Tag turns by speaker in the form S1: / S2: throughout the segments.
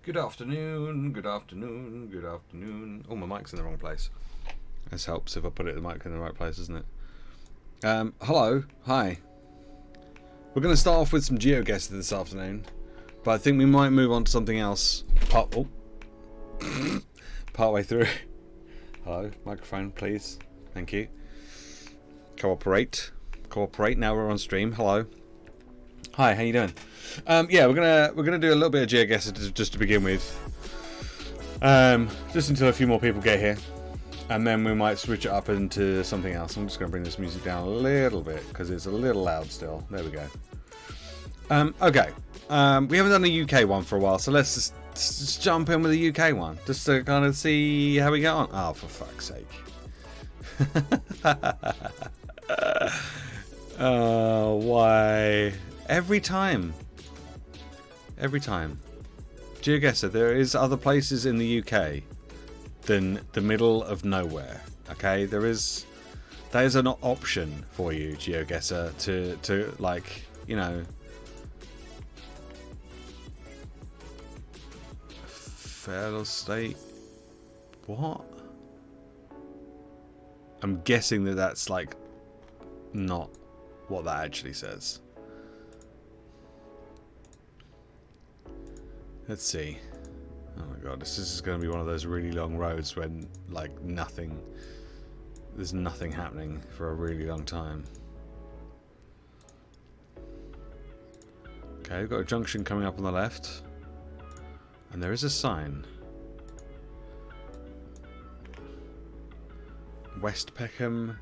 S1: Good afternoon, good afternoon, good afternoon. Oh, my mic's in the wrong place. This helps if I put the mic in the right place, doesn't it? Hello, hi. We're going to start off with some GeoGuessr this afternoon, but I think we might move on to something else partway through. Hello, microphone, please. Thank you. Cooperate. Now we're on stream. Hello. Hi, how you doing? Yeah, we're gonna do a little bit of GeoGuessr just to begin with, just until a few more people get here, and then we might switch it up into something else. I'm just gonna bring this music down a little bit because it's a little loud still. There we go. Okay, we haven't done a UK one for a while, so let's just jump in with a UK one just to kind of see how we get on. Oh, for fuck's sake! Oh, why? Every time. GeoGuessr, there is other places in the UK than the middle of nowhere. Okay, that is an option for you, GeoGuessr, to like, you know, fair state. What? I'm guessing that's like not what that actually says. Let's see. Oh my god, this is going to be one of those really long roads when like there's nothing happening for a really long time. Okay, we've got a junction coming up on the left, and there is a sign. West Peckham,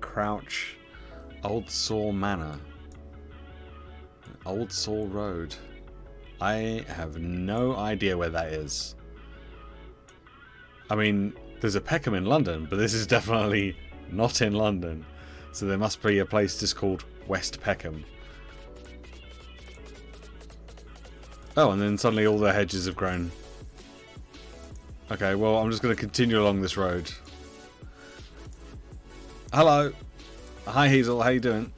S1: Crouch, Old Saw Manor, Old Saw Road. I have no idea where that is. I mean, there's a Peckham in London, but this is definitely not in London. So there must be a place just called West Peckham. Oh, and then suddenly all the hedges have grown. Okay, well, I'm just going to continue along this road. Hello. Hi, Hazel. How you doing?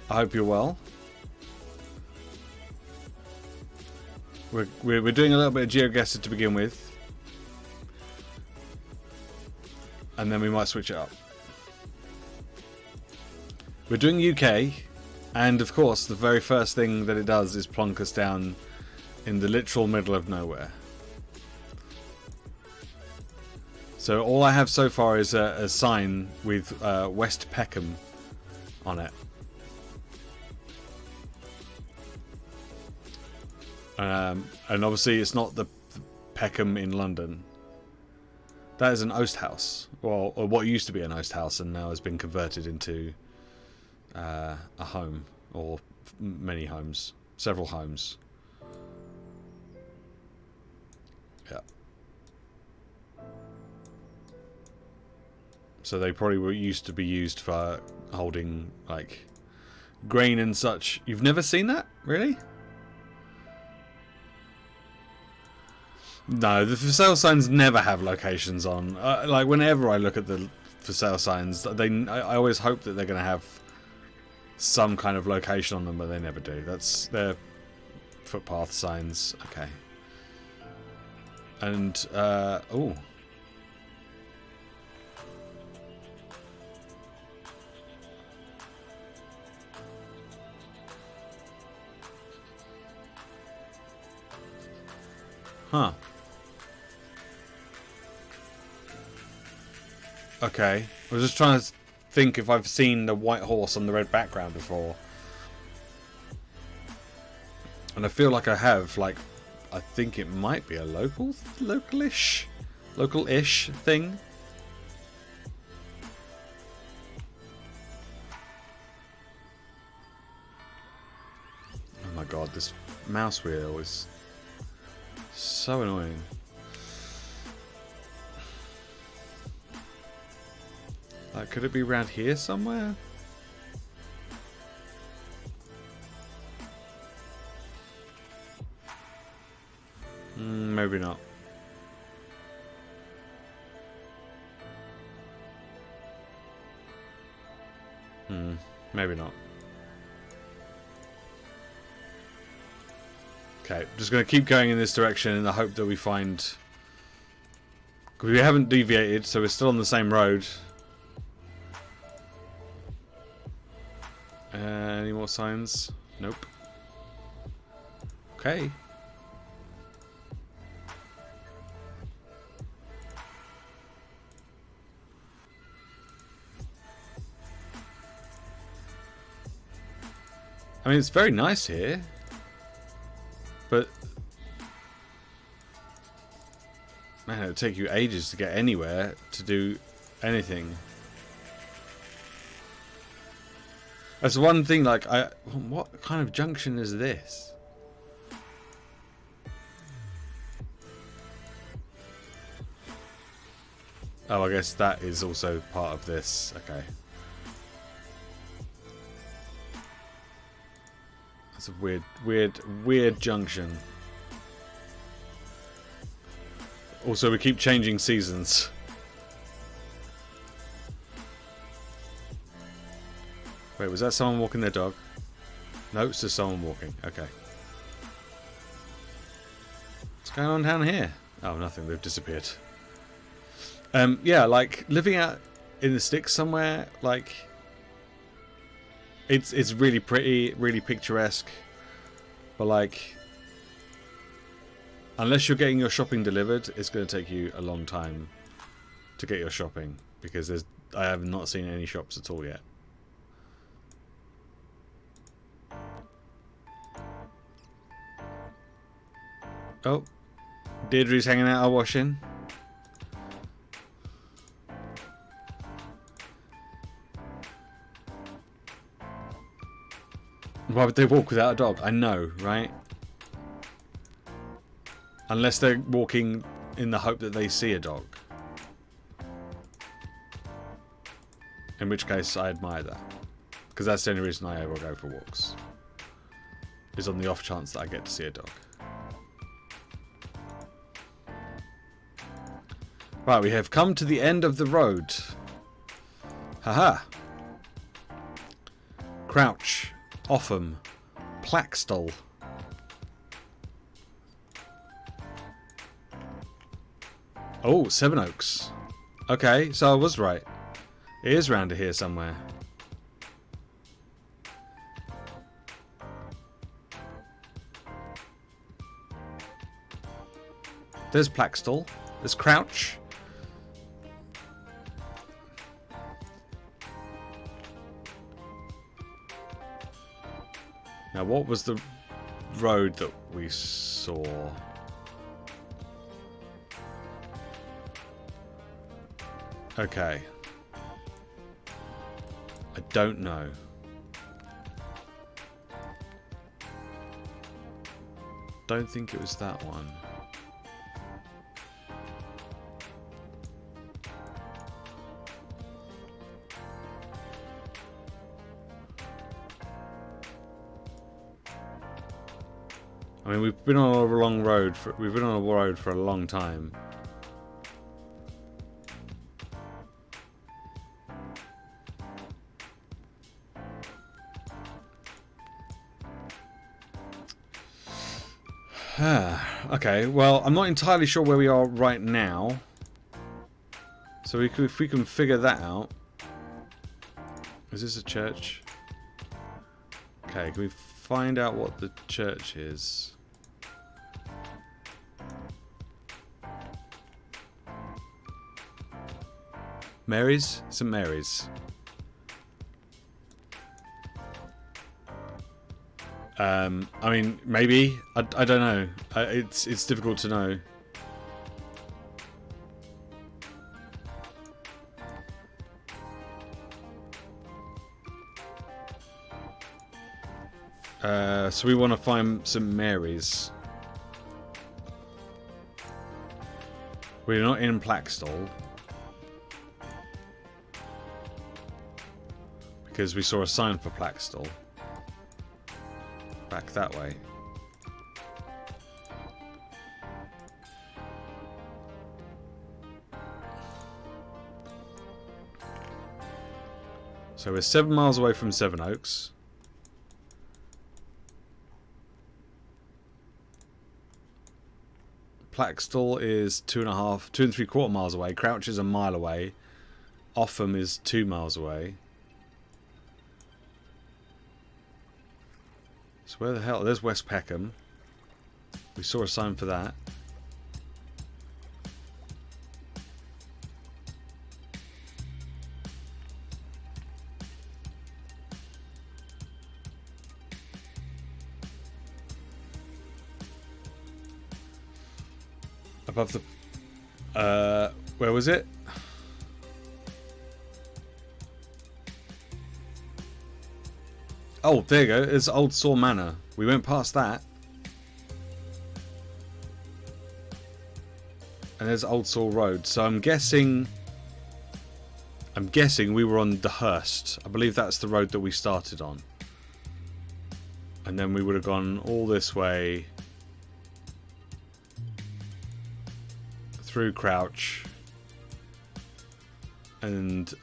S1: I hope you're well. We're doing a little bit of GeoGuessr to begin with, and then we might switch it up. We're doing UK, and of course the very first thing that it does is plonk us down in the literal middle of nowhere. So all I have so far is a sign with West Peckham on it. And obviously it's not the Peckham in London. That is an oast house, or what used to be an oast house and now has been converted into a home, or many homes, several homes. Yeah. So they probably were used to be used for holding like grain and such. You've never seen that, really? No, the for sale signs never have locations on. Like whenever I look at the for sale signs, I always hope that they're going to have some kind of location on them, but they never do. They're footpath signs. Okay. And oh. Huh. Okay. I was just trying to think if I've seen the white horse on the red background before. And I feel like I have. Like, I think it might be a local-ish thing. Oh my god, this mouse wheel is so annoying. Like, could it be around here somewhere? Maybe not. Maybe not. Okay, just going to keep going in this direction in the hope that we find... We haven't deviated, so we're still on the same road. Any more signs? Nope. Okay. I mean, it's very nice here. But... Man, it would take you ages to get anywhere to do anything. That's one thing, like, what kind of junction is this? Oh, I guess that is also part of this. Okay. That's a weird junction. Also, we keep changing seasons. Wait, was that someone walking their dog? No, it's just someone walking. Okay. What's going on down here? Oh, nothing. They've disappeared. Yeah, like living out in the sticks somewhere, like it's really pretty, really picturesque, but like unless you're getting your shopping delivered, it's going to take you a long time to get your shopping because I have not seen any shops at all yet. Oh, Deirdre's hanging out, washing. Why would they walk without a dog? I know, right? Unless they're walking in the hope that they see a dog. In which case, I admire that. Because that's the only reason I ever go for walks. Is on the off chance that I get to see a dog. Right, we have come to the end of the road. Haha. Crouch. Offham. Plaxtall. Oh, Sevenoaks. Okay, so I was right. It is round here somewhere. There's Plaxtall. There's Crouch. Now, what was the road that we saw? Okay. I don't know. Don't think it was that one. I mean, we've been on a long road for a long time. Okay, well, I'm not entirely sure where we are right now. So if we can figure that out. Is this a church? Okay, can we find out what the church is? Mary's? St. Mary's. I mean, maybe. I don't know. It's difficult to know. So we want to find St. Mary's. We're not in Plaxtall. Because we saw a sign for Plaxtall. Back that way. So we're 7 miles away from Sevenoaks. Plaxtal is 2.75 miles away. Crouch is a mile away. Offham is 2 miles away. So where the hell? There's West Peckham. We saw a sign for that. Above the... where was it? Oh, there you go. It's Old Saw Manor. We went past that. And there's Old Saw Road. So I'm guessing we were on the Hurst. I believe that's the road that we started on. And then we would have gone all this way through Crouch. And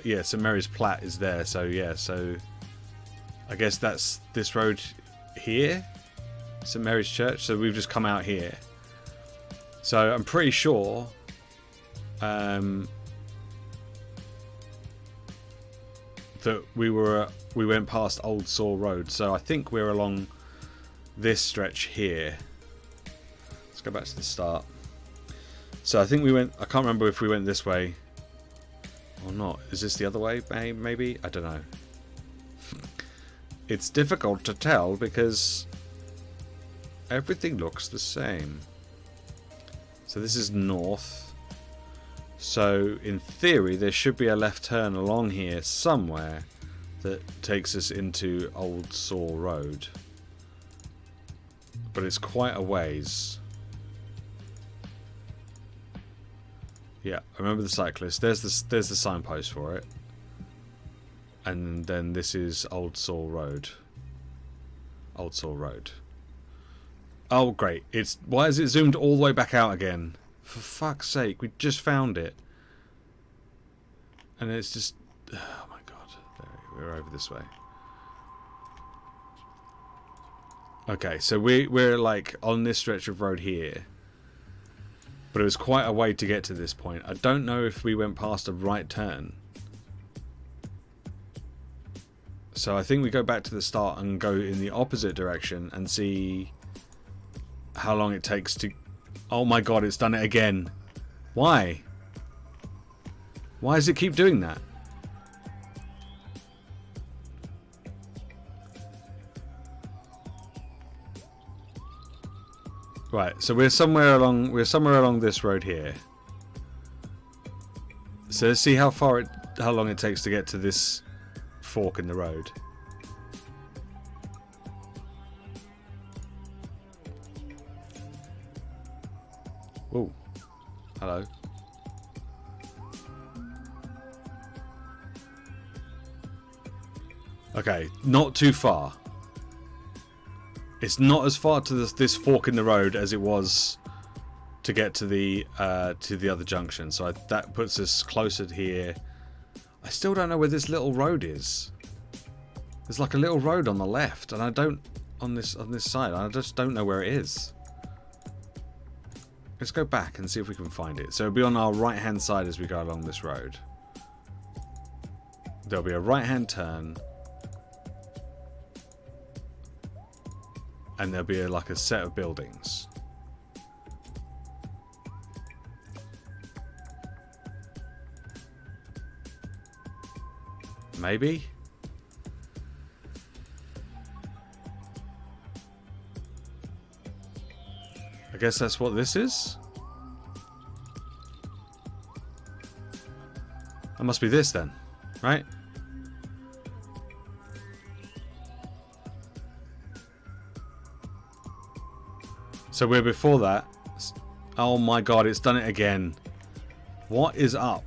S1: yeah, St Mary's Platt is there. So yeah, so I guess that's this road here, St Mary's Church. So we've just come out here. So I'm pretty sure that we went past Old Saw Road. So I think we're along this stretch here. Let's go back to the start. So I think we went, I can't remember if we went this way or not. Is this the other way? Maybe? I don't know. It's difficult to tell because everything looks the same. So this is north. So in theory there should be a left turn along here somewhere that takes us into Old Saw Road. But it's quite a ways. Yeah, I remember the cyclist. There's the signpost for it. And then this is Old Saw Road. Old Saw Road. Oh great. Why is it zoomed all the way back out again? For fuck's sake, we just found it. And it's just, oh my god. There, we're over this way. Okay, so we're like on this stretch of road here. But it was quite a way to get to this point. I don't know if we went past a right turn. So I think we go back to the start and go in the opposite direction and see how long it takes to... Oh my god, it's done it again. Why? Why does it keep doing that? Right, so we're somewhere along this road here. So let's see how long it takes to get to this fork in the road. Oh, hello. Okay, not too far. It's not as far to this fork in the road as it was to get to the other junction. So that puts us closer to here. I still don't know where this little road is. There's like a little road on the left, and I don't on this side. I just don't know where it is. Let's go back and see if we can find it. So it'll be on our right hand side as we go along this road. There'll be a right hand turn. And there'll be like a set of buildings. Maybe? I guess that's what this is? That must be this then, right? So we're before that. Oh my god, it's done it again. What is up?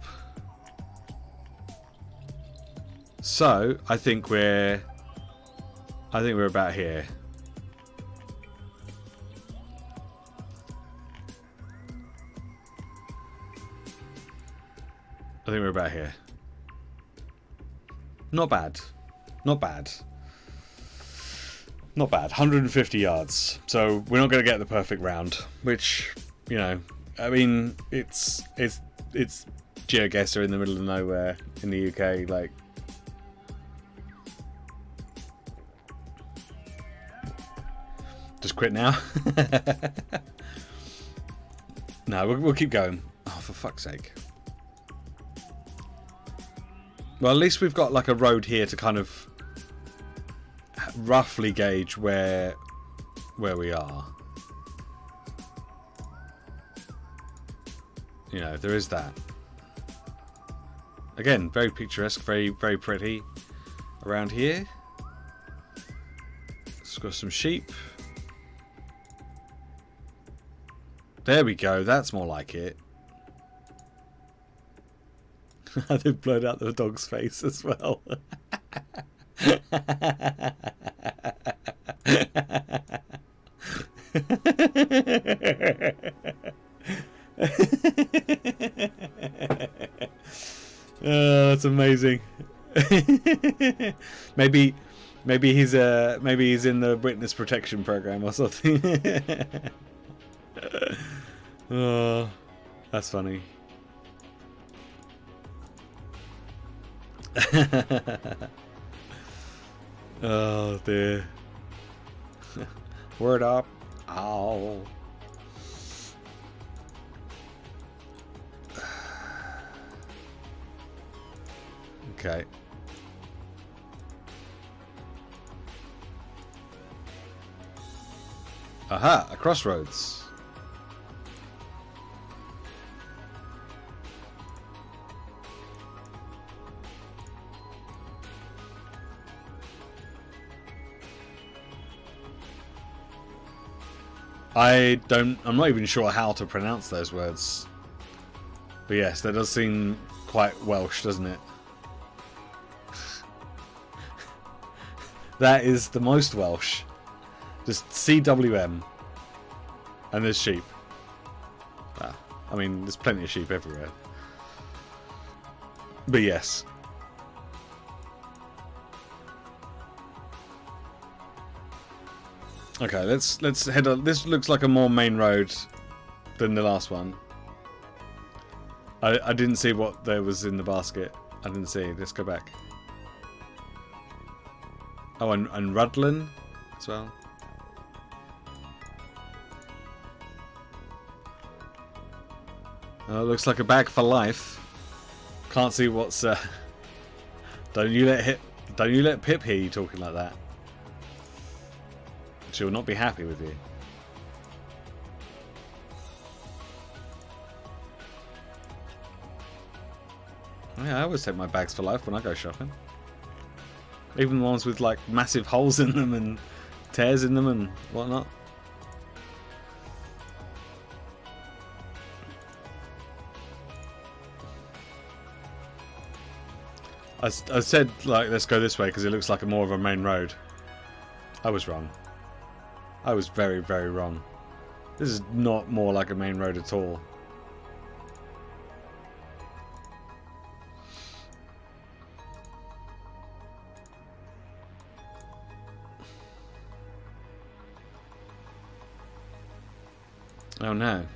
S1: So, I think we're about here. I think we're about here. Not bad. Not bad. Not bad. 150 yards. So we're not going to get the perfect round, which you know, I mean, it's GeoGuessr in the middle of nowhere in the UK. Like, just quit now. No, we'll keep going. Oh, for fuck's sake. Well, at least we've got like a road here to kind of roughly gauge where we are. You know, there is that. Again, very picturesque, very, very pretty around here. It's got some sheep. There we go, that's more like it. They've blurred out the dog's face as well. Oh, that's amazing. maybe he's in the witness protection program or something. Oh, that's funny. Oh dear. Word up. Ow. Okay. Aha, a crossroads. I'm not even sure how to pronounce those words. But yes, that does seem quite Welsh, doesn't it? That is the most Welsh. Just CWM. And there's sheep. Ah, I mean, there's plenty of sheep everywhere. But yes. Okay, let's head on. This looks like a more main road than the last one. I didn't see what there was in the basket. I didn't see. Let's go back. Oh, and Rudlin as well. Oh, it looks like a bag for life. Can't see what's. Don't you let Pip hear you talking like that. She'll not be happy with you. Yeah, I always take my bags for life when I go shopping. Even the ones with like massive holes in them and tears in them and whatnot. I said like let's go this way because it looks like more of a main road. I was wrong. I was very, very wrong. This is not more like a main road at all. Oh no.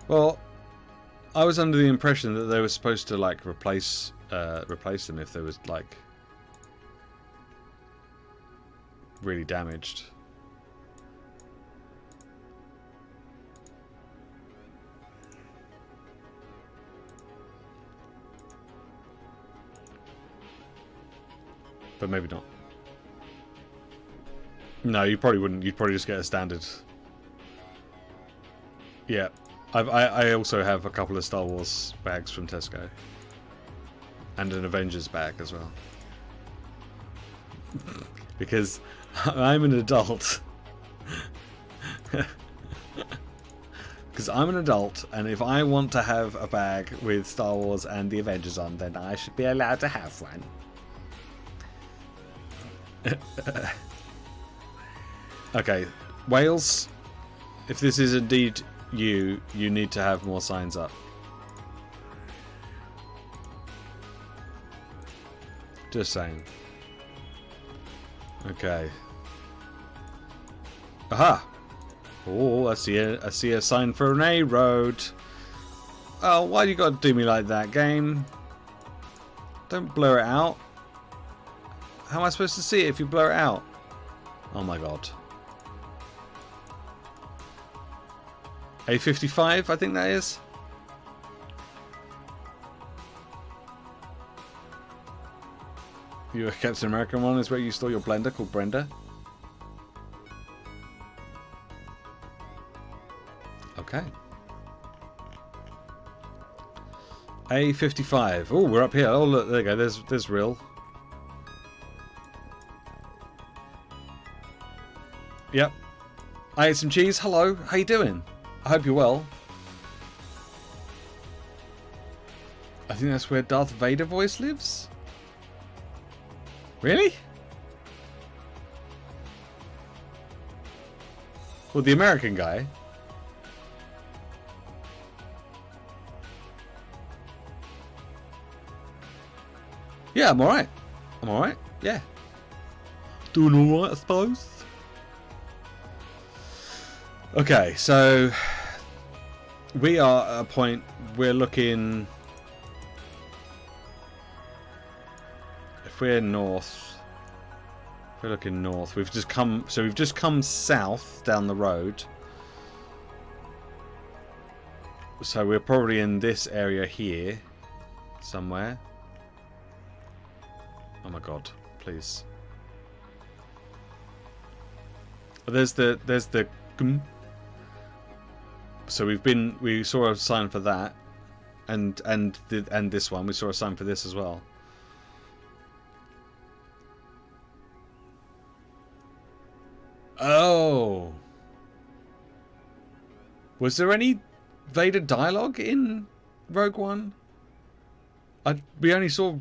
S1: Well, I was under the impression that they were supposed to like replace them if there was like really damaged. But maybe not. No, you probably wouldn't. You'd probably just get a standard. Yeah. I also have a couple of Star Wars bags from Tesco. And an Avengers bag as well. Because I'm an adult. Because I'm an adult, and if I want to have a bag with Star Wars and the Avengers on, then I should be allowed to have one. Okay, Wales, if this is indeed you need to have more signs up. Just saying. Okay. Aha! Oh, I see a sign for an A road. Oh, why you gotta do me like that, game? Don't blur it out. How am I supposed to see it if you blur it out? Oh my god. A55, I think that is. You a Captain American one is where you store your blender called Brenda. Okay. A55. Oh, we're up here. Oh, look, there you go. There's real. Yep. I ate some cheese. Hello. How you doing? I hope you're well. I think that's where Darth Vader voice lives. Really? Well, the American guy. Yeah, I'm alright. I'm alright. Yeah. Doing alright, I suppose. Okay, so we are at a point we're looking. If we're north, if we're looking north. We've just come. So we've just come south down the road. So we're probably in this area here, somewhere. Oh my god! Please. There's the. So we saw a sign for that, and this one we saw a sign for this as well. Oh, was there any Vader dialogue in Rogue One? We only saw.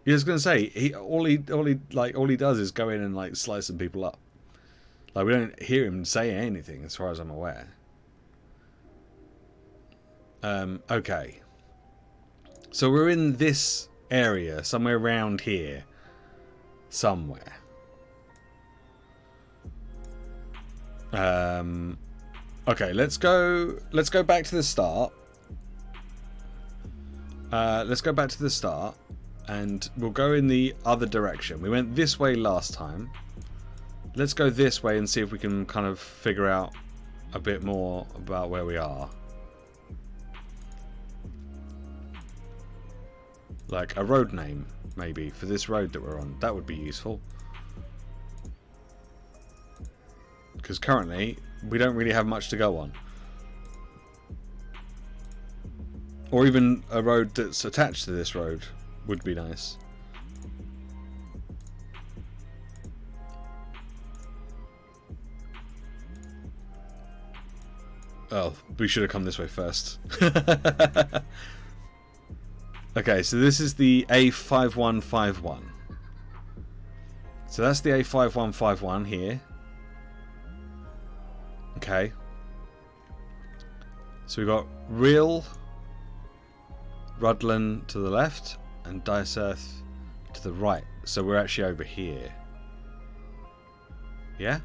S1: I was gonna say all he does is go in and like slice some people up. Like we don't hear him say anything as far as I'm aware. Okay. So we're in this area, somewhere around here. Somewhere. Okay, let's go back to the start. Let's go back to the start. And we'll go in the other direction. We went this way last time. Let's go this way and see if we can kind of figure out a bit more about where we are. Like a road name, maybe, for this road that we're on. That would be useful. Because currently, we don't really have much to go on. Or even a road that's attached to this road would be nice. Oh, we should have come this way first. Okay, so this is the A5151. So that's the A5151 here. Okay. So we've got Real, Rudland to the left, and Diceearth to the right. So we're actually over here. Yeah?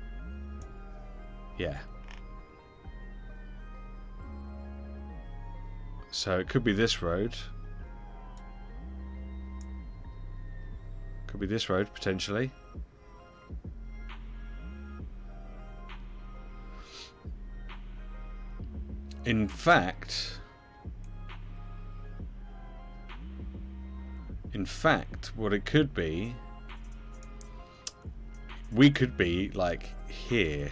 S1: Yeah. So it could be this road. Could be this road, potentially. In fact, what it could be, we could be like here.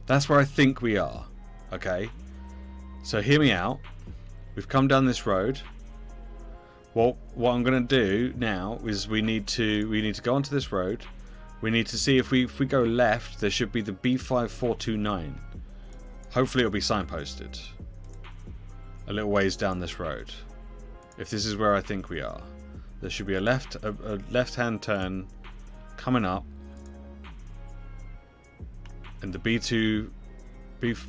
S1: That's where I think we are. Okay. So hear me out. We've come down this road. Well, what I'm going to do now is we need to go onto this road. We need to see if we go left, there should be the B5429. Hopefully it'll be signposted. A little ways down this road. If this is where I think we are. There should be a left-hand turn coming up. And the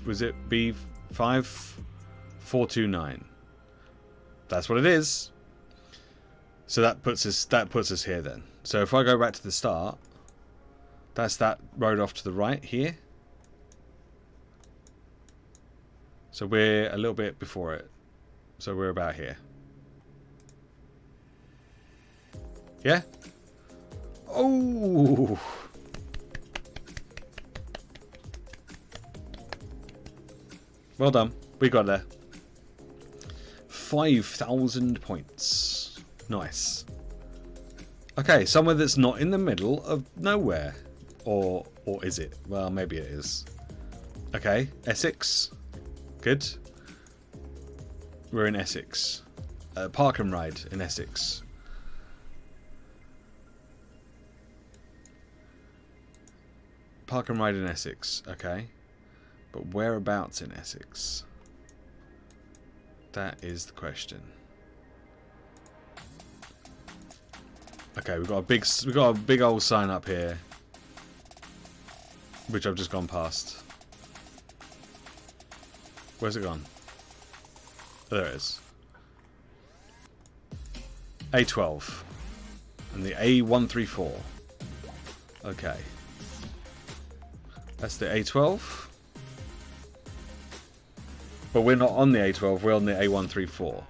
S1: was it B5429? That's what it is. So that puts us here then. So if I go back to the start, that's that road off to the right here. So we're a little bit before it. So we're about here. Yeah? Oh! Well done. We got there. 5,000 points. Nice. Okay, somewhere that's not in the middle of nowhere. Or is it? Well, maybe it is. Okay, Essex. Good. We're in Essex. Park and Ride in Essex. Park and Ride in Essex. Okay. But whereabouts in Essex? That is the question. Okay, we've got a big old sign up here, which I've just gone past. Where's it gone? Oh, there it is. A12 and the A134. Okay, that's the A12. But we're not on the A12, we're on the A134.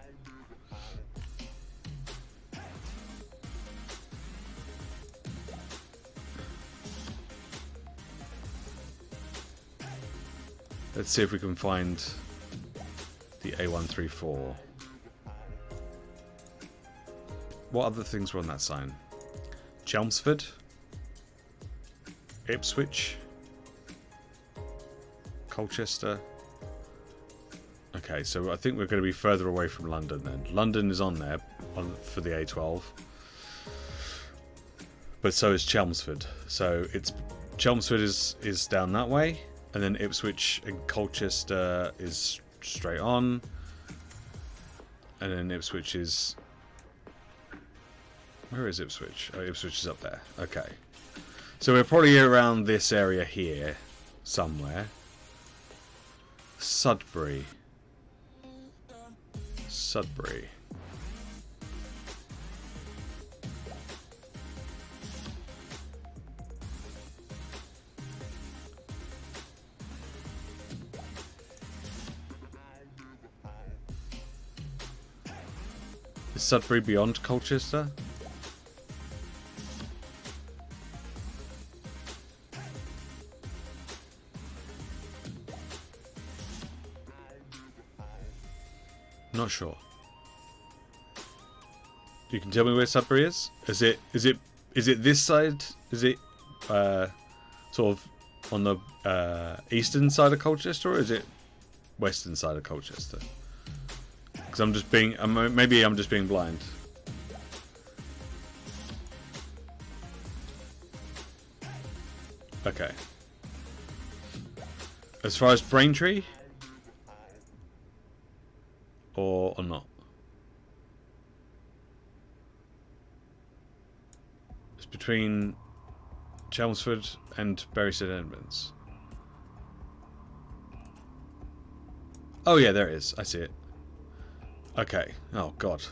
S1: Let's see if we can find the A134. What other things were on that sign? Chelmsford? Ipswich? Colchester? Okay, so I think we're going to be further away from London then. London is on there for the A12. But so is Chelmsford. So it's Chelmsford is down that way, and then Ipswich and Colchester is straight on. And then Ipswich is... Where is Ipswich? Oh, Ipswich is up there. Okay. So we're probably around this area here somewhere. Sudbury. Sudbury. Is Sudbury beyond Colchester? Not sure. You can tell me where Sudbury is? Is it this side? Is it sort of on the eastern side of Colchester, or is it western side of Colchester? Because I'm just being maybe I'm just being blind. Okay. As far as Braintree, or not? It's between Chelmsford and Bury St Edmunds. Oh yeah, there it is. I see it. Okay. Oh god.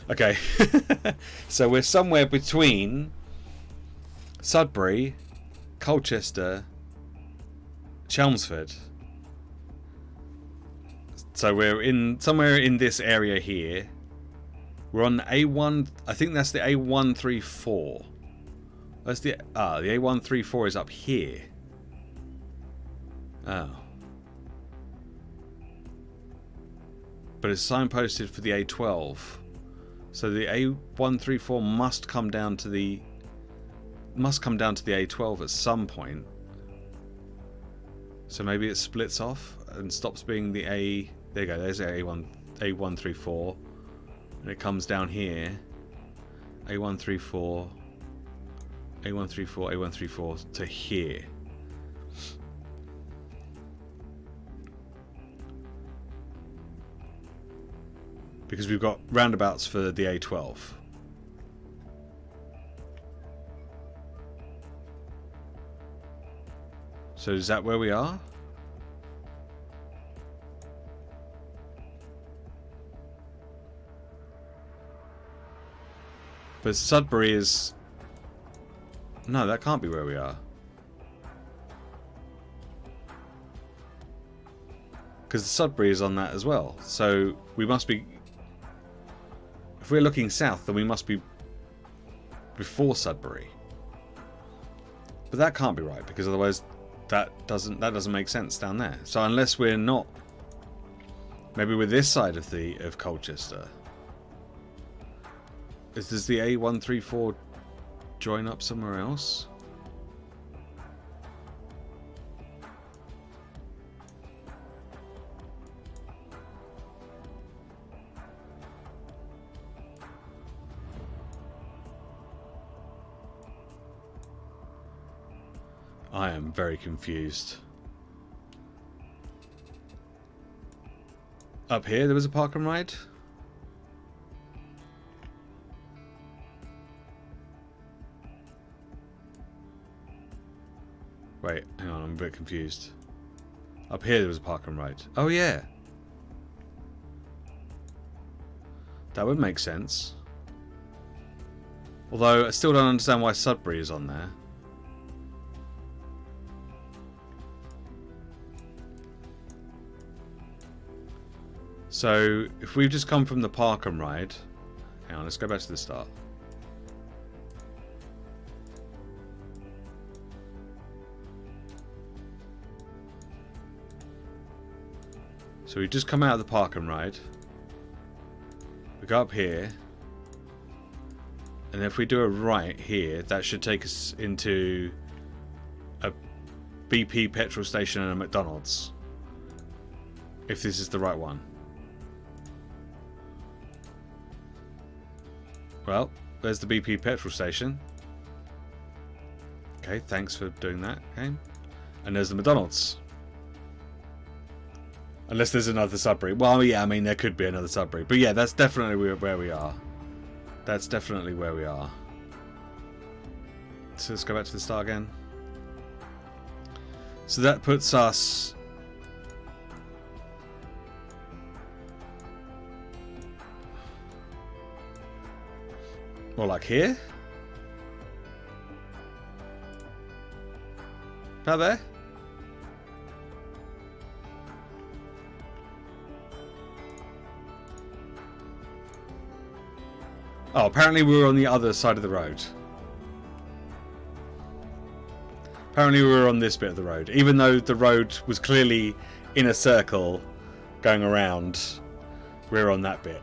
S1: Okay. So we're somewhere between Sudbury, Colchester, Chelmsford. So we're in somewhere in this area here. We're on A1. I think that's the A134. That's the A134 is up here. Oh. But it's signposted for the A12. So the A134 must come down to the A12 at some point. So maybe it splits off and stops being the A. There you go. There's the A134, and it comes down here. A134, A134, A134 to here. Because we've got roundabouts for the A12. So is that where we are? But Sudbury is... No, that can't be where we are. Because Sudbury is on that as well. So we must be... If we're looking south, then we must be before Sudbury. But that can't be right, because otherwise that doesn't make sense down there. So unless we're not... Maybe we're this side of Colchester. Does the A134 join up somewhere else? I am very confused. Up here there was a park and ride? Wait, hang on, I'm a bit confused. Up here there was a park and ride. Oh yeah. That would make sense. Although I still don't understand why Sudbury is on there. So, if we've just come from the park and ride... Hang on, let's go back to the start. So we just come out of the park and ride. We go up here. And if we do a right here, that should take us into a BP petrol station and a McDonald's. If this is the right one. Well, there's the BP petrol station. Okay, thanks for doing that, game. And there's the McDonald's. Unless there's another Sudbury. Well, yeah, I mean, there could be another Sudbury. But yeah, that's definitely where we are. That's definitely where we are. So let's go back to the start again. So that puts us... Well, like here? About there? Oh, apparently we were on the other side of the road. Apparently we were on this bit of the road. Even though the road was clearly in a circle going around, we were on that bit.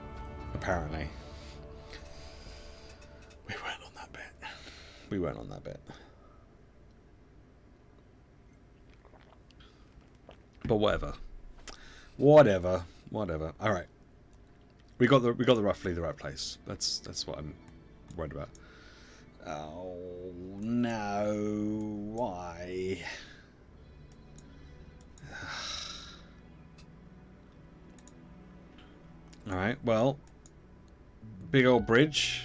S1: Apparently. We weren't on that bit. We weren't on that bit. But whatever. Whatever. Alright. We got the roughly the right place. That's what I'm worried about. Oh no! Why? All right. Well, big old bridge,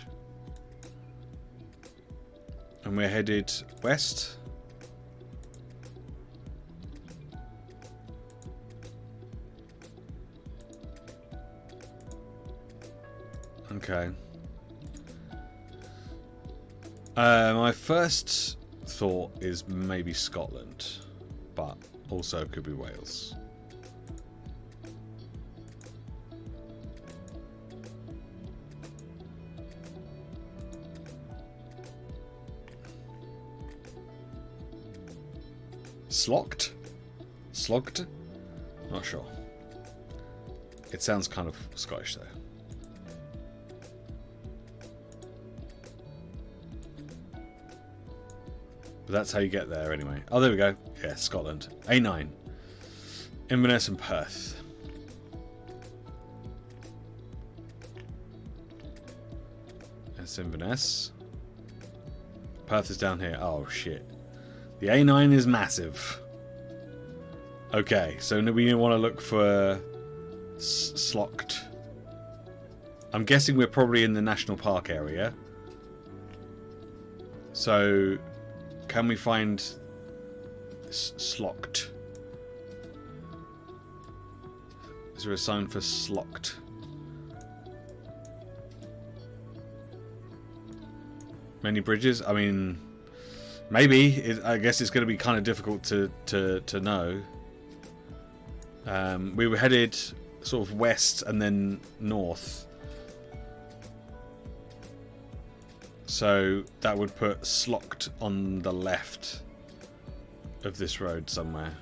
S1: and we're headed west. Okay. My first thought is maybe Scotland, but also could be Wales. Slogged? Slogged? Not sure. It sounds kind of Scottish though. But that's how you get there anyway. Oh, there we go. Yeah, Scotland. A9. Inverness and Perth. That's Inverness. Perth is down here. Oh, shit. The A9 is massive. Okay, so we want to look for Slogged. I'm guessing we're probably in the national park area. So... Can we find Slogged? Is there a sign for Slogged? Many bridges? I mean, maybe. I guess it's going to be kind of difficult to know. We were headed sort of west and then north. So that would put Slocht on the left of this road somewhere.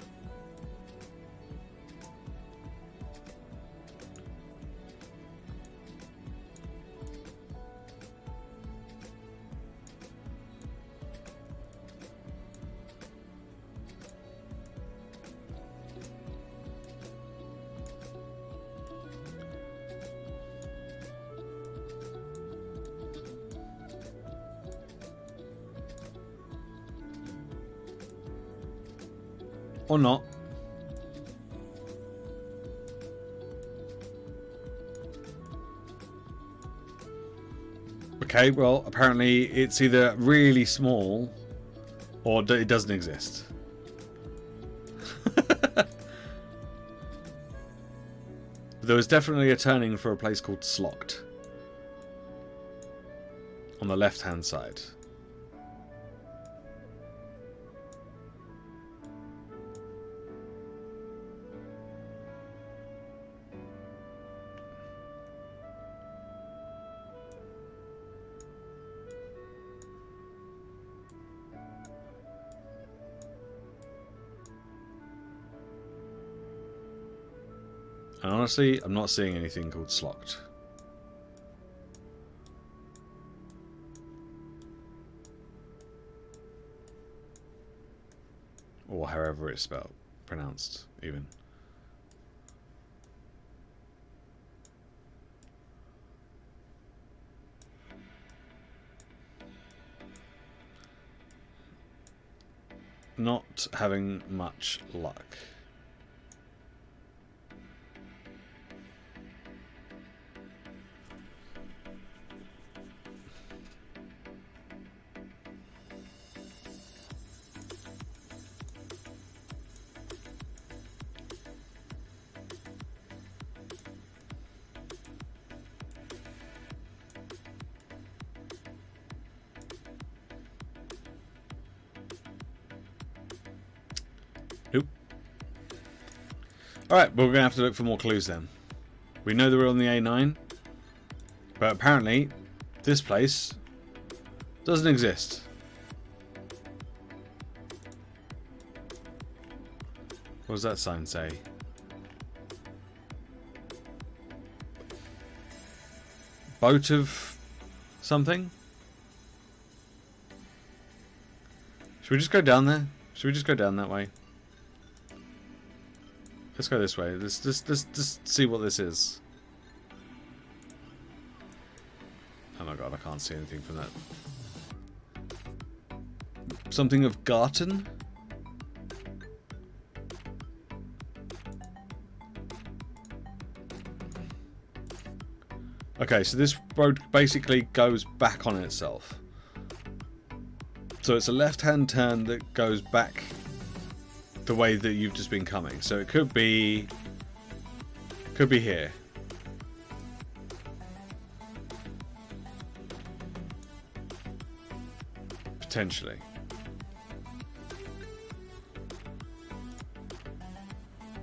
S1: Or not. Okay, well, apparently it's either really small or it doesn't exist. There was definitely a turning for a place called Slocht on the left-hand side. And honestly, I'm not seeing anything called Slocht. Or however it's spelled, pronounced, even. Not having much luck. Nope. Alright, well, we're going to have to look for more clues then. We know that we're on the A9, but apparently this place doesn't exist. What does that sign say? Boat of something? Should we just go down there? Should we just go down that way? Let's go this way. Let's just see what this is. Oh my god, I can't see anything from that. Something of Garten? Okay, so this road basically goes back on itself. So it's a left-hand turn that goes back the way that you've just been coming. So it could be here. Potentially.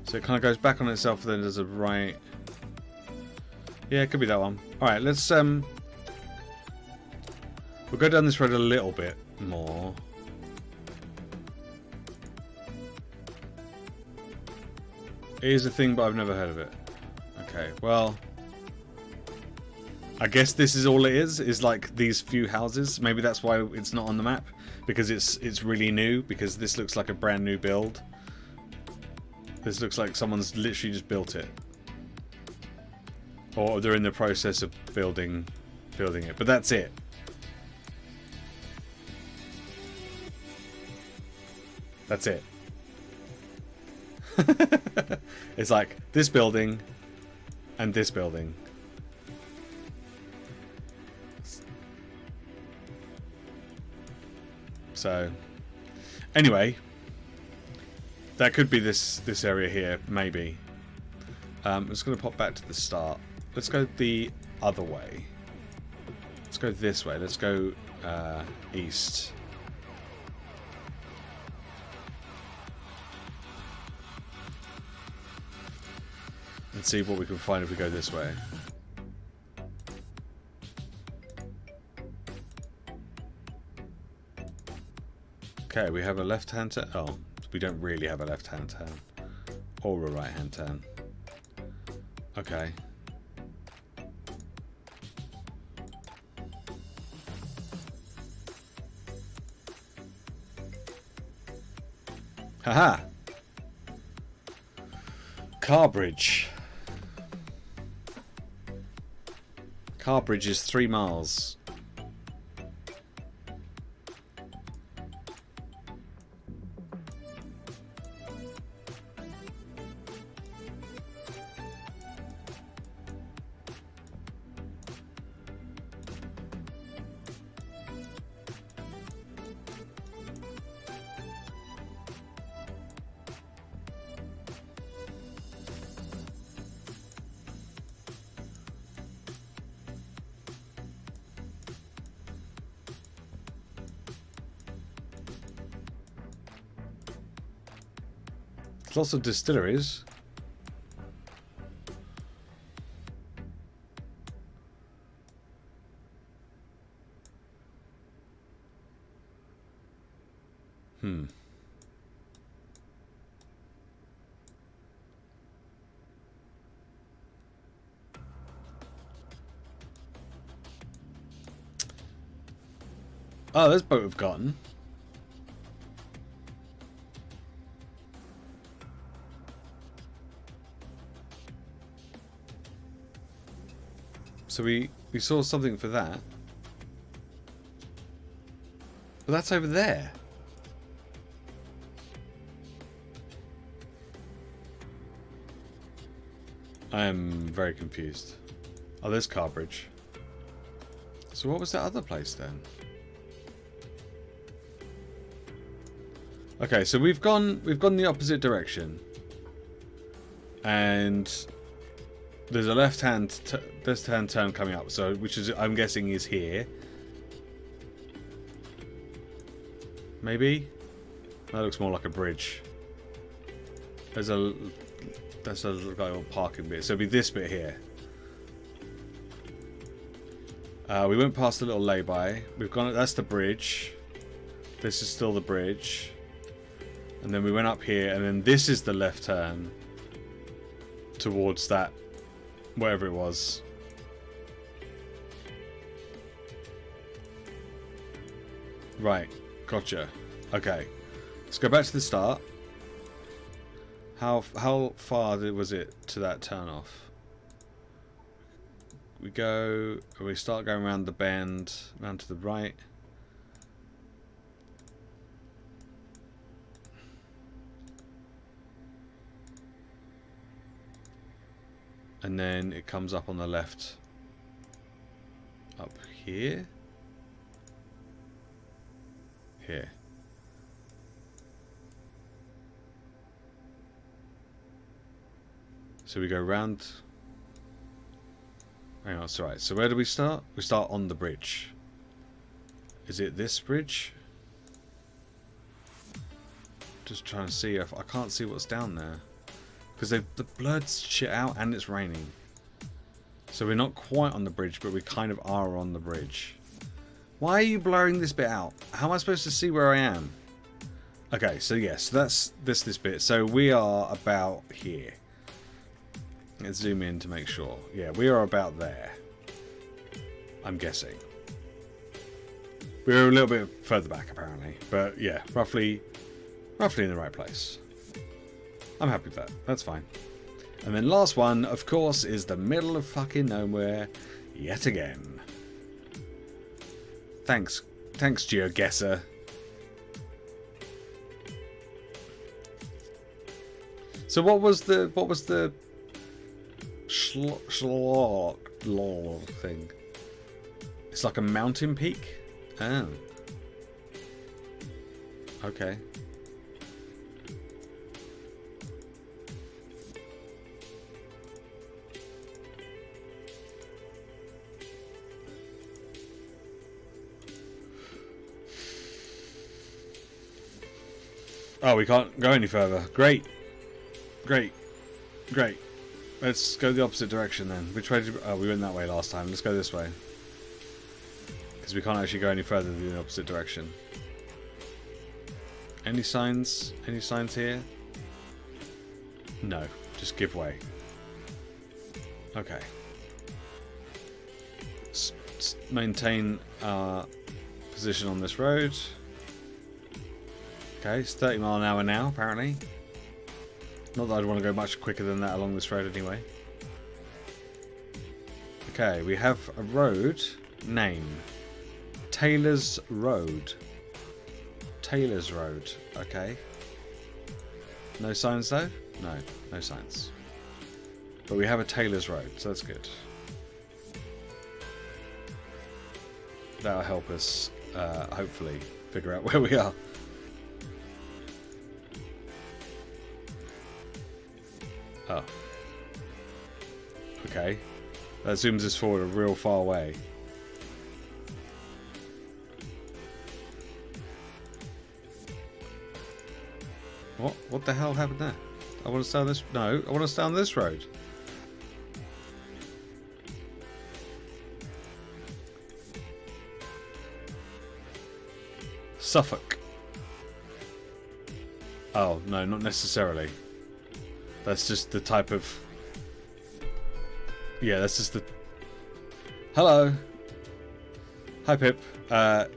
S1: So it kind of goes back on itself, then there's a right. Yeah, it could be that one. Alright, let's we'll go down this road a little bit more. It is a thing, but I've never heard of it. Okay, well, I guess this is all it is like these few houses. Maybe that's why it's not on the map, because it's really new, because this looks like a brand new build. This looks like someone's literally just built it. Or they're in the process of building it, but that's it. That's it. It's like this building and this building. So, anyway, that could be this area here, maybe. I'm just going to pop back to the start. Let's go the other way. Let's go this way. Let's go east. And see what we can find if we go this way. Okay, we have a left-hand turn. Oh, we don't really have a left-hand turn. Or a right-hand turn. Okay. Haha! Carbridge. Carbridge is 3 miles. Lots of distilleries. Oh, there's boat we've gotten. So we saw something for that. But that's over there. I am very confused. Oh, there's Carbridge. So what was that other place then? Okay, so we've gone the opposite direction. And there's a left-hand turn coming up, so which is I'm guessing is here. Maybe? That looks more like a bridge. That's a little parking bit. So it'll be this bit here. We went past the little lay-by. We've gone. That's the bridge. This is still the bridge. And then we went up here, and then this is the left turn towards that, whatever it was. Right, gotcha. Okay, let's go back to the start. How far was it to that turn off? We start going around the bend, round to the right. And then it comes up on the left. Up here? Here. So we go round. Hang on, it's alright. So where do we start? We start on the bridge. Is it this bridge? Just trying to see if I can't see what's down there. Because the blurred shit out and it's raining. So we're not quite on the bridge, but we kind of are on the bridge. Why are you blurring this bit out? How am I supposed to see where I am? Okay, so yes, that's this bit. So we are about here. Let's zoom in to make sure. Yeah, we are about there. I'm guessing. We're a little bit further back apparently. But yeah, roughly in the right place. I'm happy with that. That's fine. And then last one, of course, is the middle of fucking nowhere yet again. Thanks, GeoGuessr. So what was the schlog thing? It's like a mountain peak. Oh. Okay. Oh, we can't go any further. Great. Great. Great. Let's go the opposite direction then. Which way did we... Oh, we went that way last time. Let's go this way. Because we can't actually go any further than the opposite direction. Any signs? Any signs here? No. Just give way. Okay. Maintain our position on this road. Okay, it's 30 mile an hour now, apparently. Not that I'd want to go much quicker than that along this road anyway. Okay, we have a road name. Taylor's Road. Taylor's Road, okay. No signs though? No, no signs. But we have a Taylor's Road, so that's good. That'll help us, hopefully, figure out where we are. Oh. Okay. That zooms us forward a real far way. What? What the hell happened there? I want to stay on this... No, I want to stay on this road. Suffolk. Oh, no, not necessarily. That's just the type of... Yeah, that's just the... Hello. Hi, Pip. I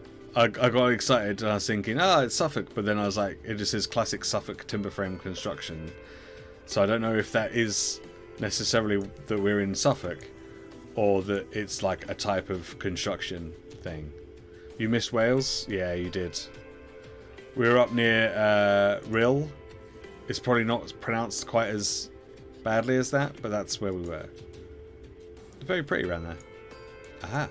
S1: got excited and I was thinking, it's Suffolk, but then I was like, it just says classic Suffolk timber frame construction. So I don't know if that is necessarily that we're in Suffolk or that it's like a type of construction thing. You missed Wales? Yeah, you did. We were up near Rhyl. It's probably not pronounced quite as badly as that, but that's where we were. It's very pretty around there. Aha.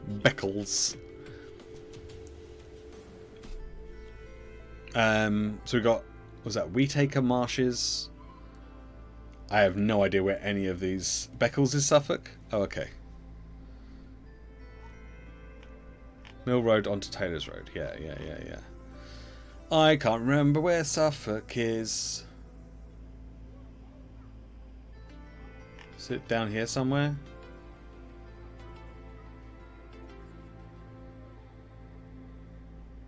S1: Beccles. So we got, was that Wheataker Marshes? I have no idea where any of these... Beccles is Suffolk? Oh, okay. Mill Road onto Taylor's Road. Yeah. I can't remember where Suffolk is. Is it down here somewhere?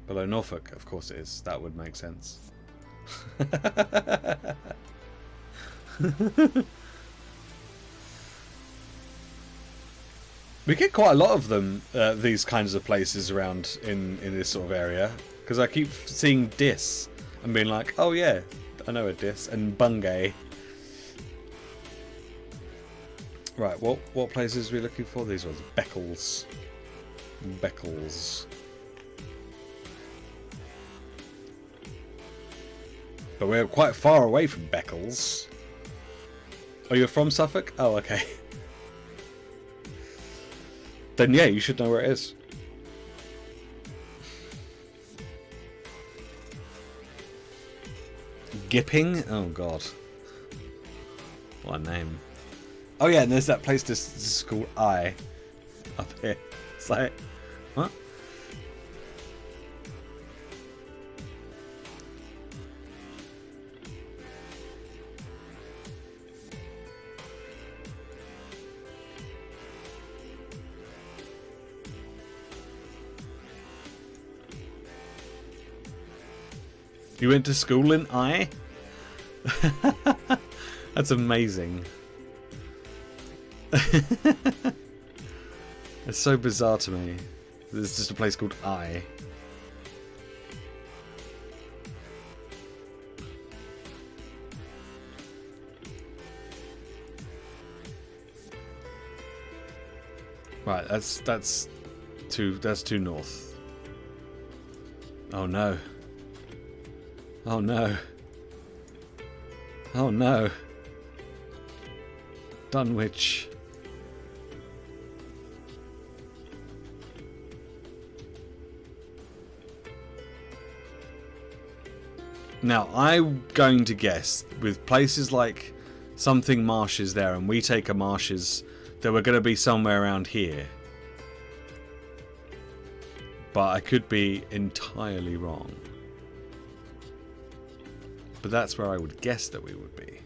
S1: Below Norfolk, of course it is. That would make sense. We get quite a lot of them, these kinds of places around in this sort of area. Because I keep seeing Diss and being like, oh yeah, I know a Diss. And Bungay. Right, what places are we looking for? These ones. Beccles. Beccles. But we're quite far away from Beccles. Oh, you're from Suffolk? Oh, okay. Then yeah, you should know where it is. Gipping? Oh god. What a name. Oh yeah, and there's that place this is called I up here. It's like, what? You went to school in I? That's amazing. It's so bizarre to me. There's just a place called I. Right, that's too north. Oh no. Oh no. Oh no. Dunwich. Now, I'm going to guess with places like something marshes there and Wheataker Marshes that we're going to be somewhere around here. but I could be entirely wrong. But that's where I would guess that we would be.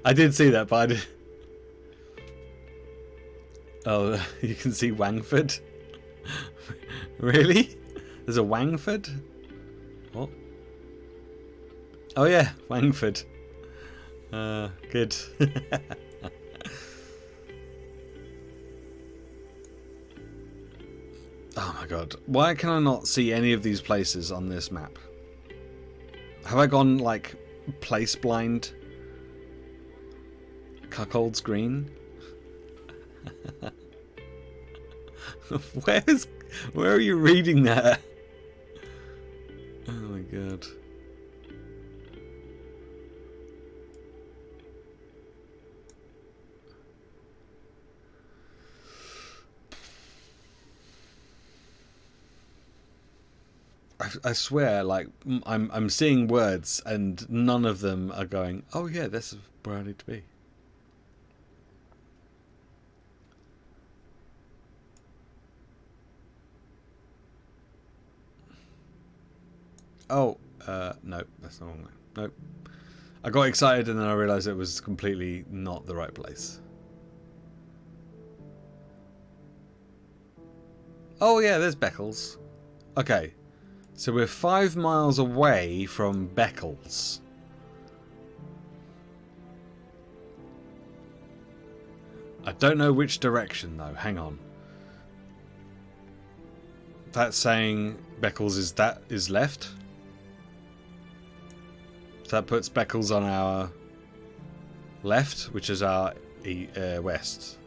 S1: I did see that, but I did... Oh, you can see Wangford? Really? There's a Wangford? What? Oh yeah, Wangford. Good. Oh my god. Why can I not see any of these places on this map? Have I gone, like, place blind? Cuckold's Green? Where are you reading that? Oh my god. I swear, like, I'm seeing words and none of them are going, oh yeah, this is where I need to be. Oh, no, that's the wrong way. Nope. I got excited and then I realised it was completely not the right place. Oh yeah, there's Beccles. Okay. So we're 5 miles away from Beccles. I don't know which direction though. Hang on. That's saying Beccles is left. So that puts Beccles on our left, which is our west.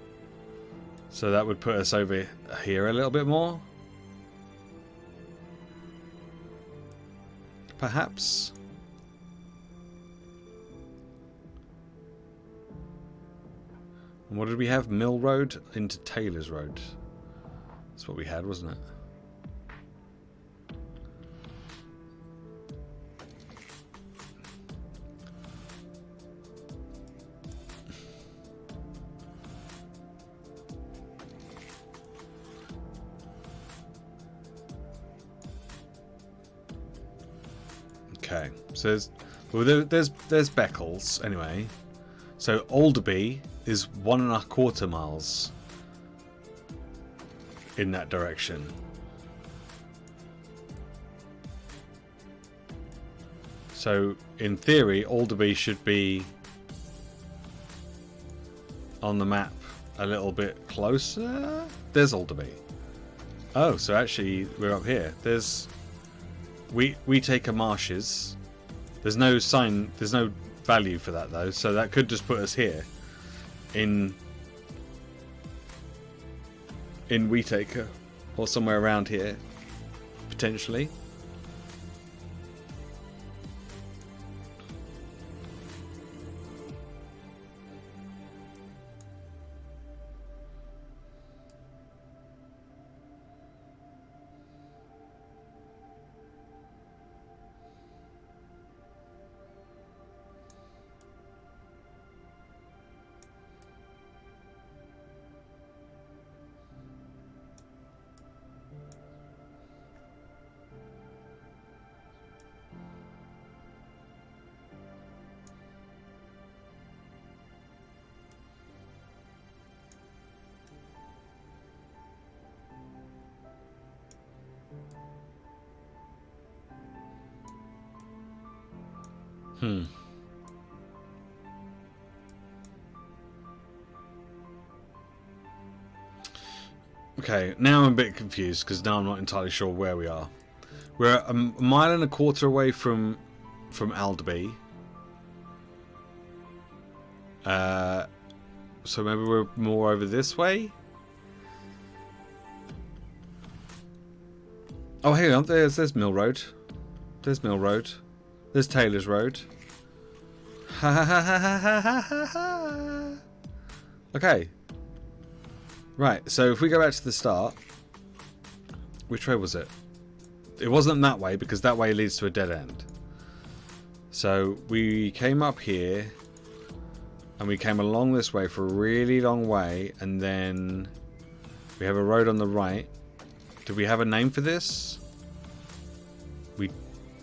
S1: So that would put us over here a little bit more. Perhaps. And what did we have? Mill Road into Taylor's Road. That's what we had, wasn't it? Okay, so there's Beccles anyway. So Alderby is 1.25 miles in that direction. So in theory, Alderby should be on the map a little bit closer. There's Alderby. Oh, so actually we're up here. There's we take a marshes. There's no sign. There's no value for that though. So that could just put us here in Wheataker or somewhere around here potentially. Okay, now I'm a bit confused because now I'm not entirely sure where we are. We're a mile and a quarter away from from Aldeby. So maybe we're more over this way. Oh, hang on. There's Mill Road. There's Mill Road. There's Taylor's Road. Ha ha ha ha ha ha ha ha. Okay. Right. So if we go back to the start, which way was it? It wasn't that way because that way leads to a dead end. So we came up here and we came along this way for a really long way, and then we have a road on the right. Do we have a name for this? We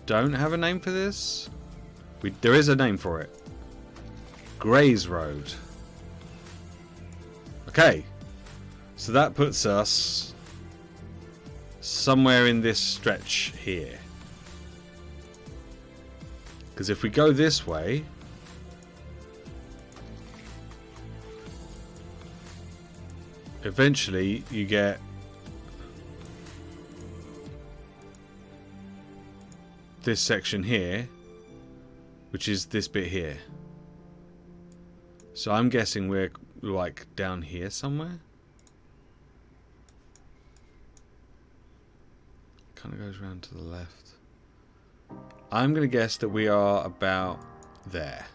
S1: don't have a name for this. There is a name for it. Grays Road. Okay. So that puts us somewhere in this stretch here. Because if we go this way, eventually you get this section here, which is this bit here. So I'm guessing we're like down here somewhere. Kind of goes around to the left. I'm going to guess that we are about there.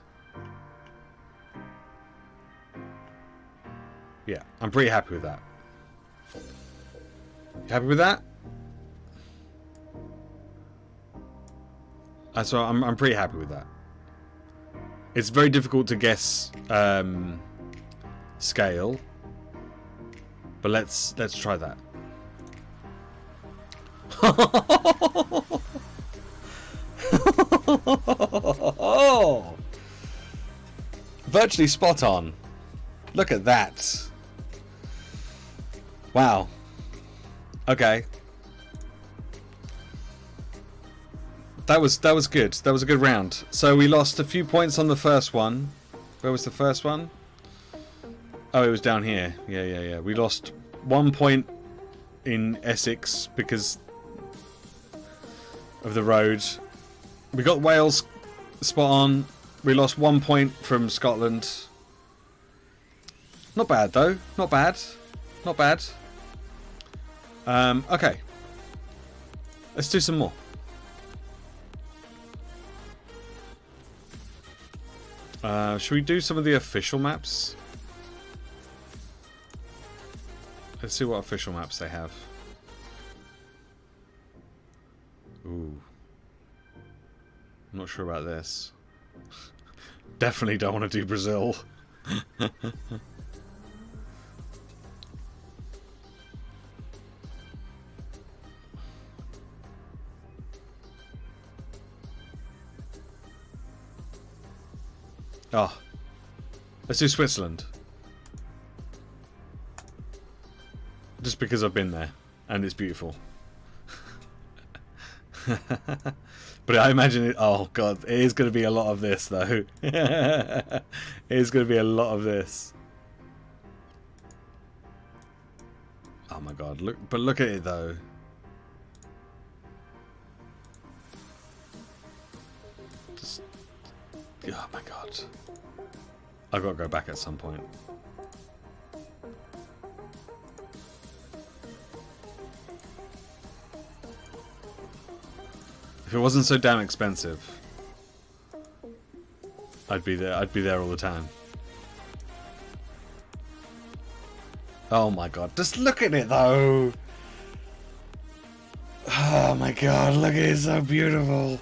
S1: Yeah, I'm pretty happy with that. You happy with that? So I'm pretty happy with that. It's very difficult to guess scale, but let's try that. Oh, virtually spot on. Look at that. Wow. Okay. That was good. That was a good round. So we lost a few points on the first one. Where was the first one? Oh, it was down here. Yeah. We lost 1 point in Essex because of the road. We got Wales spot on. We lost 1 point from Scotland. Not bad though. Not bad. Not bad. Okay. Let's do some more. Should we do some of the official maps? Let's see what official maps they have. Ooh. I'm not sure about this. Definitely don't want to do Brazil. Oh. Let's do Switzerland. Just because I've been there and it's beautiful. But I imagine it. Oh god, it is going to be a lot of this though. It is going to be a lot of this. Oh my god, look at it though. Just, oh my god. I've got to go back at some point. If it wasn't so damn expensive, I'd be there. I'd be there all the time. Oh my god, just look at it though. Oh my god, look at it, it's so beautiful.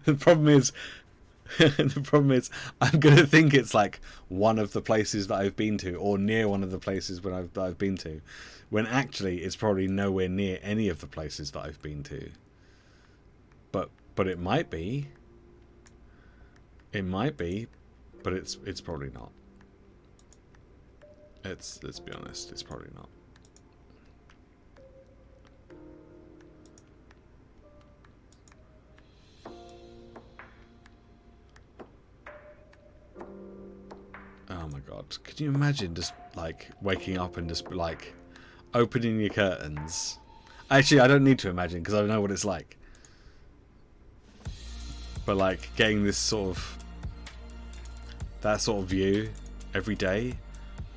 S1: The problem is, I'm gonna think it's like one of the places that I've been to, or near one of the places that I've been to, when actually it's probably nowhere near any of the places that I've been to. But it might be. It might be, but it's probably not. Let's be honest, it's probably not. god. Could you imagine just like waking up and just like opening your curtains? Actually, I don't need to imagine because I know what it's like. But like getting this sort of view every day.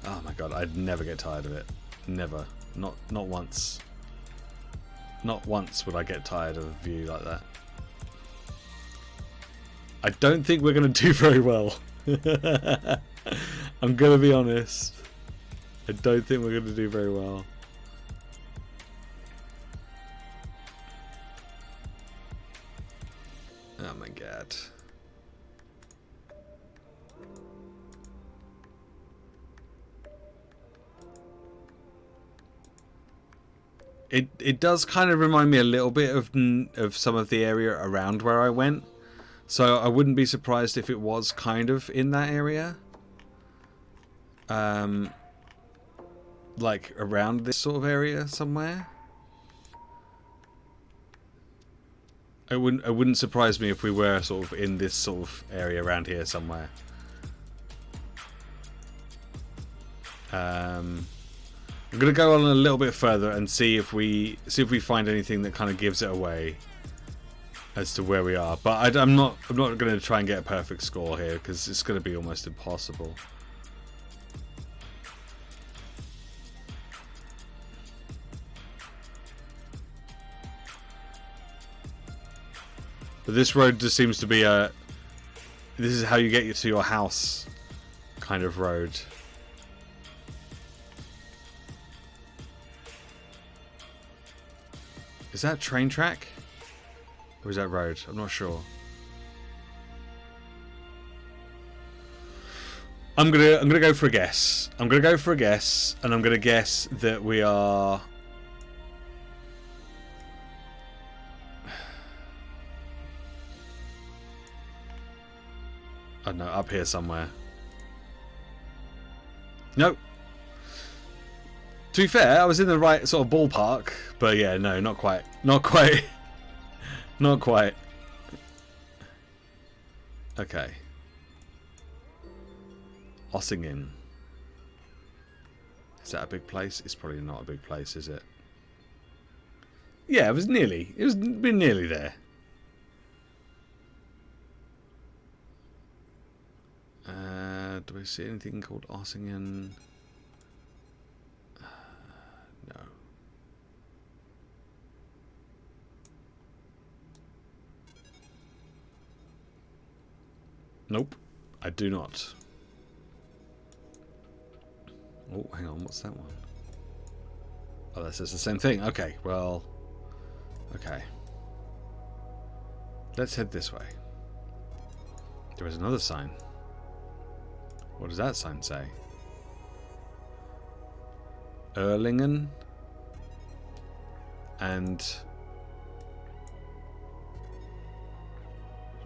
S1: Oh my god, I'd never get tired of it. Never. Not once. Not once would I get tired of a view like that. I don't think we're going to do very well. I'm going to be honest. I don't think we're going to do very well. Oh my god. It does kind of remind me a little bit of some of the area around where I went. So I wouldn't be surprised if it was kind of in that area. Like around this sort of area somewhere. It wouldn't surprise me if we were sort of in this sort of area around here somewhere. I'm gonna go on a little bit further and see if we find anything that kind of gives it away as to where we are. But I'm not gonna try and get a perfect score here because it's gonna be almost impossible. But this road just seems to be this is how you get to your house kind of road. Is that a train track? Or is that road? I'm not sure. I'm gonna go for a guess. I'm gonna go for a guess, and I'm gonna guess that we are. I don't know, up here somewhere. Nope. To be fair, I was in the right sort of ballpark, but yeah, no, not quite. Not quite. Not quite. Okay. Ossingen. Is that a big place? It's probably not a big place, is it? Yeah, it was nearly. It was been nearly there. Do we see anything called Ossingen? No. Nope, I do not. Oh, hang on, what's that one? Oh, that's just the same thing. Okay, well, okay. Let's head this way. There is another sign. What does that sign say? Erlingen and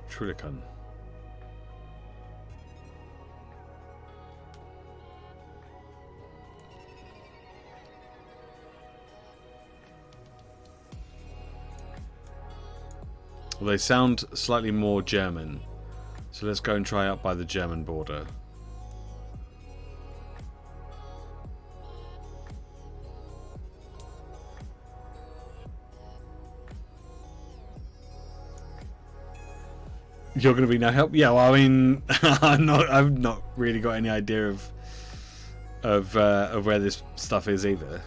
S1: Trulicon. Well, they sound slightly more German, so let's go and try up by the German border. You're going to be no help? Yeah, well, I mean, I've not really got any idea of where this stuff is either.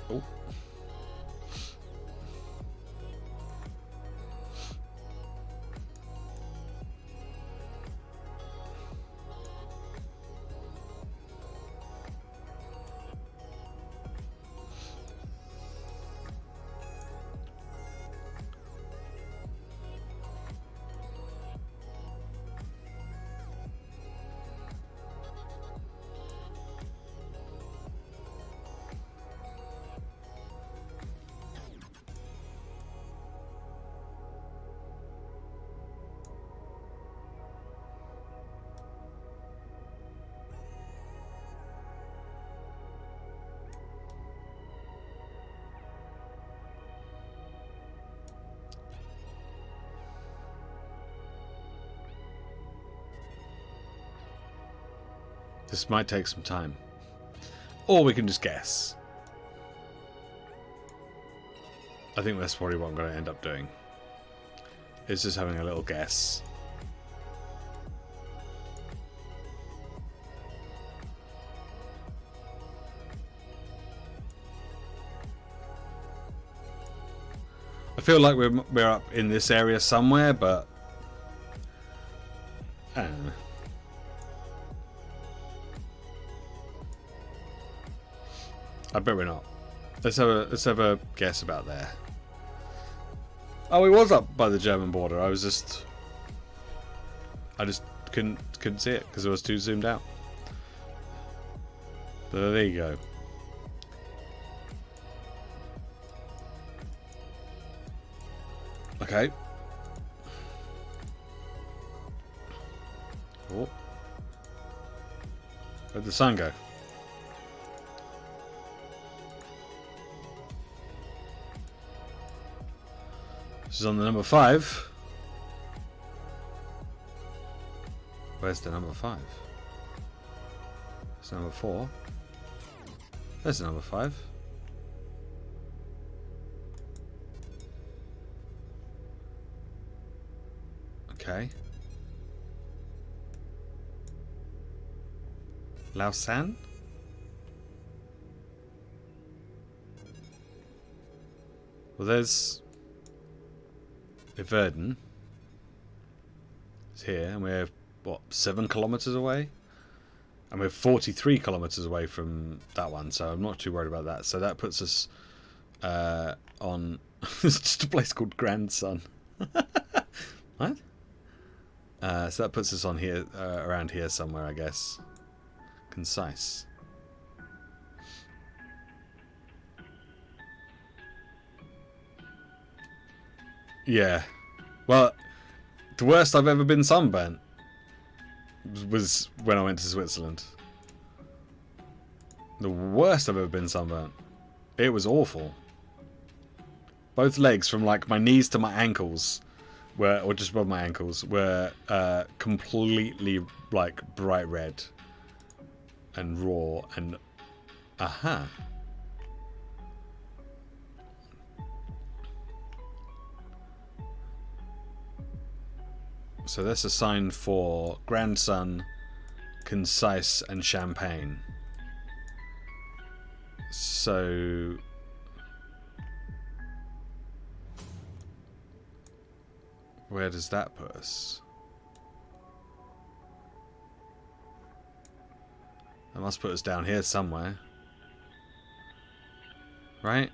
S1: Oh. This might take some time. Or we can just guess. I think that's probably what I'm going to end up doing. Is just having a little guess. I feel like we're up in this area somewhere, but I don't know. I bet we're not. Let's have a guess about there. Oh, it was up by the German border. I just couldn't see it because it was too zoomed out. But there you go. Okay. Oh. Where'd the sun go? This is on the number 5. Where's the number 5? It's number 4. There's the number 5. Okay. Lausanne? Well, there's Verden. It's here, and we're, what, 7 kilometers away? And we're 43 kilometers away from that one, so I'm not too worried about that. So that puts us on... It's just a place called Grandson. What? So that puts us on here, around here somewhere, I guess. Concise. Yeah. Well, the worst I've ever been sunburnt was when I went to Switzerland. The worst I've ever been sunburnt. It was awful. Both legs, from like my knees to my ankles, were, or just above my ankles, were completely like bright red and raw and aha. So that's a sign for Grandson, Concise, and Champagne. So where does that put us? That must put us down here somewhere. Right?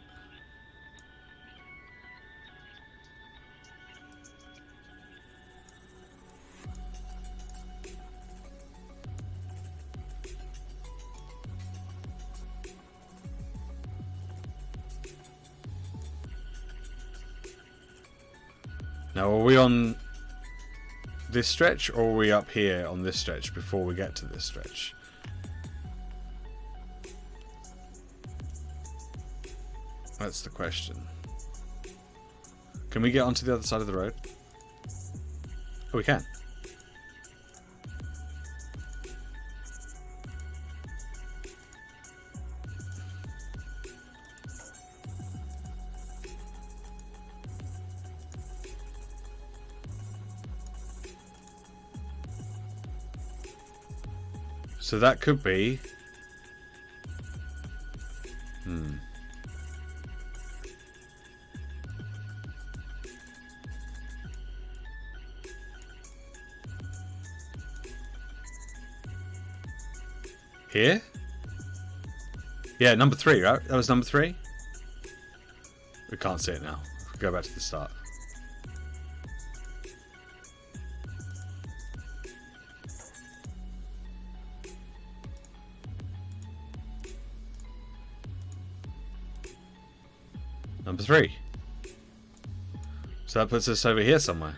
S1: Now, are we on this stretch, or are we up here on this stretch before we get to this stretch? That's the question. Can we get onto the other side of the road? Oh, we can. So that could be... Here? Yeah, number 3, right? That was number 3? We can't see it now. Go back to the start. Number 3. So that puts us over here somewhere.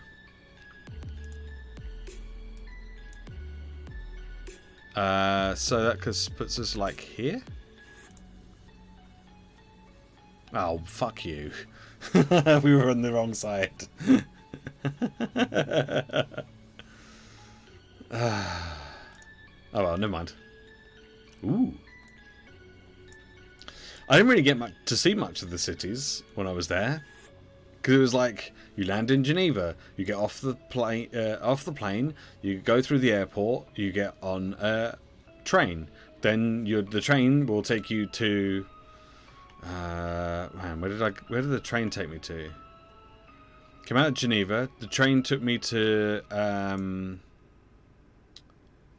S1: So that puts us like here? Oh, fuck you. We were on the wrong side. Oh well, never mind. Ooh. I didn't really get much to see much of the cities when I was there, because it was like you land in Geneva, you get off the plane, you go through the airport, you get on a train, then the train will take you to. Man, where did the train take me to? Came out of Geneva. The train took me to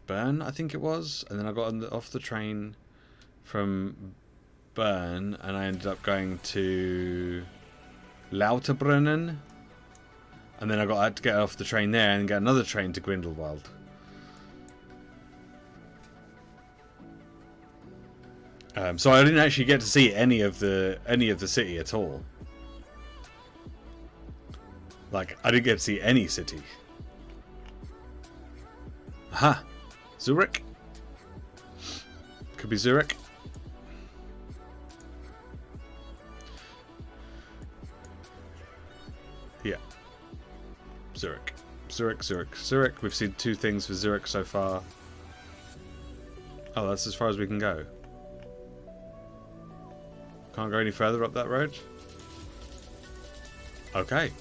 S1: Bern, I think it was, and then I got off the train from Bern, and I ended up going to Lauterbrunnen, and then I had to get off the train there and get another train to Grindelwald. So I didn't actually get to see any of the city at all. Like, I didn't get to see any city. Aha! Zurich? Could be Zurich. Yeah. Zurich. Zurich. We've seen 2 things for Zurich so far. Oh, that's as far as we can go. Can't go any further up that road? Okay.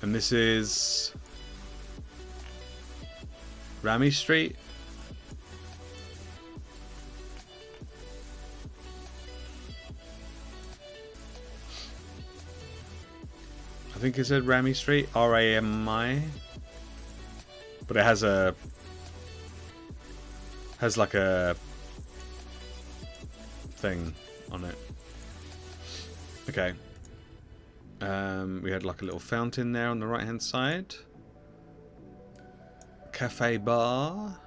S1: And this is Ramy Street. I think it said Ramy Street, R-A-M-I. But it has like a thing on it. Okay. We had like a little fountain there on the right hand side. Cafe bar.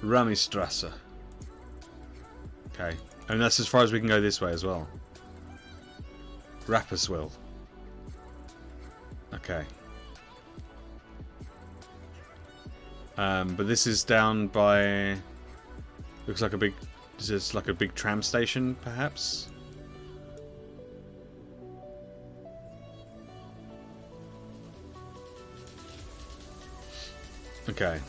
S1: Ramystrasse. Okay. And that's as far as we can go this way as well. Rapperswil. Okay. But this is down by. Looks like a big. Is this like a big tram station, perhaps? Okay.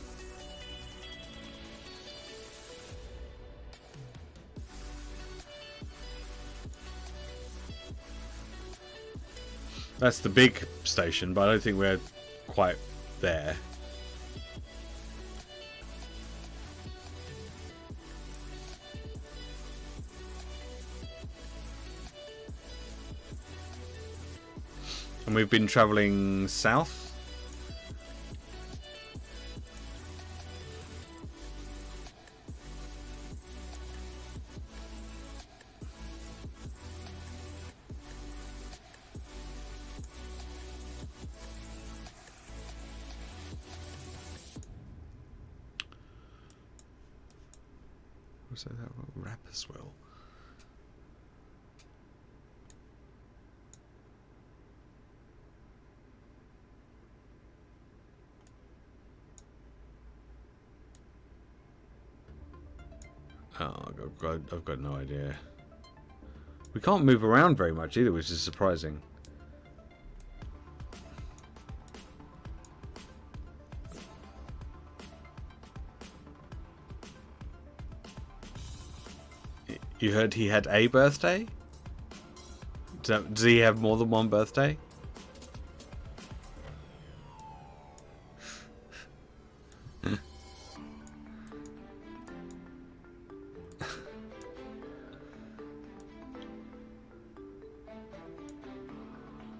S1: That's the big station, but I don't think we're quite there. And we've been travelling south. Was that Rapperswil? Oh, I've got no idea. We can't move around very much either, which is surprising. You heard he had a birthday? Does he have more than one birthday?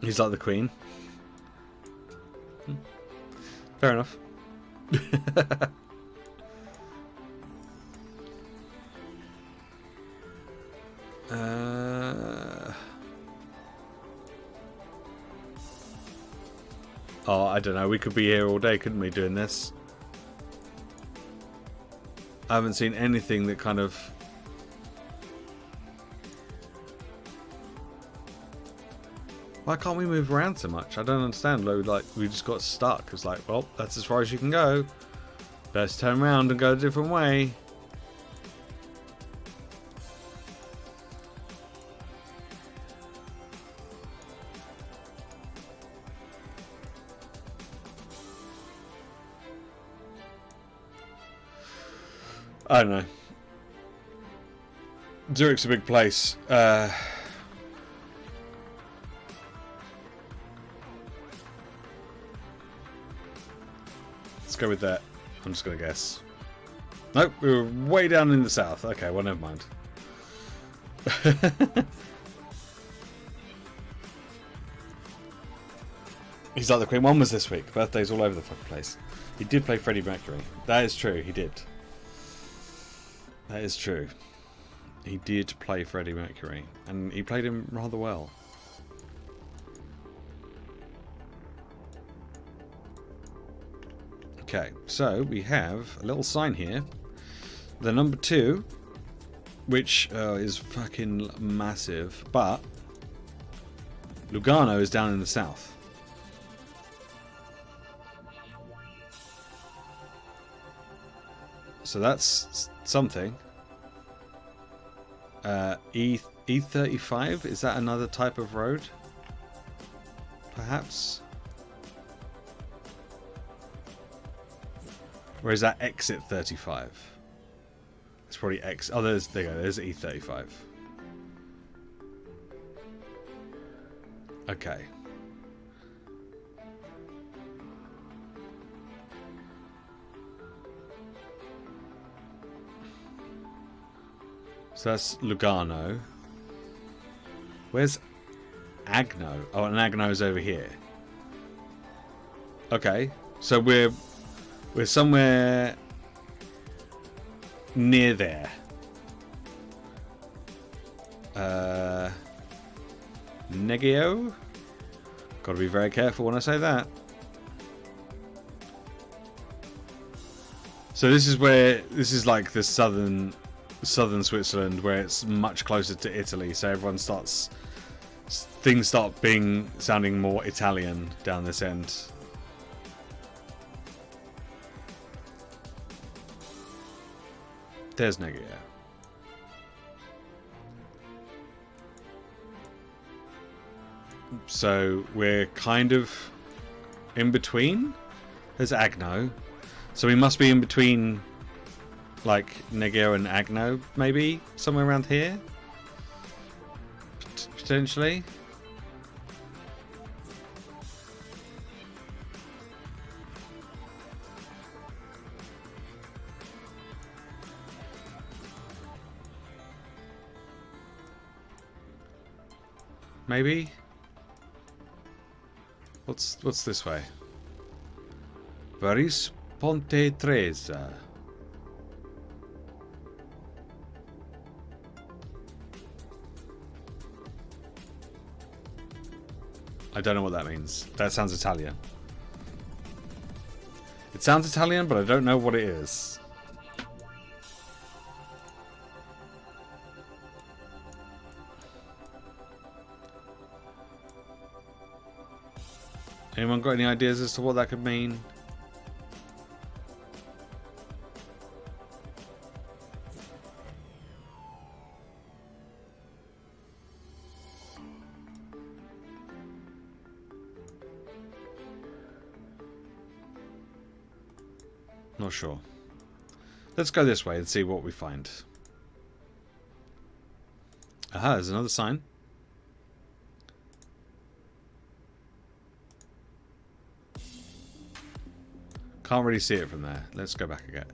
S1: He's like the Queen. Fair enough. Oh, I don't know. We could be here all day, couldn't we, doing this? I haven't seen anything that kind of... Why can't we move around so much? I don't understand. Like, we just got stuck. It's like, well, that's as far as you can go. Let's turn around and go a different way. I don't know. Zurich's a big place. Let's go with that. I'm just going to guess. Nope, we were way down in the south. Okay, well, never mind. He's like the Queen. One was this week. Birthdays all over the fucking place. He did play Freddie Mercury. That is true. He did. That is true. He did play Freddie Mercury. And he played him rather well. Okay, so we have a little sign here. The number 2, which is fucking massive, but Lugano is down in the south. So that's something. E35, is that another type of road? Perhaps? Or is that exit 35? It's probably X. Oh, there you go. There's E35. Okay. So that's Lugano. Where's Agno? Oh, and Agno's over here. Okay. So we're somewhere near there. Neggio? Gotta be very careful when I say that. So this is like the southern Switzerland, where it's much closer to Italy, so things start sounding more Italian down this end. There's Neggio. So we're kind of in between. There's Agno. So we must be in between, like, Neggio and Agno, maybe? Somewhere around here? Potentially? Maybe? What's this way? Varis Ponte Tresa. I don't know what that means. That sounds Italian. It sounds Italian, but I don't know what it is. Anyone got any ideas as to what that could mean? Not sure. Let's go this way and see what we find. Aha, there's another sign. Can't really see it from there. Let's go back again.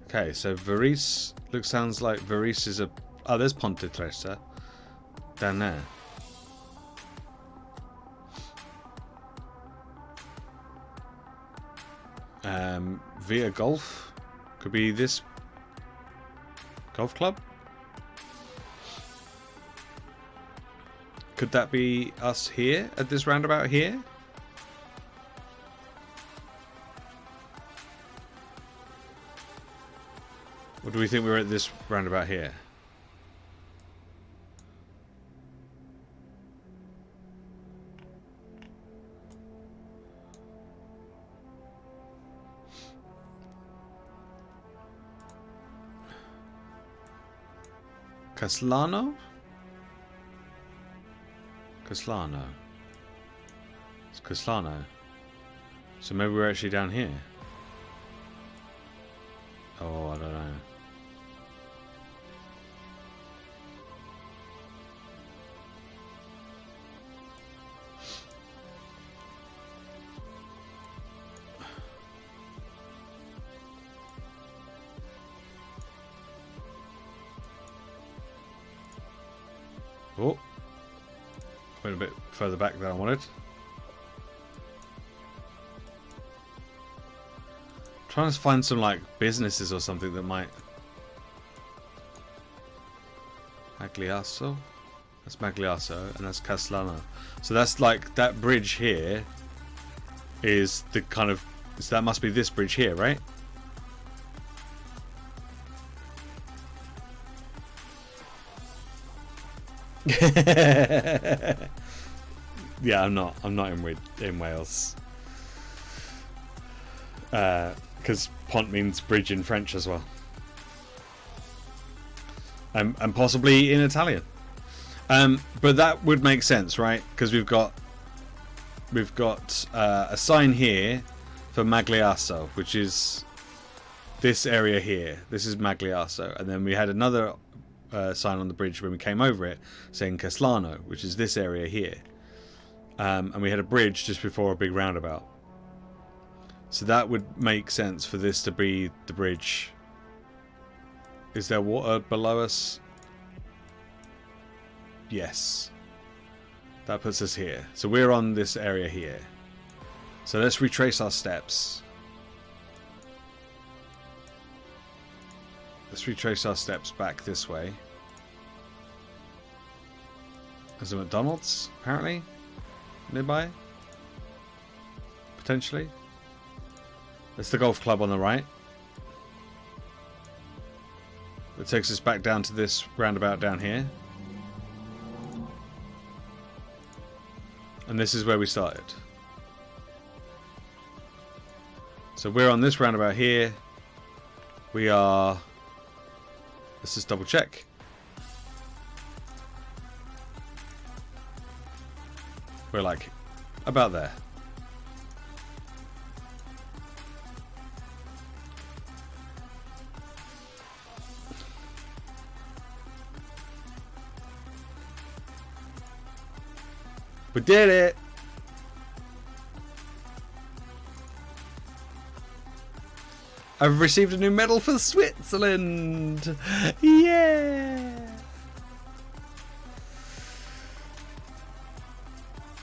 S1: Okay, so Varis sounds like Varis is a... Oh, there's Ponte Tresa down there. Via Golf could be this golf club. Could that be us here at this roundabout here? Or do we think we're at this roundabout here? Caslano? Caslano. It's Caslano. So maybe we're actually down here. Oh, I don't know. Oh, went a bit further back than I wanted. Trying to find some like businesses or something that might. Magliasso, that's Magliasso, and that's Caslano. So that's like that bridge here. Is the kind of so that must be this bridge here, right? Yeah, I'm not in Wales. Because pont means bridge in French as well. And possibly in Italian. But that would make sense, right? Because we've got a sign here for Magliasso, which is this area here. This is Magliasso, and then we had another sign on the bridge when we came over it saying Caslano, which is this area here. And we had a bridge just before a big roundabout. So that would make sense for this to be the bridge. Is there water below us? Yes. That puts us here. So we're on this area here. So let's retrace our steps. Let's retrace our steps back this way. There's a McDonald's, apparently, nearby. Potentially. That's the golf club on the right. That takes us back down to this roundabout down here. And this is where we started. So we're on this roundabout here. We are... Let's just double check. We're like about there. We did it! I've received a new medal for Switzerland! Yeah!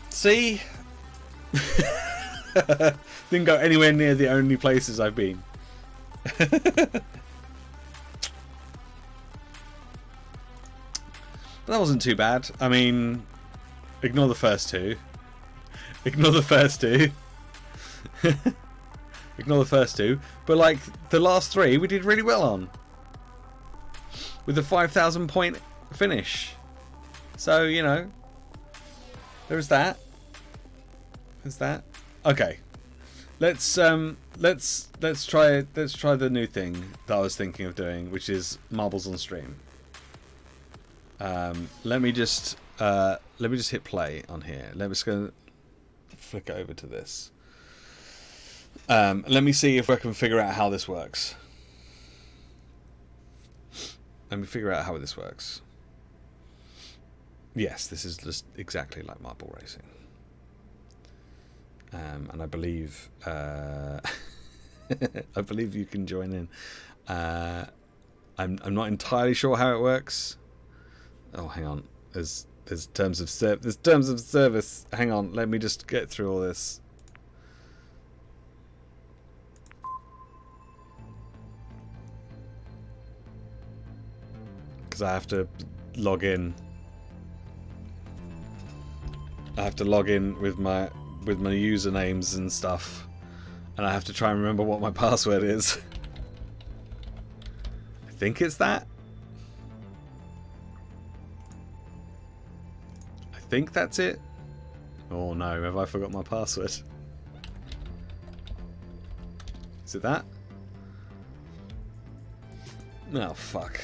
S1: See? Didn't go anywhere near the only places I've been. But that wasn't too bad. I mean, ignore the first two. Ignore the first two. Ignore the first two. But like the last three we did really well on. With a 5,000 point finish. So, you know. There's that. There's that. Okay. Let's try the new thing that I was thinking of doing, which is marbles on stream. Let me just hit play on here. Let me just go flick it over to this. Let me see if I can figure out how this works. Let me figure out how this works. Yes, this is just exactly like marble racing. And I believe I believe you can join in. I'm not entirely sure how it works. Oh, hang on. There's terms of service. Hang on. Let me just get through all this. Because I have to log in. I have to log in with my usernames and stuff, and I have to try and remember what my password is. I think it's that. I think that's it. Oh no, have I forgot my password? Is it that? Oh fuck.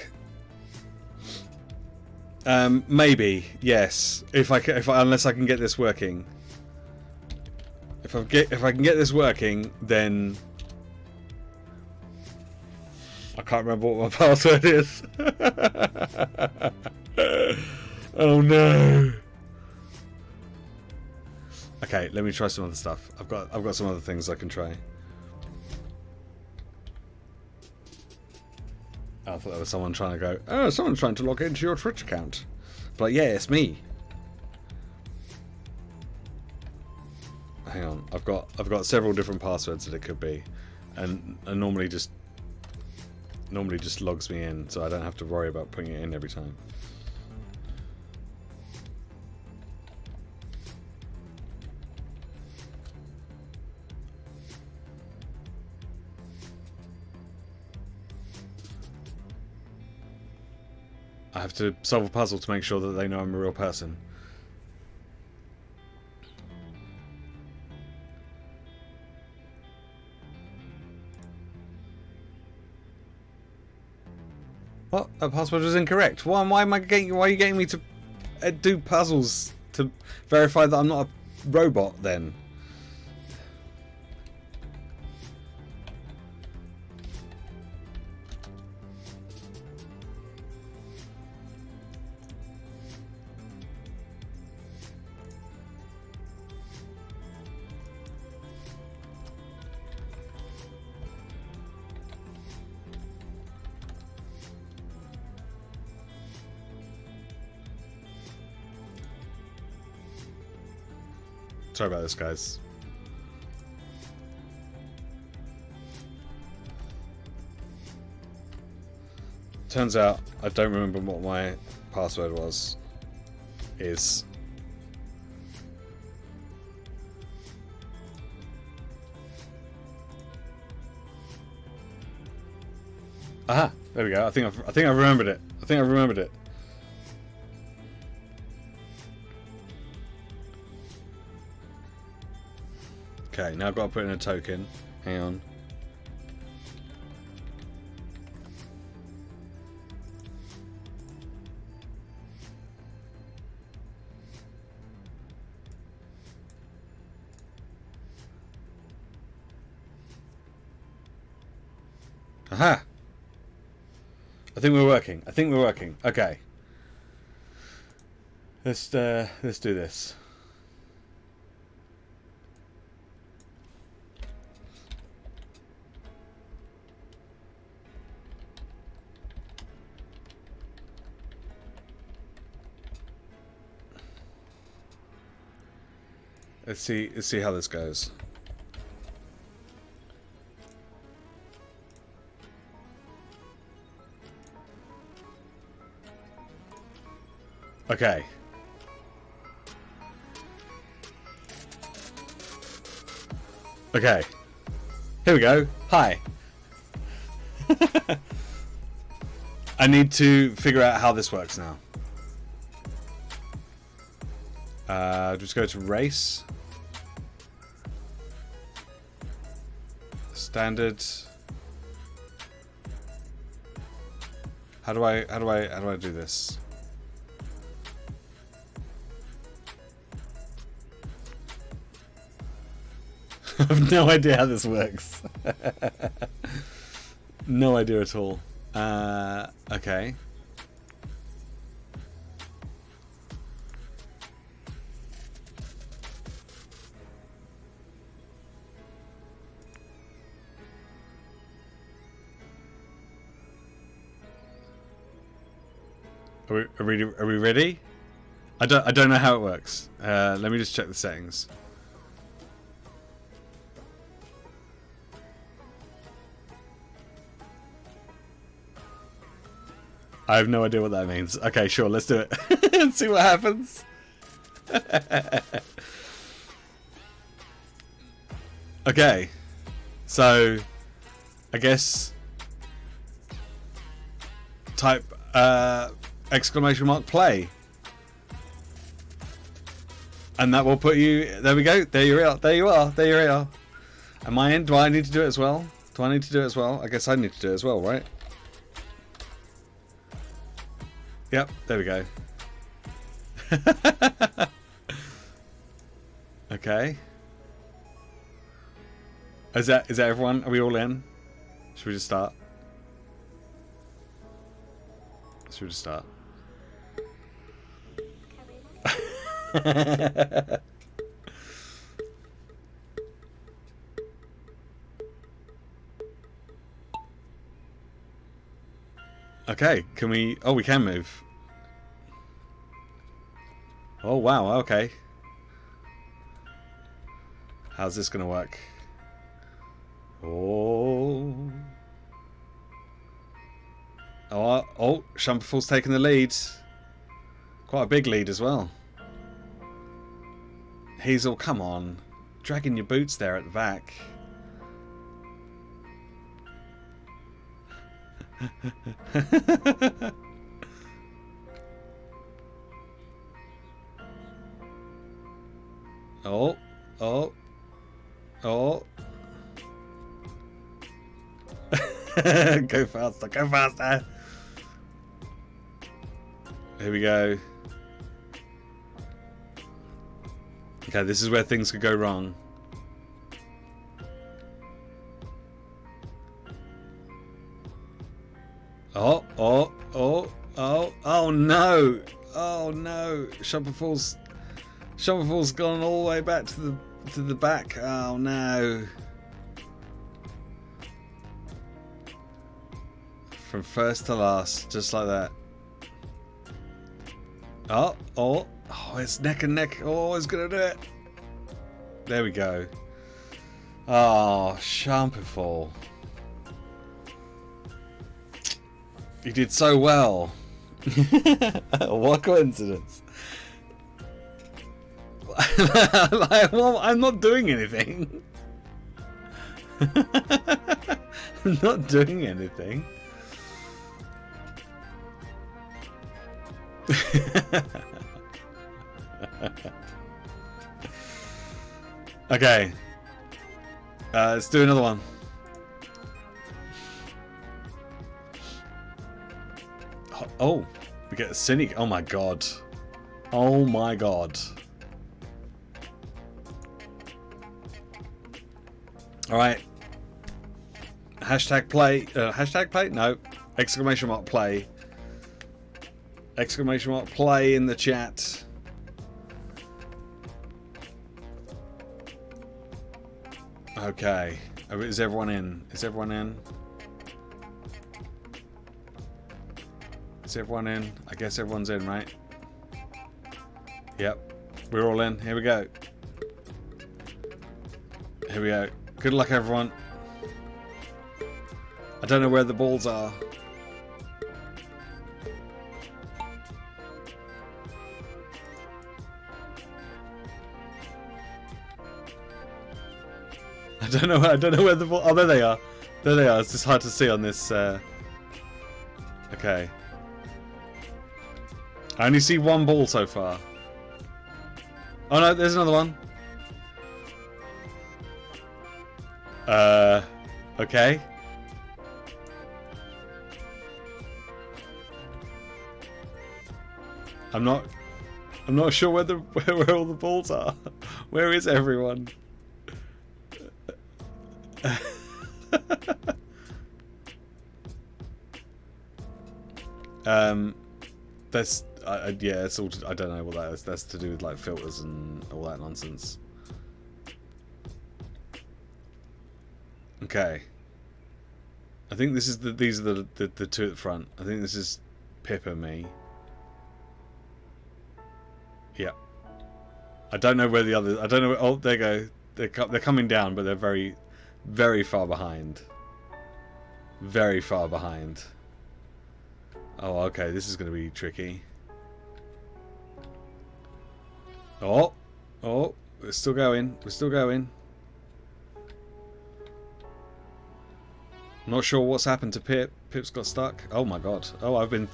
S1: Maybe yes. Unless I can get this working. If I can get this working, then I can't remember what my password is. Oh no. Okay, let me try some other stuff. I've got some other things I can try. I thought there was someone trying to go, oh, someone's trying to log into your Twitch account. But yeah, it's me. Hang on, I've got several different passwords that it could be, and normally just logs me in, so I don't have to worry about putting it in every time. I have to solve a puzzle to make sure that they know I'm a real person. What? That password was incorrect. Why am I getting? Why are you getting me to do puzzles to verify that I'm not a robot? Then. Sorry about this, guys. Turns out I don't remember what my password was. Aha! There we go. I think I've remembered it. I think I've remembered it. Okay, now I've got to put in a token. Hang on. Aha! I think we're working. I think we're working. Okay. Let's do this. Let's see how this goes. Okay. Okay. Here we go. Hi. I need to figure out how this works now. Just go to race. Standard. How do I do this? I have no idea how this works. No idea at all. Okay. Are we ready? I don't know how it works. Let me just check the settings. I have no idea what that means. Okay, sure, let's do it. And see what happens. Okay. So, I guess type exclamation mark play. And that will put you, there we go, there you are, there you are, there you are. Am I in? Do I need to do it as well? Do I need to do it as well? I guess I need to do it as well, right? Yep, there we go. Okay. Is that everyone? Are we all in? Should we just start? Should we start? Okay, can we... Oh, we can move. Oh, wow, okay. How's this gonna work? Oh... Oh, Shumperfall's taking the lead. Quite a big lead as well. Hazel, come on. Dragging your boots there at the back. Oh, oh, oh. Go faster, go faster. Here we go. Okay, this is where things could go wrong. Oh, oh, oh, oh, oh no! Oh no! Shumperfall's gone all the way back to the back. Oh no! From first to last, just like that. Oh, oh, oh! It's neck and neck. Oh, it's gonna do it. There we go. Oh, Shumperfall. You did so well. What coincidence. Like, well, I'm not doing anything. I'm not doing anything. Okay. Let's do another one. Oh, we get a cynic. Oh my god. Oh my god. Alright. Hashtag play. Hashtag play? No. Exclamation mark play. Exclamation mark play in the chat. Okay. Is everyone in? Is everyone in? Is everyone in? I guess everyone's in, right? Yep. We're all in. Here we go. Here we go. Good luck, everyone. I don't know where the balls are. I don't know where the ball... Oh, there they are. There they are. It's just hard to see on this... Okay. I only see one ball so far. Oh no, there's another one. Okay. I'm not sure where all the balls are. Where is everyone? That's yeah, it's all. I don't know what that is. That's to do with like filters and all that nonsense. Okay. I think this is these are the two at the front. I think this is Pip and me. Yeah. I don't know where the others. I don't know. Oh, there you go. They're coming down, but they're very, very far behind. Very far behind. Oh, okay. This is going to be tricky. Oh, oh, we're still going. We're still going. I'm not sure what's happened to Pip. Pip's got stuck. Oh my god. Oh, I've been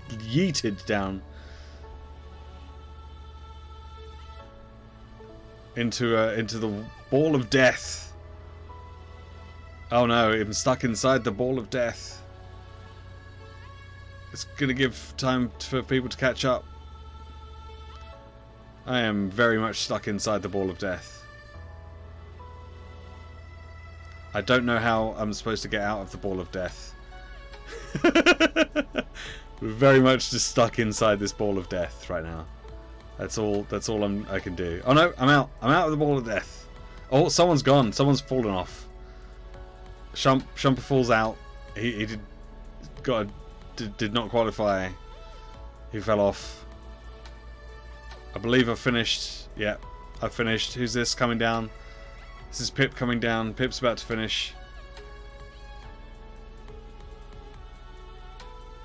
S1: yeeted down into the ball of death. Oh no, I'm stuck inside the ball of death. It's gonna give time for people to catch up. I am very much stuck inside the ball of death. I don't know how I'm supposed to get out of the ball of death. We're very much just stuck inside this ball of death right now. That's all I can do. Oh no, I'm out. I'm out of the ball of death. Oh, someone's gone. Someone's fallen off. Shumper falls out. He did not qualify. He fell off. I believe I've finished. Yeah, I've finished. Who's this coming down? This is Pip coming down. Pip's about to finish.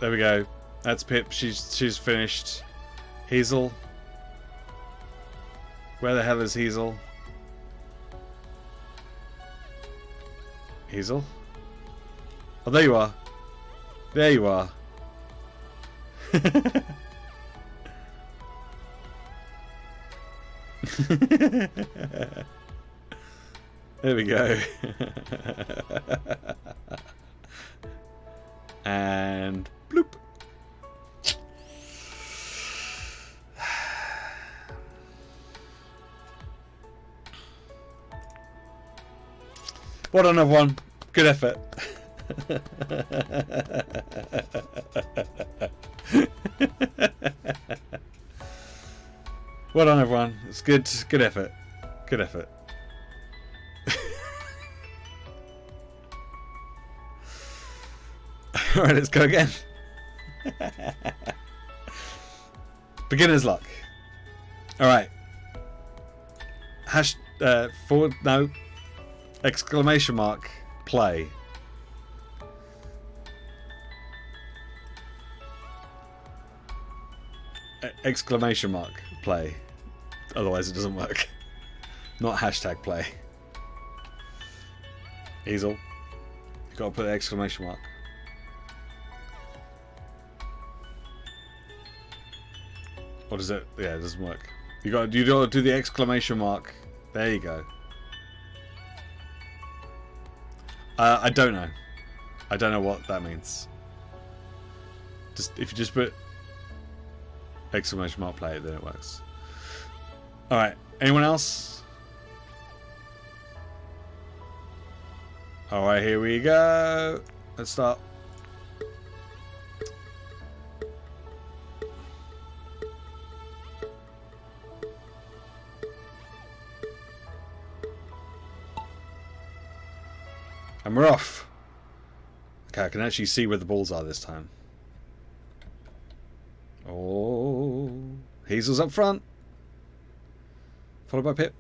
S1: There we go. That's Pip. She's finished. Hazel. Where the hell is Hazel? Hazel? Oh, there you are. There you are. There we go. And bloop. Well done, everyone. Good effort. Well done, everyone. It's good. Good effort. Good effort. All right, let's go again. Beginner's luck. All right. Forward. No. Exclamation mark. Play. Exclamation mark. Play. Otherwise, it doesn't work. Not hashtag play. Hazel. You gotta put the exclamation mark. Or does it? Yeah, it doesn't work. You gotta do the exclamation mark. There you go. I don't know. I don't know what that means. If you just put exclamation mark play, then it works. All right. Anyone else? All right, here we go. Let's start. And we're off. Okay, I can actually see where the balls are this time. Oh, Hazel's up front. Followed by Pip.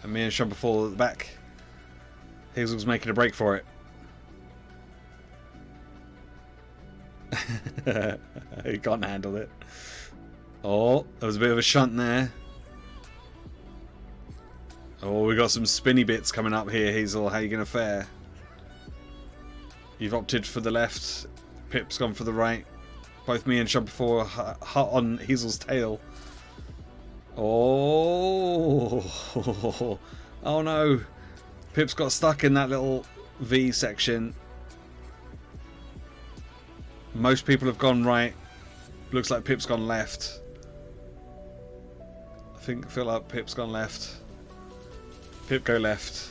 S1: And me and Shumper fall at the back. Hazel's making a break for it. He can't handle it. Oh, there was a bit of a shunt there. Oh, we got some spinny bits coming up here, Hazel. How are you going to fare? You've opted for the left. Pip's gone for the right. Both me and Shumper hot on Hazel's tail. Oh, oh no. Pip's got stuck in that little V section. Most people have gone right. Looks like Pip's gone left. I feel like Pip's gone left. Pip go left.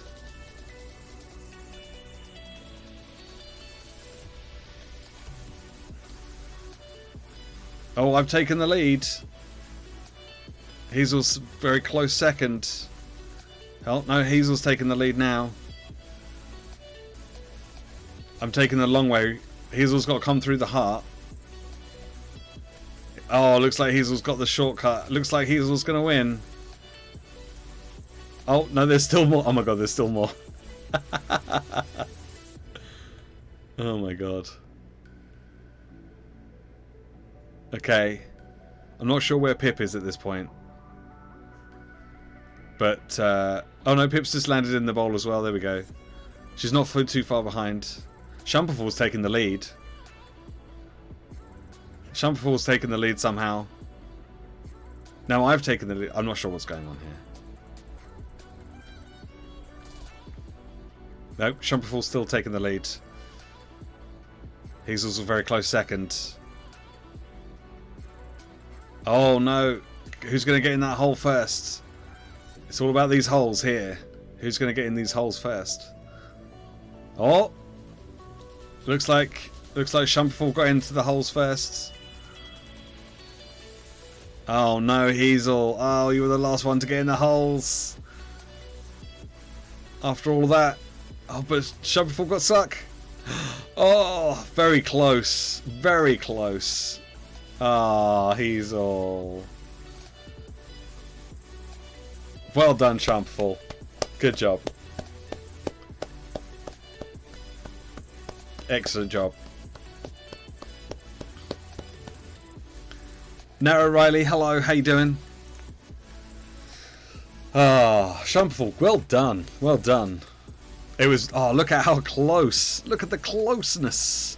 S1: Oh, I've taken the lead. Hazel's very close second. Oh, no, Hazel's taking the lead now. I'm taking the long way. Hazel's got to come through the heart. Oh, looks like Hazel's got the shortcut. Looks like Hazel's going to win. Oh, no, there's still more. Oh my god, there's still more. Oh my god. Okay. I'm not sure where Pip is at this point. But, oh no, Pip's just landed in the bowl as well. There we go. She's not too far behind. Shumperfall's taking the lead. Shumperfall's taking the lead somehow. Now I've taken the lead. I'm not sure what's going on here. No, Shumperfall's still taking the lead. Hazel's a very close second. Oh no. Who's going to get in that hole first? It's all about these holes here. Who's going to get in these holes first? Oh! Looks like Looks like Shumperful got into the holes first. Oh no, Hazel. Oh, you were the last one to get in the holes. After all of that. Oh, but Shumperful got stuck. Oh, very close. Very close. Ah, Hazel. Well done, Shumperful. Good job. Excellent job. Nara Riley, hello, how you doing? Ah, Shumperful, well done, well done. It was, oh, look at how close. Look at the closeness.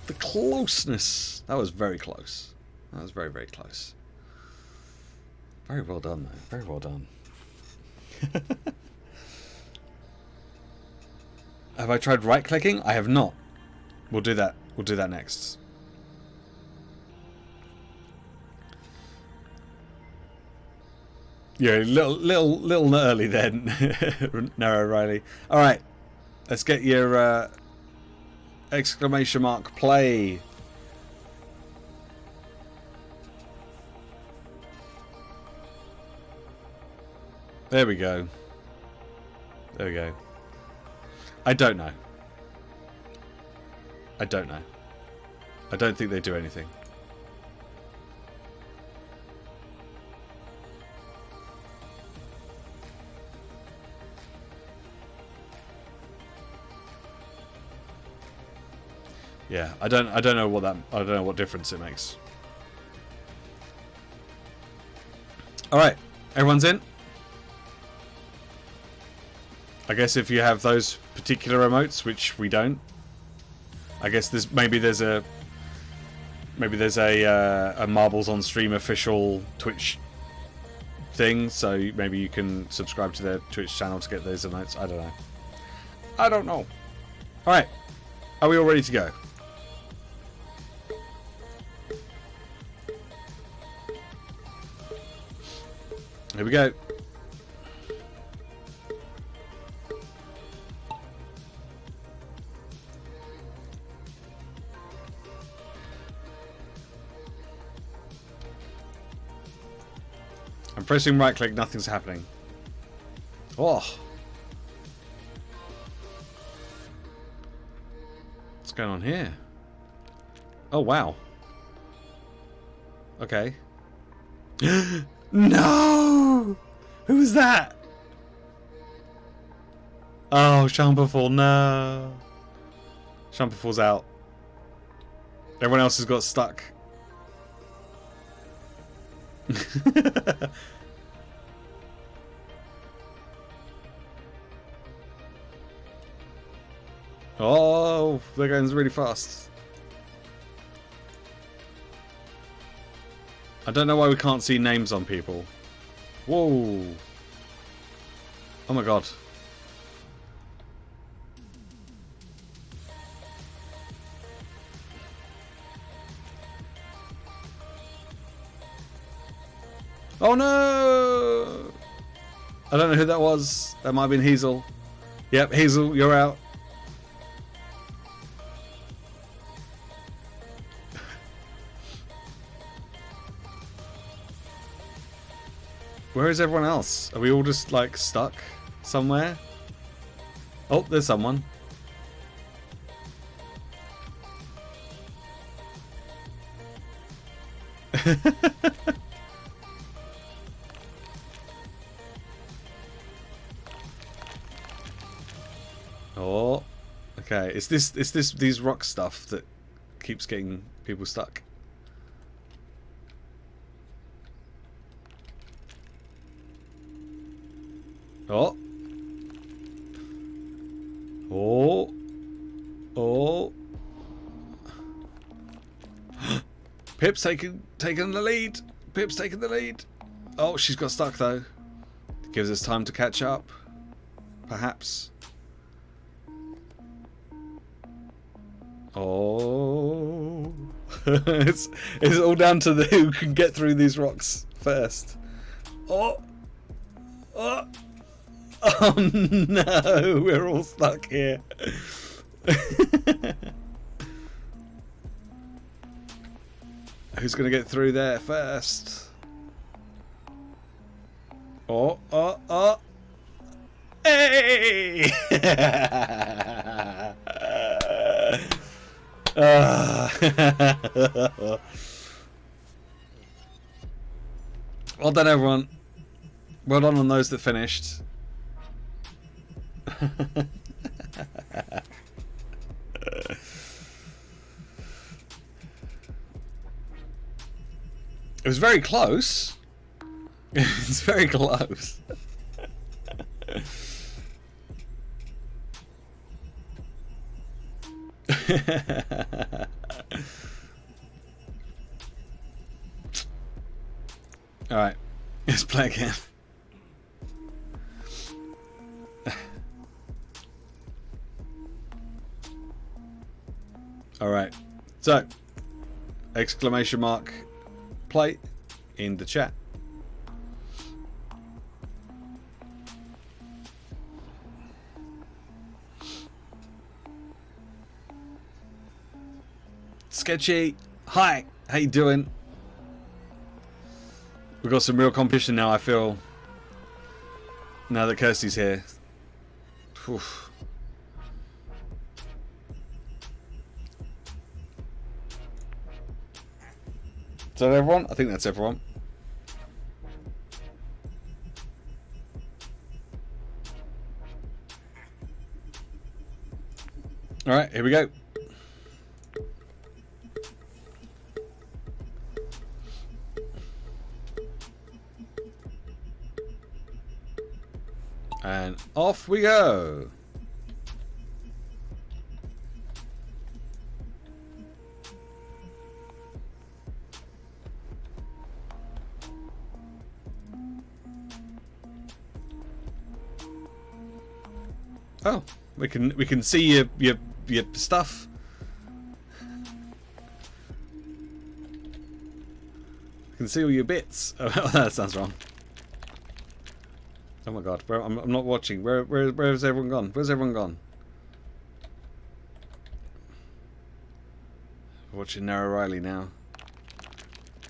S1: The closeness. That was very close. That was very, very close. Very well done, though. Very well done. Have I tried right-clicking? I have not. We'll do that. We'll do that next. Yeah, little early then, Nara Riley. All right, let's get your exclamation mark play. There we go. There we go. I don't know. I don't know. I don't think they do anything. Yeah, I don't know what difference it makes. All right, everyone's in. I guess if you have those particular emotes, which we don't, I guess there's a Marbles on Stream official Twitch thing, so maybe you can subscribe to their Twitch channel to get those emotes. I don't know. I don't know. All right, are we all ready to go? Here we go. I'm pressing right click, nothing's happening. Oh. What's going on here? Oh, wow. Okay. No! Who was that? Oh, Shumperful, no. Shumperful's out. Everyone else has got stuck. Oh, they're going really fast. I don't know why we can't see names on people. Whoa. Oh my god. Oh no! I don't know who that was. That might have been Hazel. Yep, Hazel, you're out. Where is everyone else? Are we all just like stuck somewhere? Oh, there's someone. Oh, okay. It's these rock stuff that keeps getting people stuck. Oh. Oh. Oh. Pip's taking the lead. Pip's taking the lead. Oh, she's got stuck though. Gives us time to catch up. Perhaps. Oh. it's all down to who can get through these rocks first. Oh. Oh. Oh no, we're all stuck here. Who's going to get through there first? Oh, oh, oh. Hey! Well done, everyone. Well done on those that finished. It was very close. It's very close. Alright, let's play again. Alright, so exclamation mark play in the chat. Sketchy, hi, how you doing? We've got some real competition now, I feel, now that Kirsty's here. Oof. Is that everyone? I think that's everyone. Alright, here we go. And off we go. Oh, we can see your stuff. We can see all your bits. Oh, that sounds wrong. Oh my god, I'm not watching. Where's everyone gone? Where's everyone gone? Watching Narrow Riley now.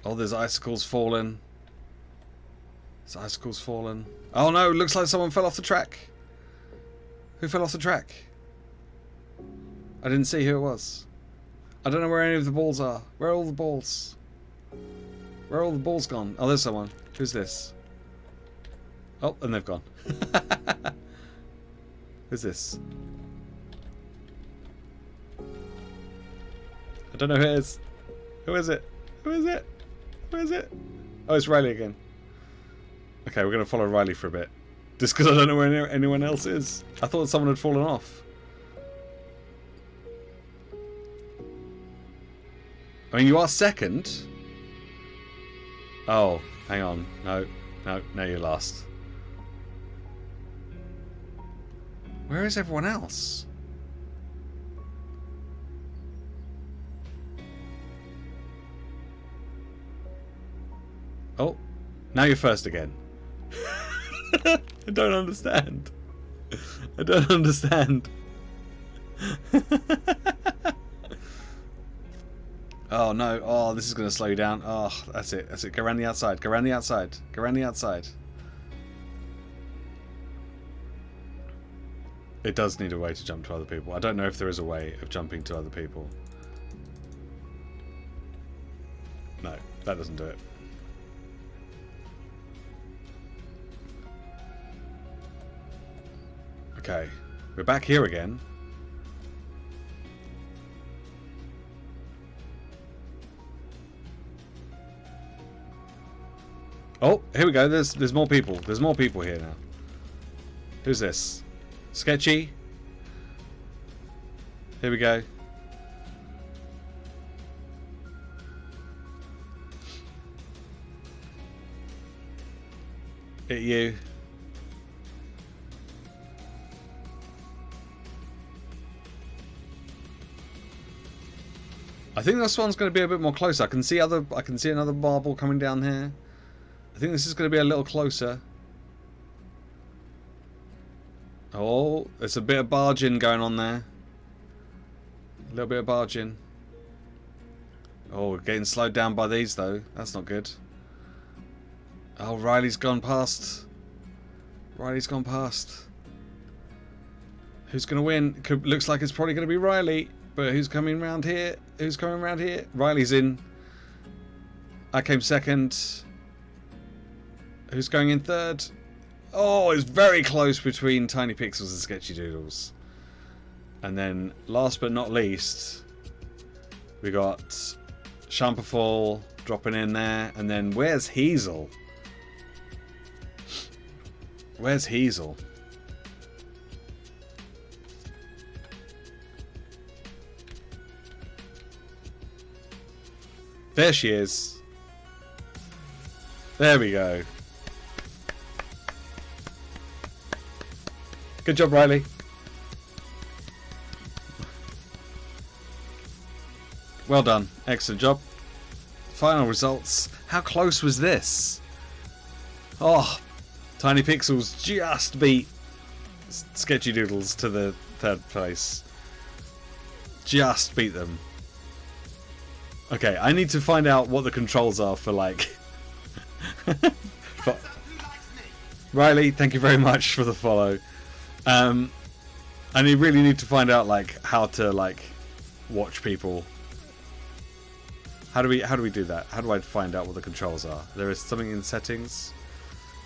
S1: Oh, there's icicles falling. There's icicles falling. Oh no, looks like someone fell off the track. Who fell off the track? I didn't see who it was. I don't know where any of the balls are. Where are all the balls? Where are all the balls gone? Oh, there's someone. Who's this? Oh, and they've gone. Who's this? I don't know who it is. Who is it? Who is it? Who is it? Oh, it's Riley again. Okay, we're going to follow Riley for a bit. Just because I don't know where anyone else is. I thought someone had fallen off. I mean, you are second. Oh, hang on. No, you're last. Where is everyone else? Oh, now you're first again. I don't understand. I don't understand. Oh no, oh, this is going to slow you down. Oh, that's it, that's it. Go around the outside, go around the outside, go around the outside. It does need a way to jump to other people. I don't know if there is a way of jumping to other people. No, that doesn't do it. Okay, we're back here again. Oh, here we go. There's more people. There's more people here now. Who's this? Sketchy. Here we go. Hit you. I think this one's going to be a bit more closer. I can see another marble coming down here. I think this is going to be a little closer. Oh, there's a bit of barging going on there. A little bit of barging. Oh, we're getting slowed down by these though. That's not good. Oh, Riley's gone past. Riley's gone past. Who's going to win? Looks like it's probably going to be Riley. But who's coming round here? Who's coming round here? Riley's in. I came second. Who's going in third? Oh, it's very close between Tiny Pixels and Sketchy Doodles. And then, last but not least, we got Champerfall dropping in there. And then, where's Hazel? Where's Hazel? There she is. There we go. Good job, Riley. Well done. Excellent job. Final results. How close was this? Oh, Tiny Pixels just beat Sketchy Doodles to the third place. Just beat them. Okay, I need to find out what the controls are for, like... Riley, thank you very much for the follow. I really need to find out, like, how to, like, watch people. How do we do that? How do I find out what the controls are? There is something in settings.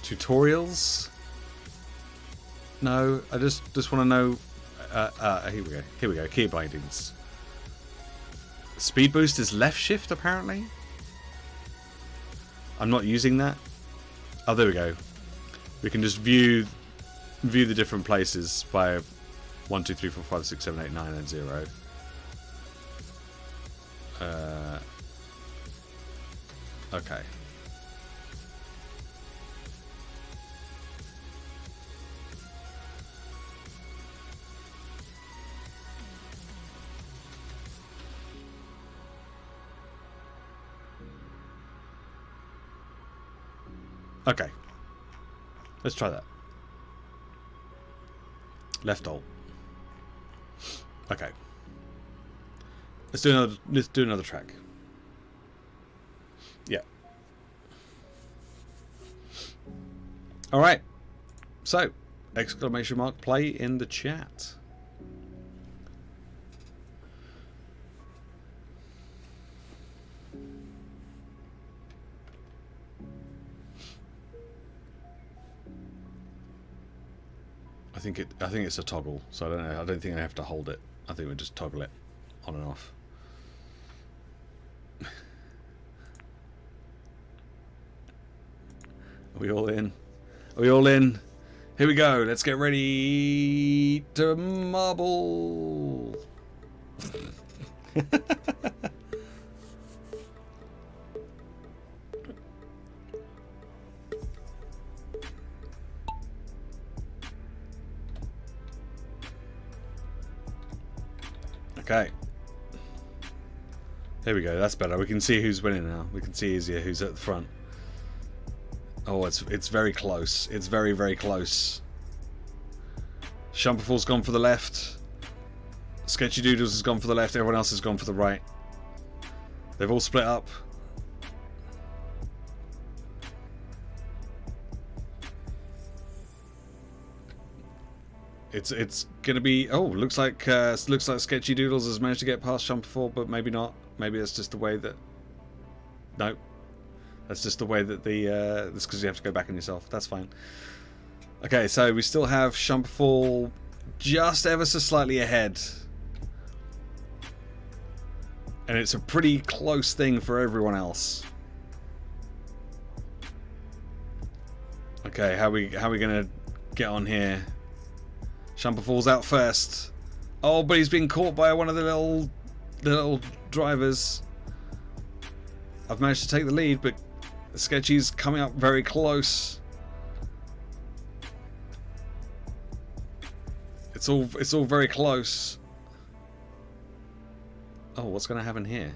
S1: Tutorials? No, I just want to know. Here we go. Here we go. Key bindings. Speed boost is left shift apparently. I'm not using that. Oh, there we go. We can just view the different places by 1, 2, 3, 4, 5, 6, 7, 8, 9, and 0. Okay. Okay. Let's try that. Left alt. Okay. Let's do another track. Yeah. All right. So, exclamation mark play in the chat. I think it's a toggle, so I don't know. I don't think I have to hold it. I think we just toggle it on and off. Are we all in? Are we all in? Here we go. Let's get ready to marble. Okay. There we go. That's better. We can see who's winning now. We can see easier who's at the front. Oh, it's very close. It's very, very close. Champerfall's gone for the left. Sketchy Doodles has gone for the left. Everyone else has gone for the right. They've all split up. It's gonna be. Oh, looks like Sketchy Doodles has managed to get past Champerfall, but maybe not. Maybe that's just the way that. No, that's just the way that the. That's because you have to go back on yourself. That's fine. Okay, so we still have Champerfall just ever so slightly ahead, and it's a pretty close thing for everyone else. Okay, how we gonna get on here? Champerfall's out first. Oh, but he's been caught by one of the little drivers. I've managed to take the lead, but Sketchy's coming up very close. It's all very close. Oh, what's going to happen here?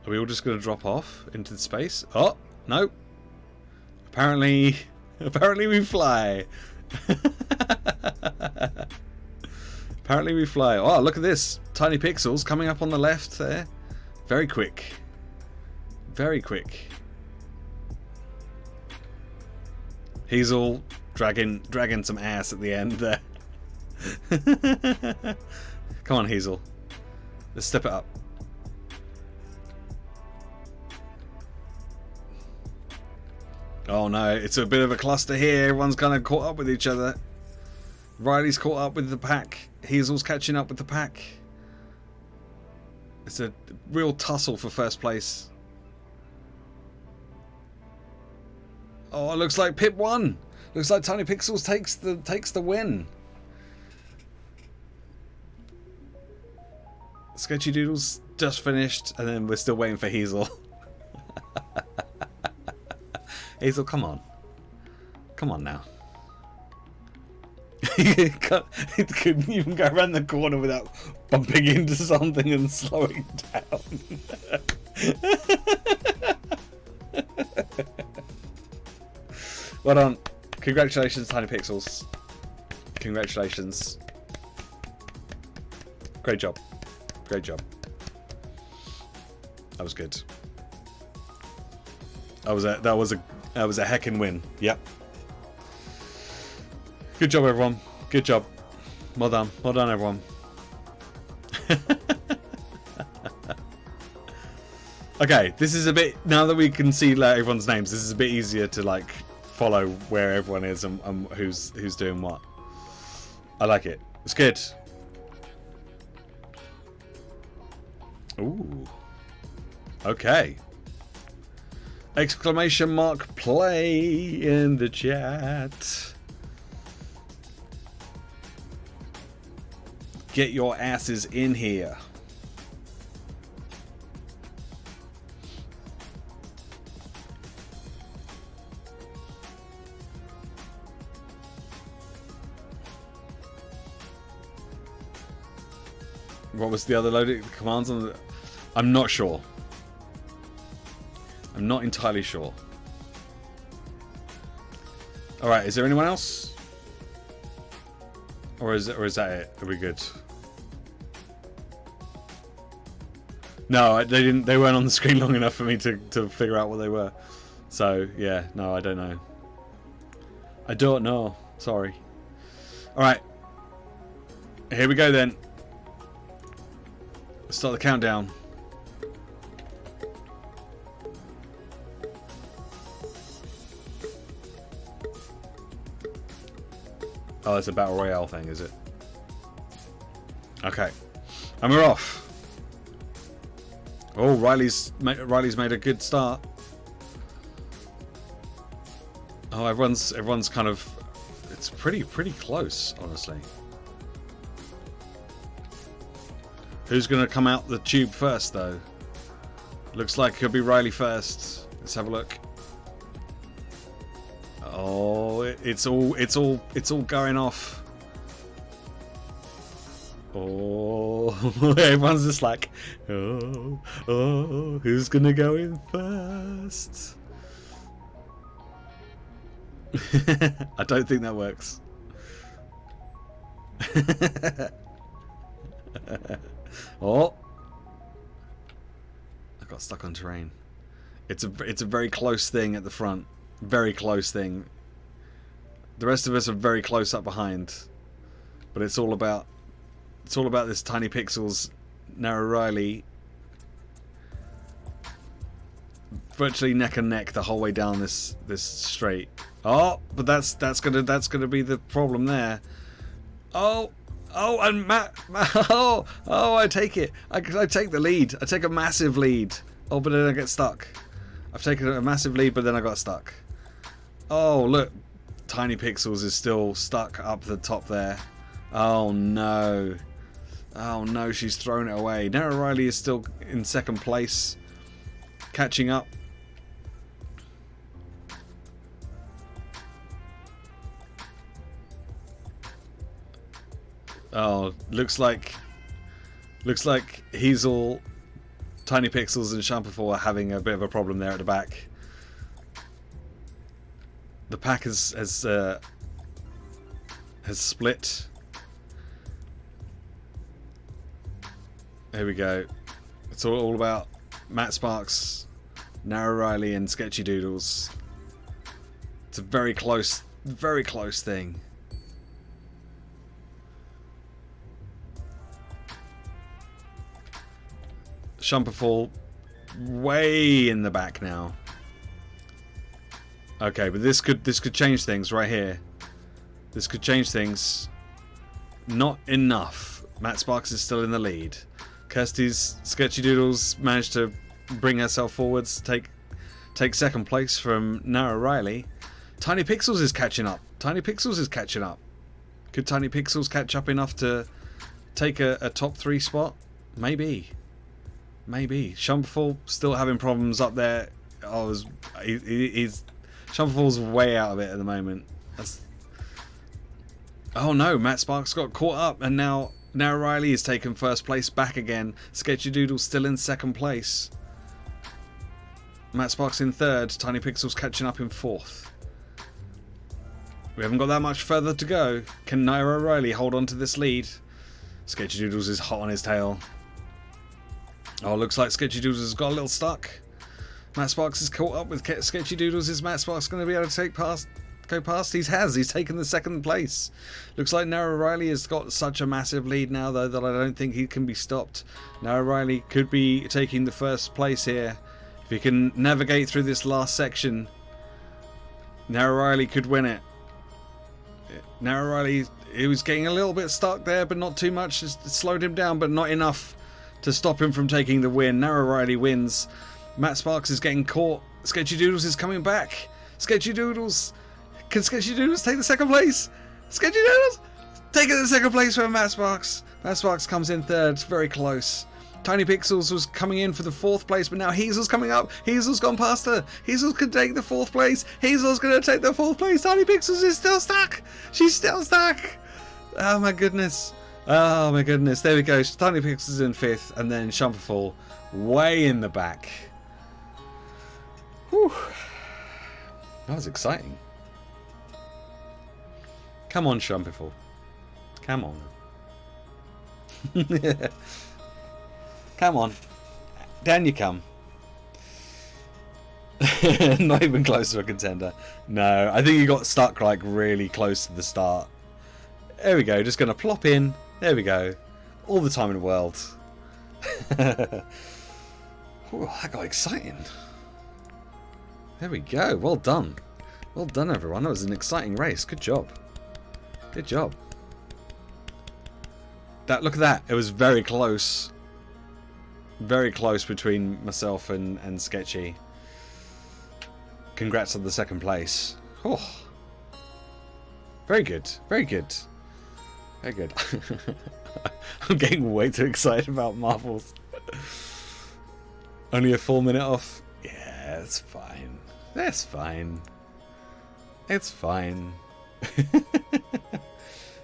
S1: Are we all just going to drop off into the space? Oh, no. Apparently we fly. Apparently we fly. Oh, look at this. Tiny Pixels coming up on the left there. Very quick. Very quick. He's all dragging some ass at the end there. Come on, Hazel. Let's step it up. Oh no, it's a bit of a cluster here. Everyone's kind of caught up with each other. Riley's caught up with the pack. Hazel's catching up with the pack. It's a real tussle for first place. Oh, it looks like Pip won. Looks like Tiny Pixels takes the win. Sketchy Doodles just finished, and then we're still waiting for Hazel. Hazel, come on. Come on now. You couldn't even go around the corner without bumping into something and slowing down. Well done. Congratulations, Tiny Pixels. Congratulations. Great job. Great job. That was good. That was a heckin' win. Yep. Good job, everyone. Good job. Well done. Well done, everyone. Okay, this is a bit, now that we can see like, everyone's names, this is a bit easier to like follow where everyone is and who's doing what. I like it. It's good. Ooh. Okay. Exclamation mark play in the chat. Get your asses in here. What was the other loaded commands on the... I'm not sure. I'm not entirely sure. Alright, is there anyone else? Or is that it? Are we good? No, they didn't. They weren't on the screen long enough for me to figure out what they were. So yeah, no, I don't know. I don't know. Sorry. All right. Here we go then. Let's start the countdown. Oh, it's a battle royale thing, is it? Okay, and we're off. Oh, Riley's made a good start. Oh, everyone's kind of, it's pretty close, honestly. Who's gonna come out the tube first, though? Looks like it'll be Riley first. Let's have a look. Oh, it's all going off. Oh, everyone's just like, oh, who's gonna go in first? I don't think that works. Oh, I got stuck on terrain. It's a very close thing at the front. Very close thing. The rest of us are very close up behind, but it's all about this Tiny Pixels, Narrow Riley, virtually neck and neck the whole way down this straight. Oh, but that's gonna be the problem there. Oh, and Matt, I take it. I take the lead. I take a massive lead. Oh, but then I get stuck. I've taken a massive lead, but then I got stuck. Oh, look. Tiny Pixels is still stuck up the top there. Oh, no. Oh, no, she's thrown it away. Narrow Riley is still in second place. Catching up. Oh, looks like Hazel, Tiny Pixels, and Shampoo are having a bit of a problem there at the back. The pack has split. Here we go. It's all about Matt Sparks, Narrow Riley, and Sketchy Doodles. It's a very close thing. Shumperfall way in the back now. Okay, but this could change things right here. This could change things. Not enough. Matt Sparks is still in the lead. Kirsty's Sketchy Doodles managed to bring herself forwards, take second place from Narrow Riley. Tiny Pixels is catching up. Tiny Pixels is catching up. Could Tiny Pixels catch up enough to take a top 3 spot? Maybe. Maybe. Shumperfall still having problems up there. He's Shumperfall's way out of it at the moment. Oh no, Matt Sparks got caught up, and now Narrow Riley is taking first place back again. Sketchy Doodle still in second place. Matt Sparks in third. Tiny Pixels catching up in fourth. We haven't got that much further to go. Can Narrow Riley hold on to this lead? Sketchy Doodles is hot on his tail. Oh, looks like Sketchy Doodles has got a little stuck. Matt Sparks is caught up with Sketchy Doodles. Is Matt Sparks going to be able to go past? He's taken the second place. Looks like Narrow Riley has got such a massive lead now, though, that I don't think he can be stopped. Narrow Riley could be taking the first place here. If he can navigate through this last section, Narrow Riley could win it. Narrow Riley, he was getting a little bit stuck there, but not too much. It slowed him down, but not enough to stop him from taking the win. Narrow Riley wins. Matt Sparks is getting caught. Sketchy Doodles is coming back. Sketchy Doodles. Can Sketchy Doodles take the second place? Sketchy Doodles taking the second place from Matt Sparks. Matt Sparks comes in third. It's very close. Tiny Pixels was coming in for the fourth place, but now Hazel's coming up. Hazel's gone past her. Hazel can take the fourth place. Hazel's going to take the fourth place. Tiny Pixels is still stuck. She's still stuck. Oh my goodness. Oh my goodness. There we go. Tiny Pixels is in fifth, and then Shumperfall way in the back. Whew. That was exciting. Come on, Shumperfall. Come on. Come on. Down you come. Not even close to a contender. No, I think you got stuck like really close to the start. There we go. Just going to plop in. There we go. All the time in the world. Ooh, that got exciting. There we go. Well done. Well done, everyone. That was an exciting race. Good job. Good job. Look at that. It was very close. Very close between myself and Sketchy. Congrats on the second place. Oh. Very good. Very good. Very good. I'm getting way too excited about marbles. Only a full minute off. Yeah, that's fine. That's fine. It's fine.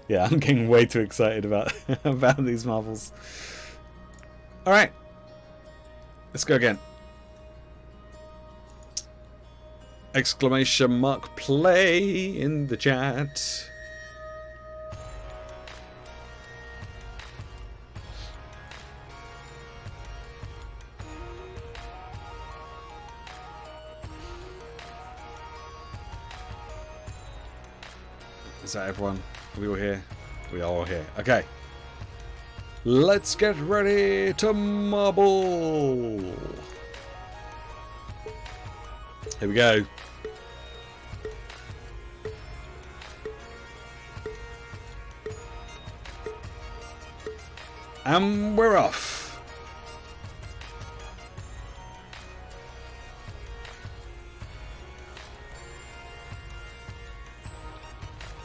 S1: Yeah, I'm getting way too excited about these marbles. All right. Let's go again. Exclamation mark play in the chat. Is that everyone? Are we all here? We are all here. Okay. Let's get ready to marble. Here we go. And we're off.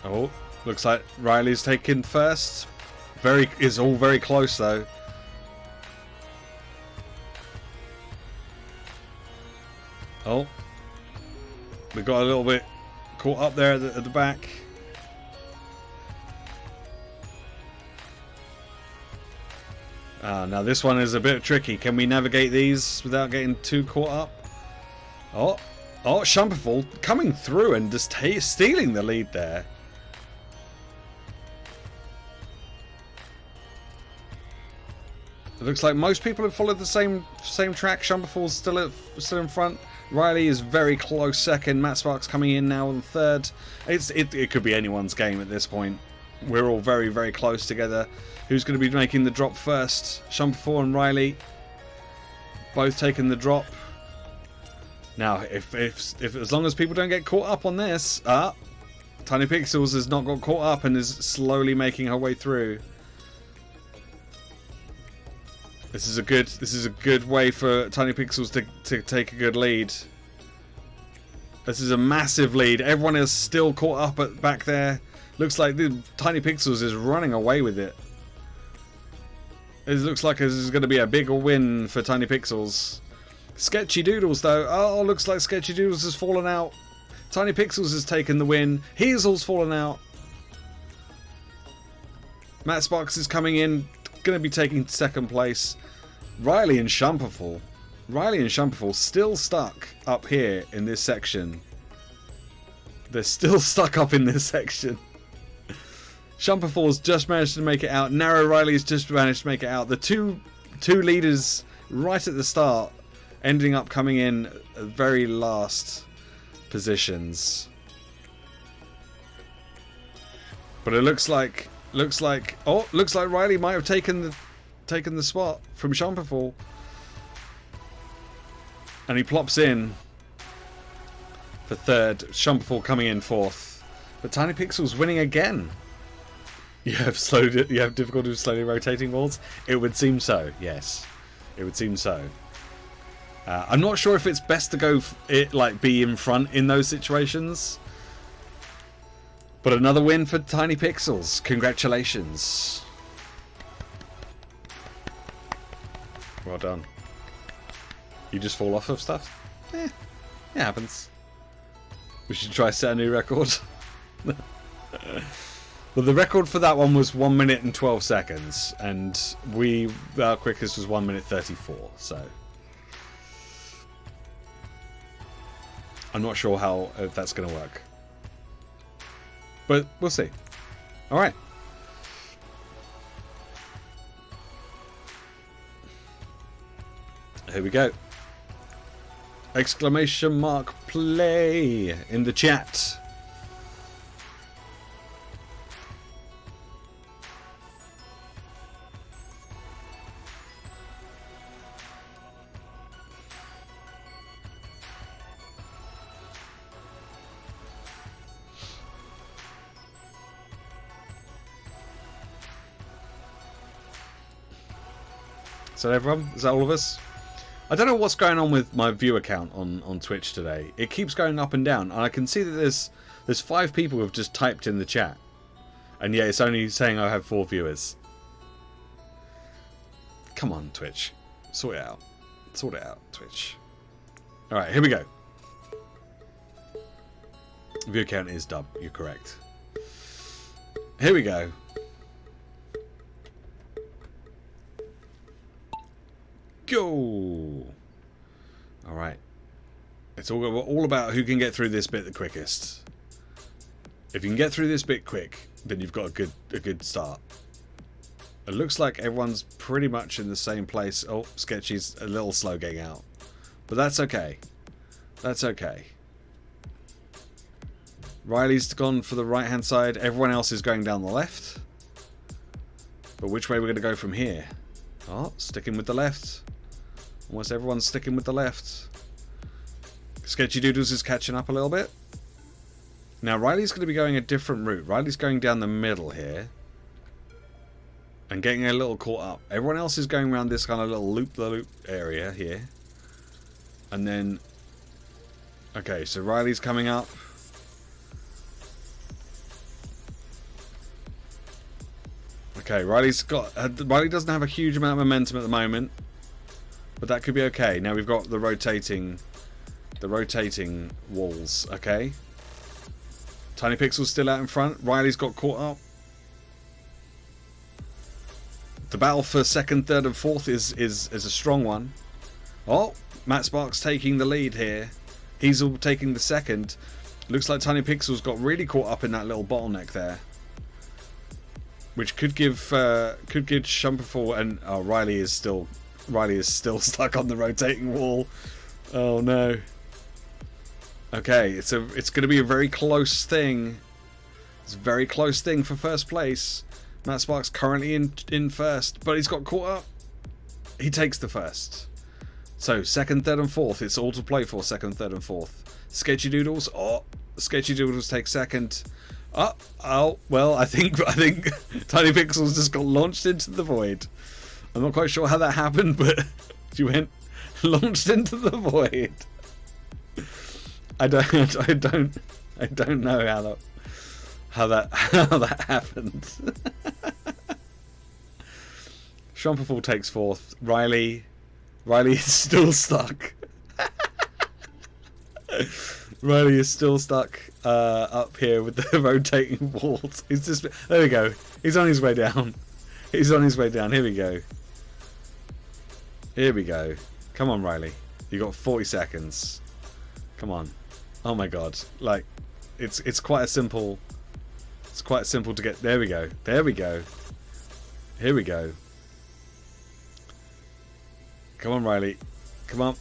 S1: Oh, looks like Riley's taking first. It's all very close though. Oh, we got a little bit caught up there at the back. Now this one is a bit tricky. Can we navigate these without getting too caught up? Oh, Shumperfall coming through and just stealing the lead there. It looks like most people have followed the same track. Shumperfall's still in front. Riley is very close second. Matt Sparks coming in now on third. It could be anyone's game at this point. We're all very, very close together. Who's going to be making the drop first? Shumperfall and Riley both taking the drop. Now, if as long as people don't get caught up on this, Tiny Pixels has not got caught up and is slowly making her way through. This is a good way for Tiny Pixels to take a good lead. This is a massive lead. Everyone is still caught up back there. Looks like the Tiny Pixels is running away with it. It looks like this is going to be a bigger win for Tiny Pixels. Sketchy Doodles though. Oh, looks like Sketchy Doodles has fallen out. Tiny Pixels has taken the win. Hazel's fallen out. Matt Sparks is coming in. Going to be taking second place. Riley and Shumperfall still stuck up here in this section. They're still stuck up in this section. Shumperfall's just managed to make it out. Narrow Riley's just managed to make it out. The two leaders right at the start ending up coming in at very last positions. But it looks like Riley might have taken the spot from Shumperfall. And he plops in for third. Shumperfall coming in fourth. But Tiny Pixels winning again. You have difficulty with slowly rotating walls? It would seem so, yes. It would seem so. I'm not sure if it's best to go be in front in those situations. But another win for Tiny Pixels. Congratulations. Well done. You just fall off of stuff? It happens. We should try set a new record. Well, the record for that one was 1 minute and 12 seconds. And our quickest was 1 minute 34. So I'm not sure if that's going to work. But we'll see. Alright. Here we go. Exclamation mark play in the chat. Is that everyone? Is that all of us? I don't know what's going on with my viewer count on Twitch today. It keeps going up and down, and I can see that there's 5 people who have just typed in the chat, and yet it's only saying I have 4 viewers. Come on, Twitch, sort it out. Sort it out, Twitch. All right, here we go. Viewer count is dub. You're correct. Here we go. Go! Alright. It's all about who can get through this bit the quickest. If you can get through this bit quick, then you've got a good start. It looks like everyone's pretty much in the same place. Oh, Sketchy's a little slow getting out. But that's okay. That's okay. Riley's gone for the right-hand side. Everyone else is going down the left. But which way we're going to go from here? Oh, sticking with the left. Almost everyone's sticking with the left. Sketchy Doodles is catching up a little bit. Now Riley's going to be going a different route. Riley's going down the middle here. And getting a little caught up. Everyone else is going around this kind of little loop-the-loop area here. And then... Okay, so Riley's coming up. Okay, Riley doesn't have a huge amount of momentum at the moment. But that could be okay. Now we've got the rotating walls. Okay. Tiny Pixel's still out in front. Riley's got caught up. The battle for second, third, and fourth is a strong one. Oh, Matt Sparks taking the lead here. He's all taking the second. Looks like Tiny Pixel's got really caught up in that little bottleneck there. which could give Shumperful and Riley is still stuck on the rotating wall. Oh no. Okay, it's going to be a very close thing. It's a very close thing for first place. Matt Sparks currently in first, but he's got caught up. He takes the first. So second, third, and fourth. It's all to play for. Second, third, and fourth. Sketchy Doodles. Oh, Sketchy Doodles takes second. Oh, well, I think Tiny Pixels just got launched into the void. I'm not quite sure how that happened, but she went launched into the void. I don't know how that happened. Shumperful takes fourth. Riley is still stuck. Riley is still stuck up here with the rotating walls. He's just there. We go. He's on his way down. He's on his way down. Here we go. Here we go. Come on, Riley. You got 40 seconds. Come on. Oh my God. Like, it's quite a simple. It's quite simple to get. There we go. There we go. Here we go. Come on, Riley. Come on.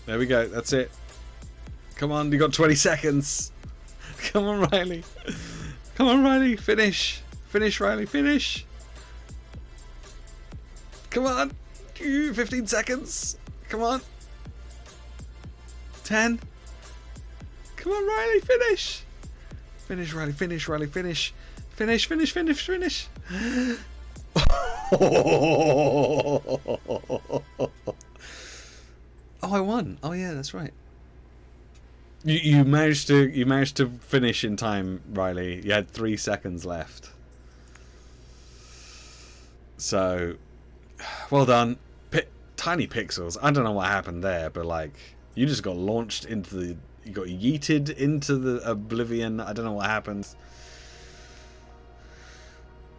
S1: There we go. That's it. Come on, you got 20 seconds. Come on, Riley. Come on, Riley. Finish. Finish, Riley. Finish. Come on. 15 seconds. Come on. 10. Come on, Riley. Finish. Finish, Riley. Finish, Riley. Finish. Finish, finish, finish, finish. Oh, I won. Oh yeah, that's right. You managed to finish in time, Riley. You had 3 seconds left. So, well done. Tiny Pixels. I don't know what happened there, but like, you just got launched into the... You got yeeted into the oblivion. I don't know what happened.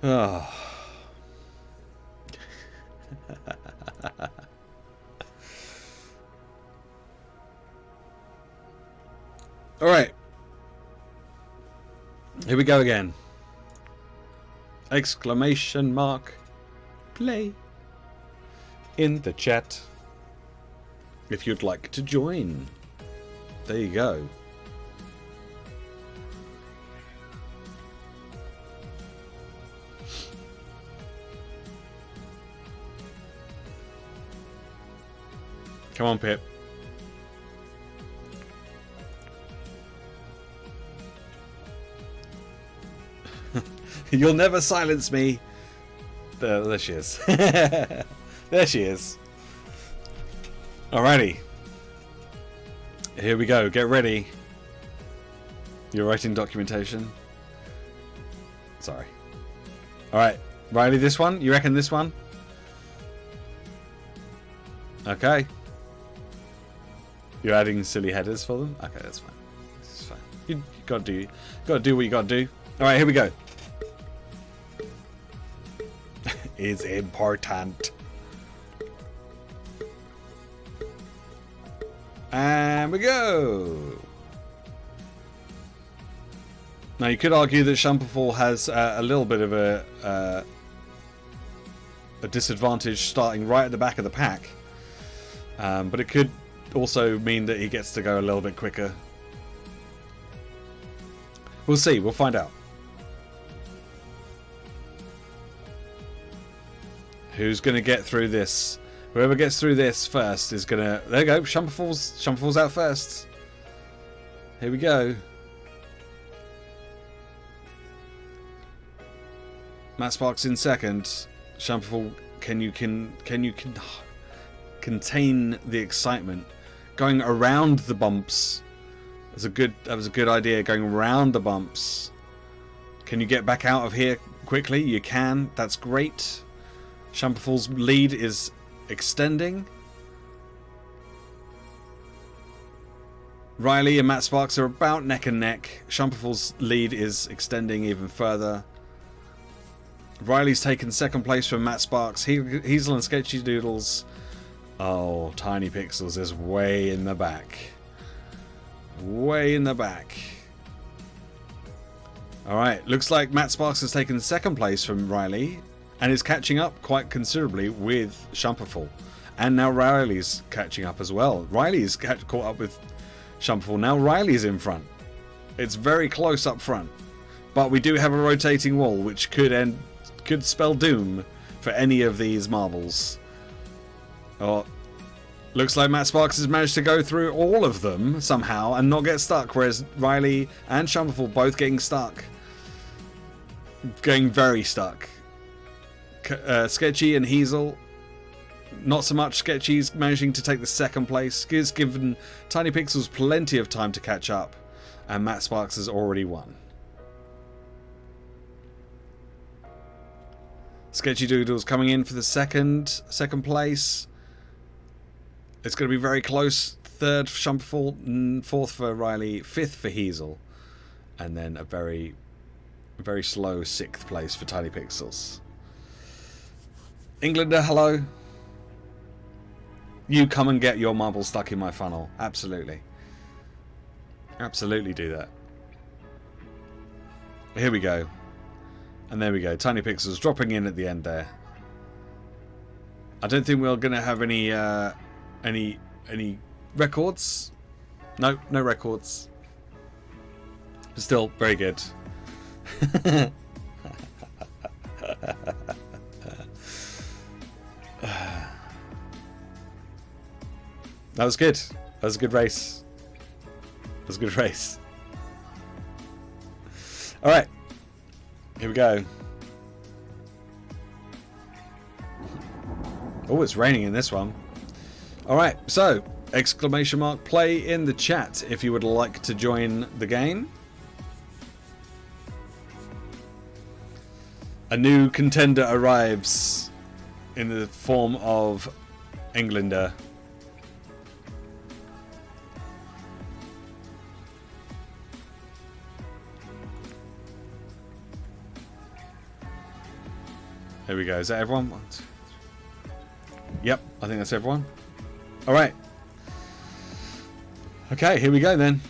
S1: Oh. Alright. Here we go again. Exclamation mark. Play. In the chat. If you'd like to join. There you go. Come on, Pip. You'll never silence me. There she is. There she is. Alrighty. Here we go. Get ready. You're writing documentation. Sorry. Alright. Riley, this one? You reckon this one? Okay. You're adding silly headers for them? Okay, that's fine. This is fine. You gotta do what you gotta do. Alright, here we go. Is important. And we go. Now you could argue that Shumperful has a little bit of a disadvantage starting right at the back of the pack, but it could also mean that he gets to go a little bit quicker. We'll see. We'll find out. Who's going to get through this? Whoever gets through this first is going to... There you go. Shumperful's out first. Here we go. Matt Sparks in second. Shumperful, can you contain the excitement? Going around the bumps. That was a good idea. Going around the bumps. Can you get back out of here quickly? You can. That's great. Shumperful's lead is extending. Riley and Matt Sparks are about neck and neck. Shumperful's lead is extending even further. Riley's taken second place from Matt Sparks. Hazel and Sketchy Doodles. Oh, Tiny Pixels is way in the back. Way in the back. Alright, looks like Matt Sparks has taken second place from Riley and is catching up quite considerably with Shumperful. And now Riley's catching up as well. Riley's caught up with Shumperful. Now Riley's in front. It's very close up front. But we do have a rotating wall, which could spell doom for any of these marbles. Oh, looks like Matt Sparks has managed to go through all of them somehow and not get stuck, whereas Riley and Shumperful both getting stuck. Getting very stuck. Sketchy and Hazel, not so much. Sketchy's managing to take the second place. He's given Tiny Pixels plenty of time to catch up, and Matt Sparks has already won. Sketchy Doodles coming in for the second place. It's going to be very close. Third for Shumperful, fourth for Riley, fifth for Hazel, and then a very slow sixth place for Tiny Pixels. Englander, hello. You come and get your marble stuck in my funnel. Absolutely. Absolutely do that. Here we go. And there we go. Tiny Pixels dropping in at the end there. I don't think we're going to have any records. No records. But still, very good. That was good. That was a good race. That was a good race. Alright. Here we go. Oh, it's raining in this one. Alright, so exclamation mark play in the chat if you would like to join the game. A new contender arrives in the form of Englander. There we go. Is that everyone? Yep, I think that's everyone. Alright. Okay, here we go then.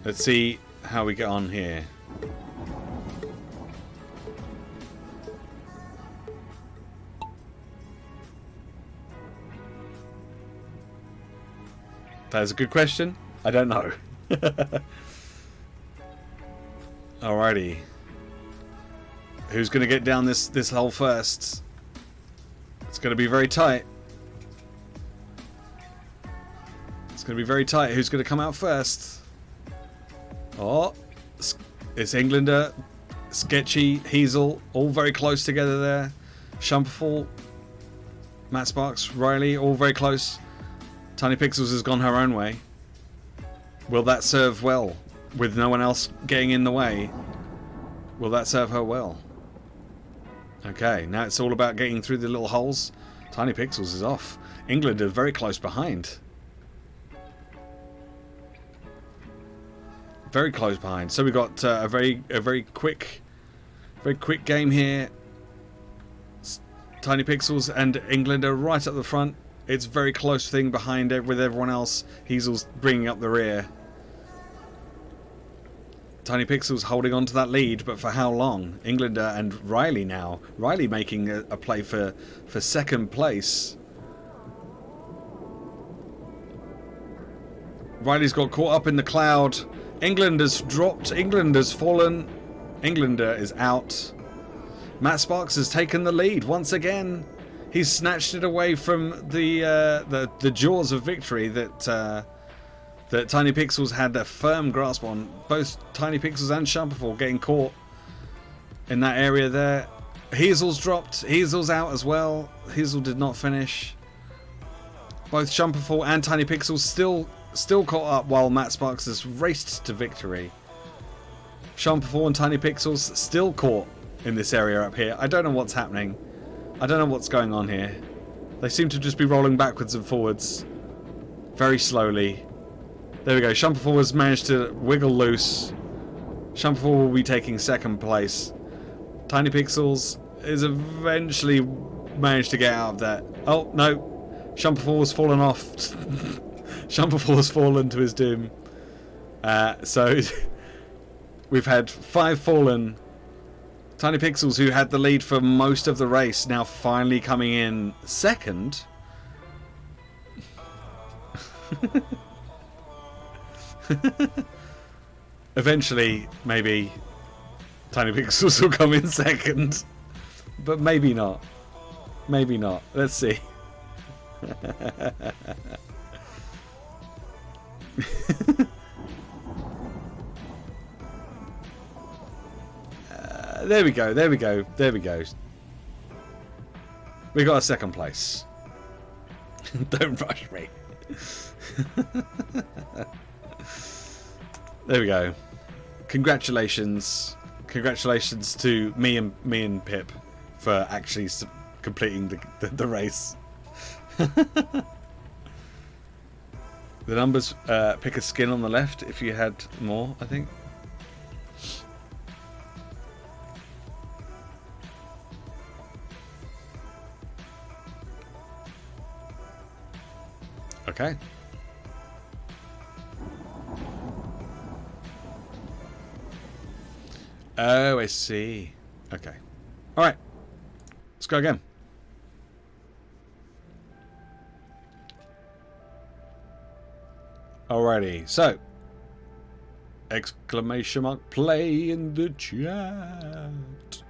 S1: Let's see how we get on here. That is a good question. I don't know. Alrighty. Who's going to get down this hole first? It's going to be very tight. It's going to be very tight. Who's going to come out first? Oh, it's Englander, Sketchy, Hazel, all very close together there. Shumperful, Matt Sparks, Riley, all very close. Tiny Pixels has gone her own way. Will that serve well? With no one else getting in the way, will that serve her well? Okay, now it's all about getting through the little holes. Tiny Pixels is off. England are very close behind. Very close behind. So we got a very quick game here. Tiny Pixels and England are right up the front. It's a very close thing behind it with everyone else. Hazel's bringing up the rear. Tiny Pixels holding on to that lead, but for how long? Englander and Riley now. Riley making a play for second place. Riley's got caught up in the cloud. Englander's dropped. Englander's fallen. Englander is out. Matt Sparks has taken the lead once again. He's snatched it away from the jaws of victory that Tiny Pixels had a firm grasp on. Both Tiny Pixels and Shumperful getting caught in that area there. Hazel's dropped. Hazel's out as well. Hazel did not finish. Both Shumperful and Tiny Pixels still caught up while Matt Sparks has raced to victory. Shumperful and Tiny Pixels still caught in this area up here. I don't know what's happening. I don't know what's going on here. They seem to just be rolling backwards and forwards very slowly. There we go. Shumperful has managed to wiggle loose. Shumperful will be taking second place. Tiny Pixels is eventually managed to get out of that. Oh, no. Shumperful has fallen off. Champerful has fallen to his doom. So we've had 5 fallen. Tiny Pixels, who had the lead for most of the race, now finally coming in second. Eventually, maybe Tiny Pixels will come in second. But maybe not. Maybe not. Let's see. There we go, there we go, there we go. We got a second place. Don't rush me. There we go. Congratulations. Congratulations to me and Pip for actually completing the race. The numbers, pick a skin on the left if you had more, I think. Okay. Oh, I see. Okay. All right. Let's go again. Alrighty. So, exclamation mark play in the chat.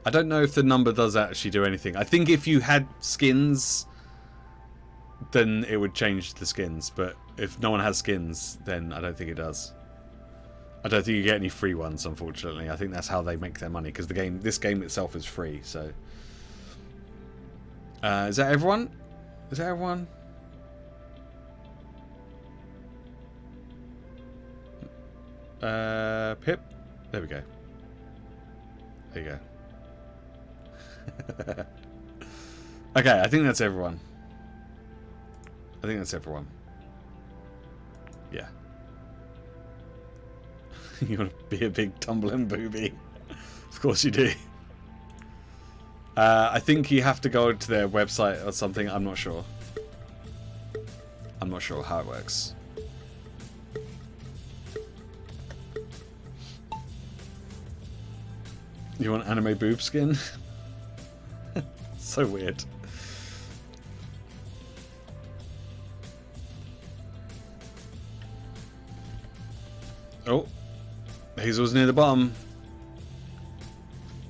S1: I don't know if the number does actually do anything. I think if you had skins, then it would change the skins. But if no one has skins, then I don't think it does. I don't think you get any free ones, unfortunately. I think that's how they make their money, because this game itself is free. So, is that everyone? Is that everyone? Pip. There we go. There you go. Okay, I think that's everyone. I think that's everyone. Yeah. You want to be a big tumbling booby? Of course you do. I think you have to go to their website or something. I'm not sure. I'm not sure how it works. You want anime boob skin? So weird. Oh, Hazel's near the bottom.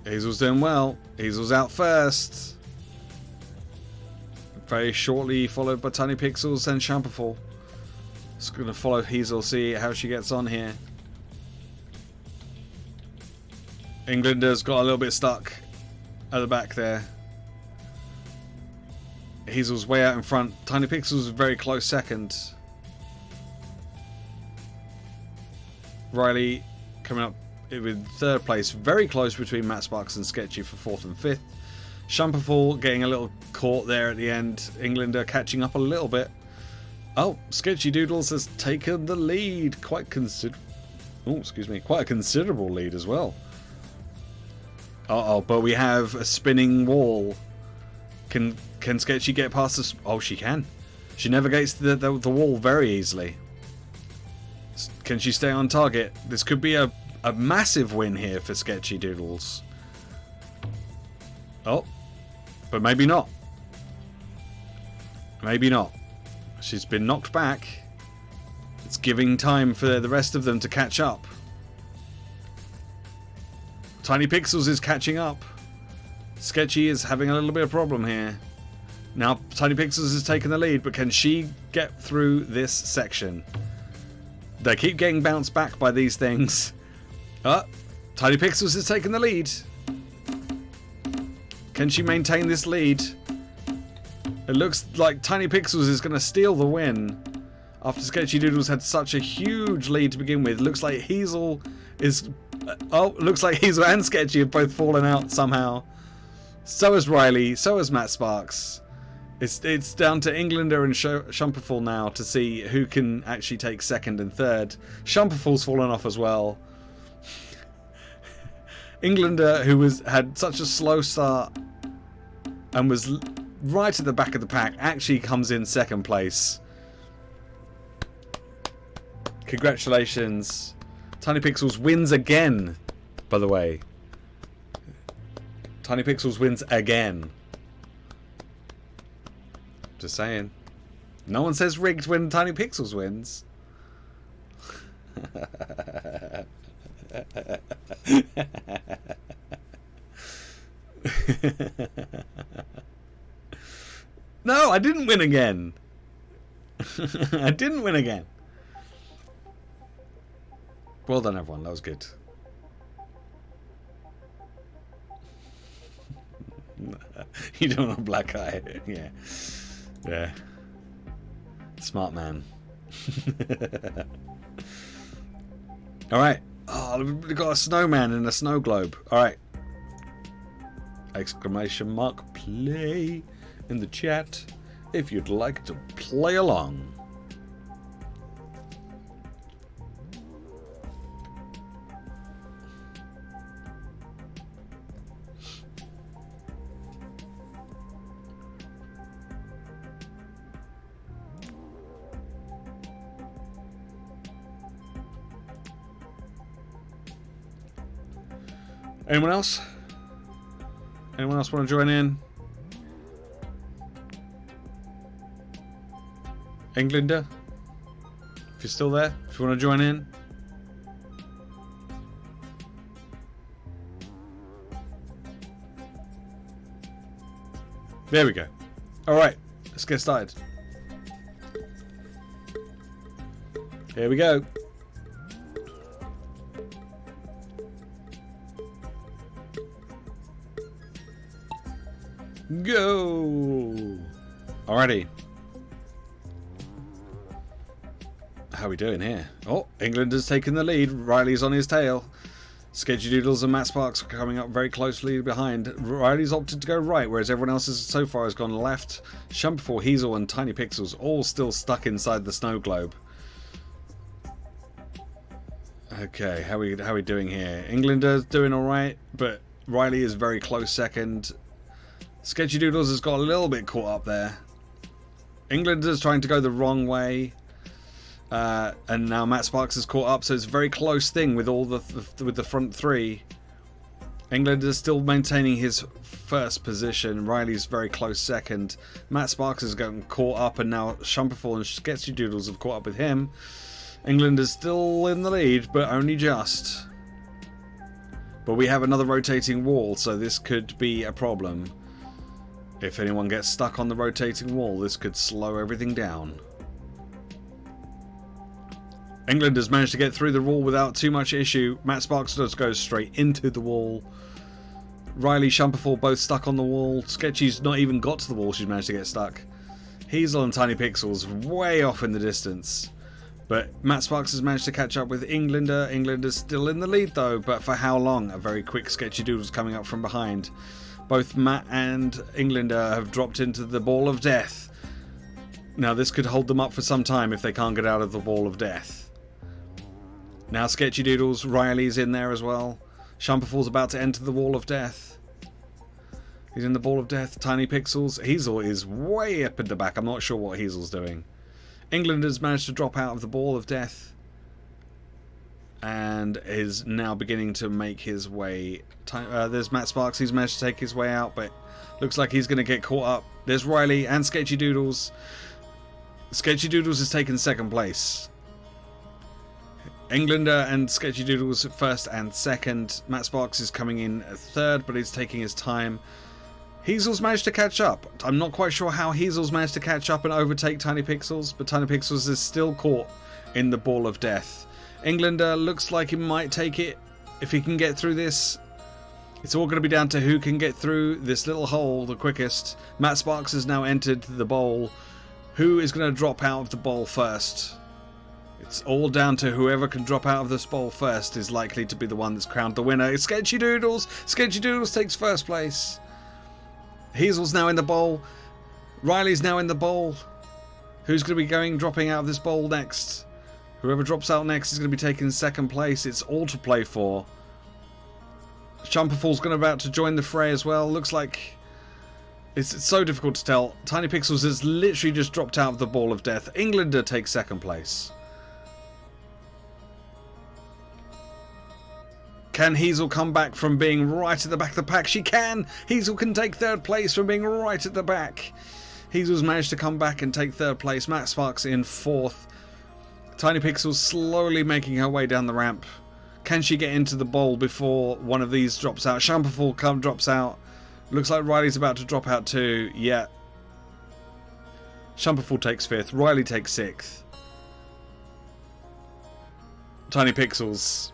S1: Hazel's doing well. Hazel's out first. Very shortly followed by Tiny Pixels and Champerful. Just gonna follow Hazel, see how she gets on here. Englander's got a little bit stuck at the back there. Hazel's way out in front. Tiny Pixels is very close second. Riley coming up with third place. Very close between Matt Sparks and Sketchy for fourth and fifth. Champerful getting a little caught there at the end. Englander catching up a little bit. Oh, Sketchy Doodles has taken the lead. Quite a considerable lead as well. Uh-oh, but we have a spinning wall. Can Sketchy get past this? Oh, she can. She navigates the wall very easily. Can she stay on target? This could be a massive win here for Sketchy Doodles. Oh, but maybe not. Maybe not. She's been knocked back. It's giving time for the rest of them to catch up. Tiny Pixels is catching up. Sketchy is having a little bit of problem here. Now Tiny Pixels is taking the lead, but can she get through this section? They keep getting bounced back by these things. Tiny Pixels is taking the lead. Can she maintain this lead? It looks like Tiny Pixels is going to steal the win. After Sketchy Doodles had such a huge lead to begin with. Looks like Hazel is Oh, looks like Hazel and Sketchy have both fallen out somehow. So has Riley. So has Matt Sparks. It's down to Englander and Shumperful now to see who can actually take second and third. Shumperful's fallen off as well. Englander, who had such a slow start and was right at the back of the pack, actually comes in second place. Congratulations. Tiny Pixels wins again, by the way. Tiny Pixels wins again. Just saying. No one says rigged when Tiny Pixels wins. No, I didn't win again. I didn't win again. Well done, everyone. That was good. You don't want a black eye. Yeah. Yeah. Smart man. Alright. Oh, we've got a snowman and a snow globe. Alright. Exclamation mark play in the chat if you'd like to play along. Anyone else? Anyone else want to join in? Englander? If you're still there, if you want to join in. There we go. Alright, let's get started. Here we go. Go! Alrighty. How are we doing here? Oh, England has taken the lead. Riley's on his tail. Sketchy Doodles and Matt Sparks are coming up very closely behind. Riley's opted to go right, whereas everyone else so far has gone left. Shumperful, Hazel and Tiny Pixels all still stuck inside the snow globe. Okay, how are we doing here? Englander's doing alright, but Riley is very close second. Sketchy Doodles has got a little bit caught up there. Englander's trying to go the wrong way. And now Matt Sparks is caught up, so it's a very close thing with all with the front three. Englander's still maintaining his first position. Riley's very close second. Matt Sparks has gotten caught up, and now Shumperful and Sketchy Doodles have caught up with him. Englander's still in the lead, but only just. But we have another rotating wall, so this could be a problem. If anyone gets stuck on the rotating wall, this could slow everything down. England has managed to get through the wall without too much issue. Matt Sparks does go straight into the wall. Riley, Shumperful both stuck on the wall. Sketchy's not even got to the wall, she's managed to get stuck. Hazel and Tiny Pixels way off in the distance. But Matt Sparks has managed to catch up with Englander. Englander's still in the lead though, but for how long? A very quick Sketchy Doodles coming up from behind. Both Matt and Englander have dropped into the ball of death. Now this could hold them up for some time if they can't get out of the ball of death. Now Sketchy Doodles, Riley's in there as well. Shumperful's about to enter the wall of death. He's in the ball of death. Tiny Pixels. Hazel is way up at the back. I'm not sure what Hazel's doing. Englander's managed to drop out of the ball of death and is now beginning to make his way. There's Matt Sparks. He's managed to take his way out, but looks like he's going to get caught up. There's Riley and Sketchy Doodles. Sketchy Doodles has taken second place. Englander and Sketchy Doodles first and second. Matt Sparks is coming in third, but he's taking his time. Hazel's managed to catch up. I'm not quite sure how Hazel's managed to catch up and overtake Tiny Pixels, but Tiny Pixels is still caught in the ball of death. Englander looks like he might take it if he can get through this. It's all going to be down to who can get through this little hole the quickest. Matt Sparks has now entered the bowl. Who is going to drop out of the bowl first? It's all down to whoever can drop out of this bowl first is likely to be the one that's crowned the winner. It's Sketchy Doodles. Sketchy Doodles takes first place. Hazel's now in the bowl. Riley's now in the bowl. Who's going to be dropping out of this bowl next? Whoever drops out next is going to be taking second place. It's all to play for. Shumperfall's about to join the fray as well. Looks like it's so difficult to tell. Tiny Pixels has literally just dropped out of the ball of death. Englander takes second place. Can Hazel come back from being right at the back of the pack? She can! Hazel can take third place from being right at the back. Hazel's managed to come back and take third place. Matt Sparks in fourth. Tiny Pixels slowly making her way down the ramp. Can she get into the bowl before one of these drops out? Shumperfall drops out. Looks like Riley's about to drop out too. Yeah. Shumperfall takes fifth. Riley takes sixth. Tiny Pixels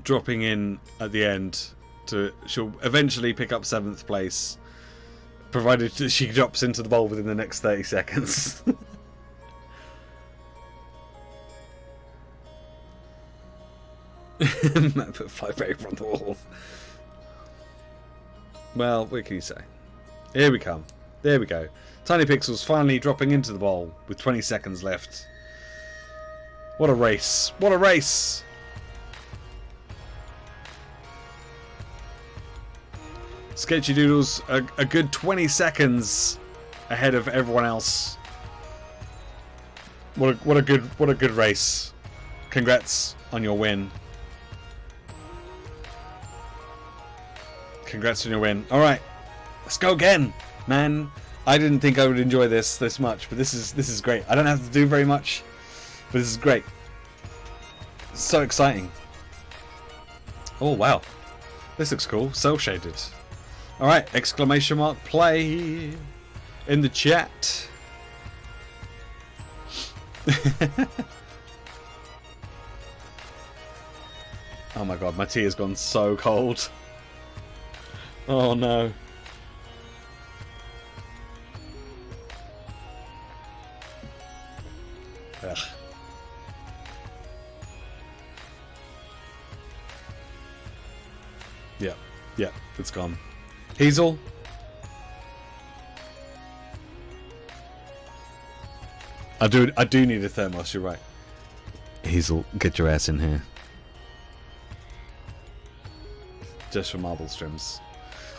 S1: dropping in at the end. She'll eventually pick up seventh place, provided that she drops into the bowl within the next 30 seconds. Matt put 5 paper on the wall. Well, what can you say? Here we come. There we go. Tiny Pixels finally dropping into the bowl with 20 seconds left. What a race. What a race. Sketchy Doodles a good 20 seconds ahead of everyone else. What a good race. Congrats on your win. Congrats on your win. Alright. Let's go again. Man, I didn't think I would enjoy this much, but this is great. I don't have to do very much, but this is great. It's so exciting. Oh wow. This looks cool. Cell shaded. Alright, exclamation mark play in the chat. Oh my god, my tea has gone so cold. Oh no. Ugh. Yeah, it's gone. Hazel. I do need a thermos, you're right. Hazel, get your ass in here. Just for marble streams.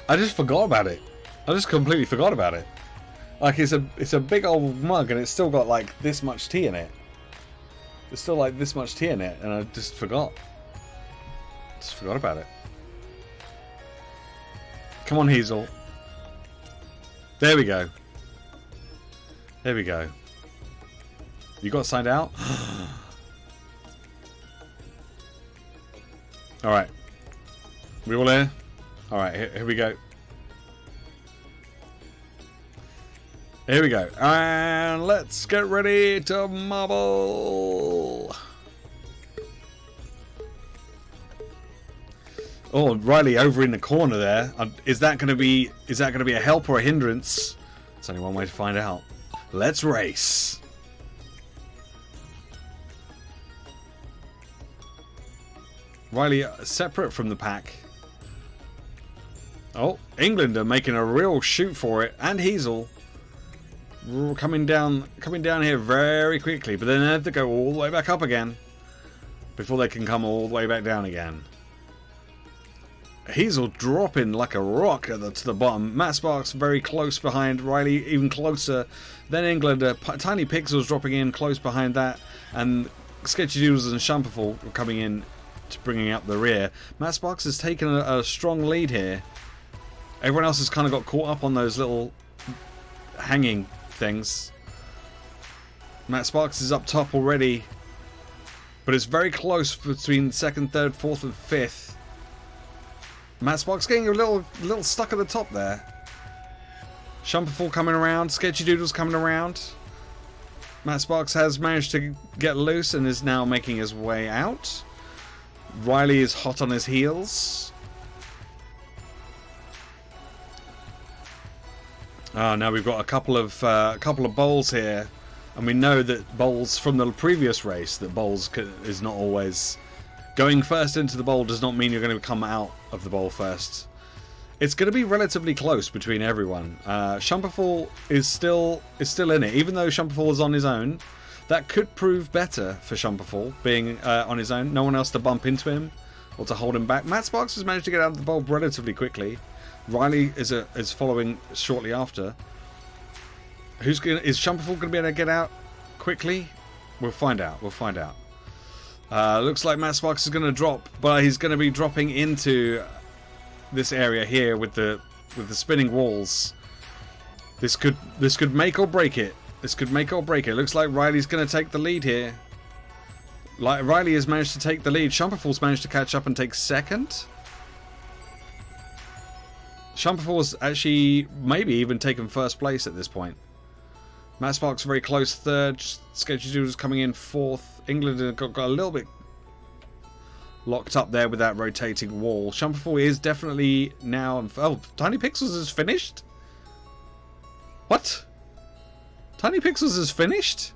S1: I just forgot about it. I just completely forgot about it. Like it's a big old mug and it's still got like this much tea in it. There's still like this much tea in it and I just forgot. Just forgot about it. Come on, Hazel. There we go. There we go. You got signed out? Alright. We all here? Alright, here we go. Here we go. And let's get ready to marble. Oh, Riley over in the corner there. Is that going to be a help or a hindrance? There's only one way to find out. Let's race. Riley separate from the pack. Oh, Englander making a real shoot for it, and Hazel coming down here very quickly, but then they have to go all the way back up again before they can come all the way back down again. Hazel dropping like a rock to the bottom. Matt Sparks very close behind. Riley even closer. Then Englander. Tiny Pixels dropping in close behind that. And Sketchy Doodles and Shumperfall coming in to bringing up the rear. Matt Sparks has taken a strong lead here. Everyone else has kind of got caught up on those little hanging things. Matt Sparks is up top already. But it's very close between second, third, fourth and fifth. Matt Sparks getting a little stuck at the top there. Shumperfall coming around. Sketchy Doodles coming around. Matt Sparks has managed to get loose and is now making his way out. Riley is hot on his heels. Oh, now we've got a couple of bowls here. And we know that Bowles, from the previous race, that Bowles is not always... Going first into the bowl does not mean you're going to come out of the bowl first. It's going to be relatively close between everyone. Shumperfall is still in it. Even though Shumperfall is on his own, that could prove better for Shumperfall, being on his own. No one else to bump into him or to hold him back. Matt Sparks has managed to get out of the bowl relatively quickly. Riley is following shortly after. Is Shumperfall going to be able to get out quickly? We'll find out. We'll find out. Looks like Matt Sparks is going to drop, but he's going to be dropping into this area here with the spinning walls. This could make or break it. This could make or break it. Looks like Riley's going to take the lead here. Riley has managed to take the lead. Shumperfall's managed to catch up and take second. Shumperfall's actually maybe even taken first place at this point. Matt Sparks very close third. Sketchy Doodles coming in fourth. England got a little bit locked up there with that rotating wall. Shumperfall is definitely now... Oh, Tiny Pixels is finished? What? Tiny Pixels is finished?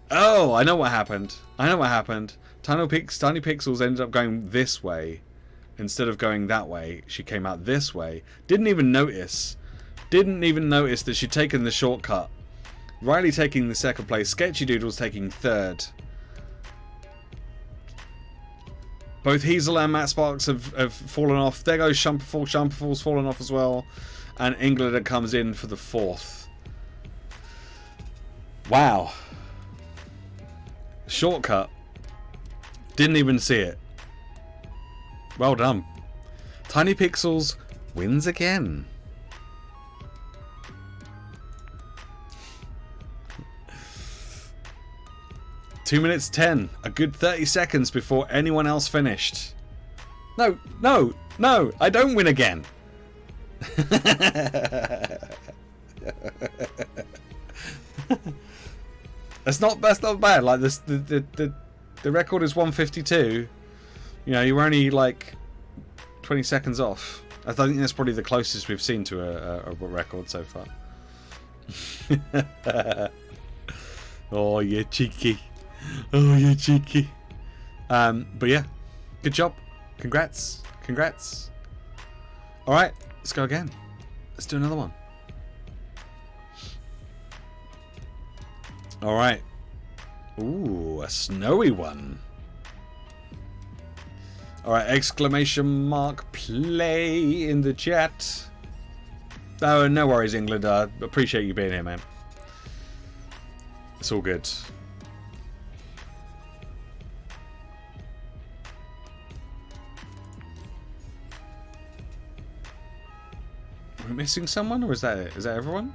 S1: Oh, I know what happened. I know what happened. Tiny Pixels ended up going this way instead of going that way. She came out this way. Didn't even notice that she'd taken the shortcut. Riley taking the second place. Sketchy Doodles taking third. Both Hazel and Matt Sparks have fallen off. There goes Shumperfall. Shumperfall's fallen off as well. And England comes in for the fourth. Wow. Shortcut. Didn't even see it. Well done. Tiny Pixels wins again. Two minutes 10. A good 30 seconds before anyone else finished. No, no, no. I don't win again. That's not bad. Like this, the record is 152. You know, you were only like 20 seconds off. I think that's probably the closest we've seen to a record so far. Oh, you're cheeky. Oh, you're cheeky. But yeah, good job. Congrats. Congrats. All right, let's go again. Let's do another one. All right. Ooh, a snowy one. All right, exclamation mark play in the chat. Oh, no worries, England. I appreciate you being here, man. It's all good. Are we missing someone, or is that it? Is that everyone?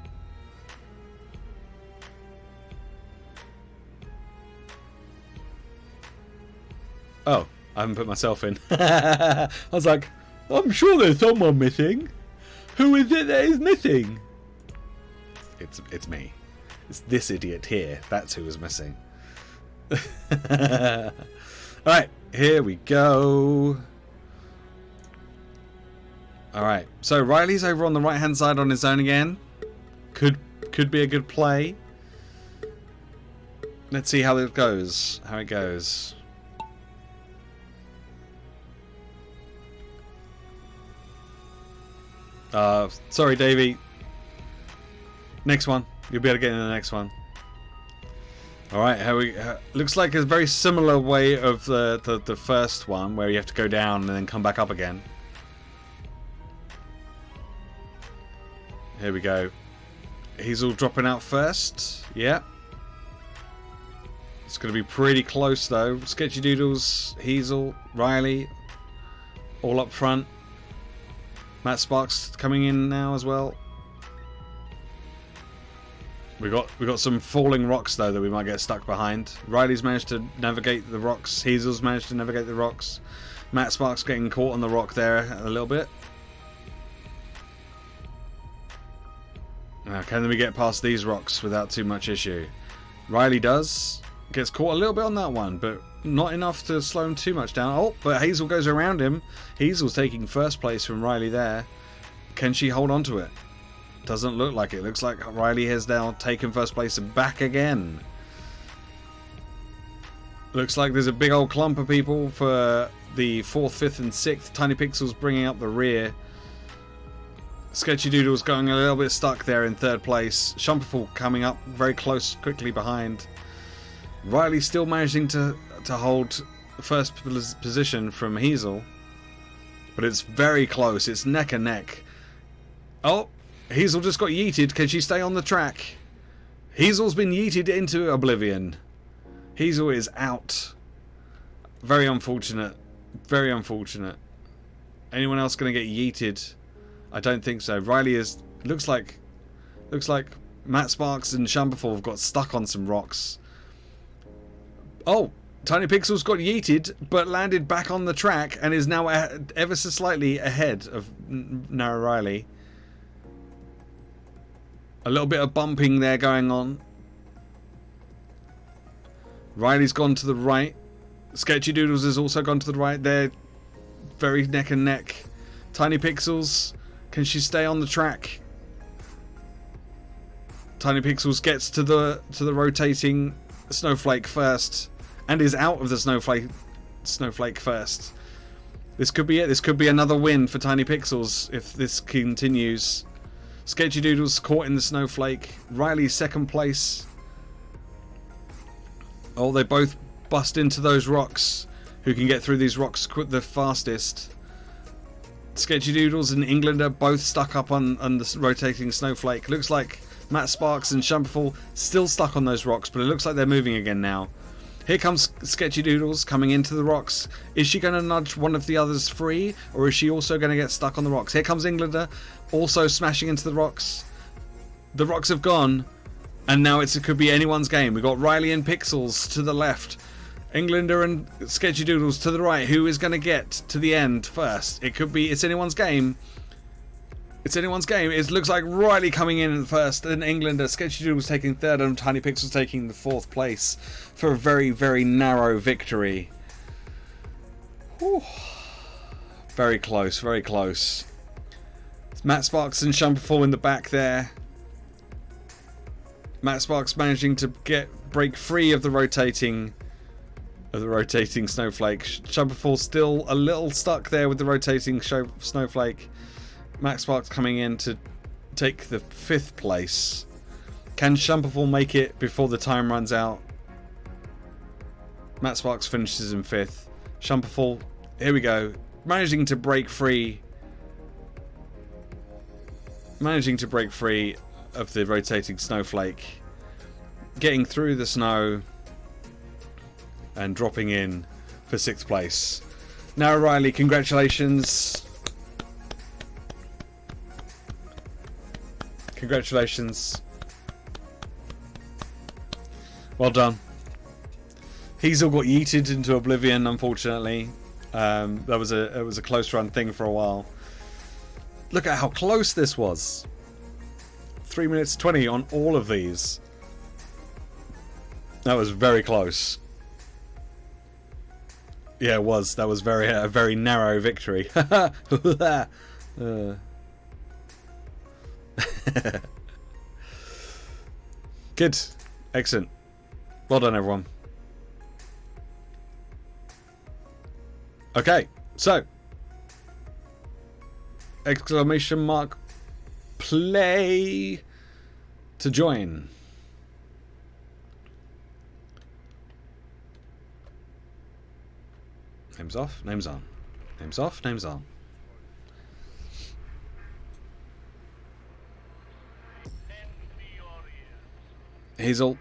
S1: Oh, I haven't put myself in. I was like, I'm sure there's someone missing. Who is it that is missing? It's me. It's this idiot here. That's who was missing. Alright, here we go. Alright, so Riley's over on the right hand side on his own again. Could be a good play. Let's see how it goes. Sorry, Davey. Next one. You'll be able to get in the next one. Alright, looks like a very similar way of the first one, where you have to go down and then come back up again. Here we go. He's all dropping out first. Yeah. It's going to be pretty close though. Sketchy Doodles, Hazel, Riley, all up front. Matt Sparks coming in now as well. We got some falling rocks though that we might get stuck behind. Riley's managed to navigate the rocks. Hazel's managed to navigate the rocks. Matt Sparks getting caught on the rock there a little bit. Now, can we get past these rocks without too much issue? Riley does. Gets caught a little bit on that one, but not enough to slow him too much down. Oh, but Hazel goes around him. Hazel's taking first place from Riley there. Can she hold on to it? Doesn't look like it. Looks like Riley has now taken first place and back again. Looks like there's a big old clump of people for the 4th, 5th and 6th. Tiny Pixels bringing up the rear. Sketchy Doodles going a little bit stuck there in 3rd place. Shumperful coming up very close, quickly behind. Riley still managing to hold first position from Hazel. But it's very close. It's neck and neck. Oh, Hazel just got yeeted. Can she stay on the track? Hazel's been yeeted into oblivion. Hazel is out. Very unfortunate. Very unfortunate. Anyone else going to get yeeted? I don't think so. Riley is... Looks like Matt Sparks and Shumperful have got stuck on some rocks. Oh! Tiny Pixels got yeeted, but landed back on the track and is now ever so slightly ahead of Narrow Riley. A little bit of bumping there going on. Riley's gone to the right. Sketchy Doodles has also gone to the right. They're very neck and neck. Tiny Pixels, can she stay on the track? Tiny Pixels gets to the rotating snowflake first. And is out of the snowflake first. This could be it. This could be another win for Tiny Pixels if this continues. Sketchy Doodles caught in the snowflake. Riley 2nd place. Oh, they both bust into those rocks. Who can get through these rocks the fastest? Sketchy Doodles and England are both stuck up on the rotating snowflake. Looks like Matt Sparks and Shumperful still stuck on those rocks, but it looks like they're moving again now. Here comes Sketchy Doodles coming into the rocks. Is she going to nudge one of the others free? Or is she also going to get stuck on the rocks? Here comes Englander also smashing into the rocks. The rocks have gone. And now it could be anyone's game. We've got Riley and Pixels to the left. Englander and Sketchy Doodles to the right. Who is going to get to the end first? It's anyone's game. It's anyone's game. It looks like Riley coming in first, then Englander, Sketchy Doodles taking 3rd, and Tiny Pixels taking the 4th place for a very, very narrow victory. Whew. Very close, very close. It's Matt Sparks and Shumperful in the back there. Matt Sparks managing to break free of the rotating snowflake. Shumperful still a little stuck there with the rotating snowflake. Matt Sparks coming in to take the 5th place. Can Shumperful make it before the time runs out? Matt Sparks finishes in 5th. Shumperful, here we go. Managing to break free. Managing to break free of the rotating snowflake. Getting through the snow. And dropping in for 6th place. Now Riley, congratulations. Congratulations. Well done. Hazel got yeeted into oblivion, unfortunately. It was a close run thing for a while. Look at how close this was. 3 minutes 20 on all of these. That was very close. Yeah, it was. That was a very narrow victory. Good. Excellent. Well done, everyone. Okay, so exclamation mark play to join. Names off, names on. Names off, names on. Hazel,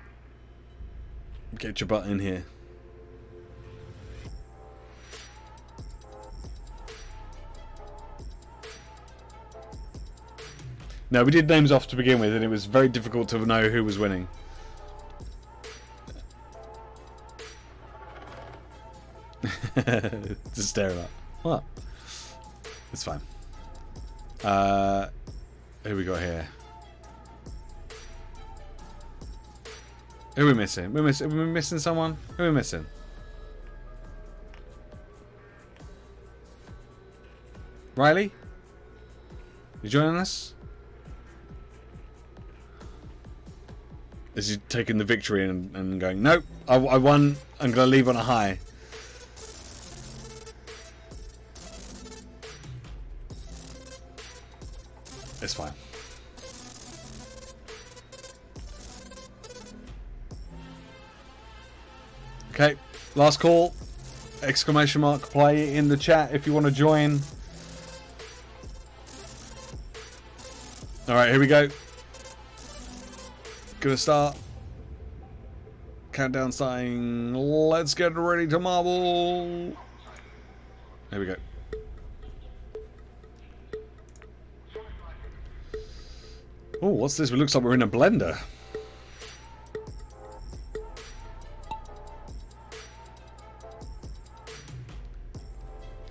S1: get your butt in here. No, we did names off to begin with, and it was very difficult to know who was winning. Just stare at that. What? It's fine. Who we got here? Who are we missing? Are we missing someone? Who are we missing? Riley? You joining us? As you're taking the victory and going, nope, I won. I'm going to leave on a high. It's fine. Okay, last call. Exclamation mark play in the chat if you want to join. Alright, here we go. Gonna start. Countdown starting. Let's get ready to marble. There we go. Oh, what's this? It looks like we're in a blender.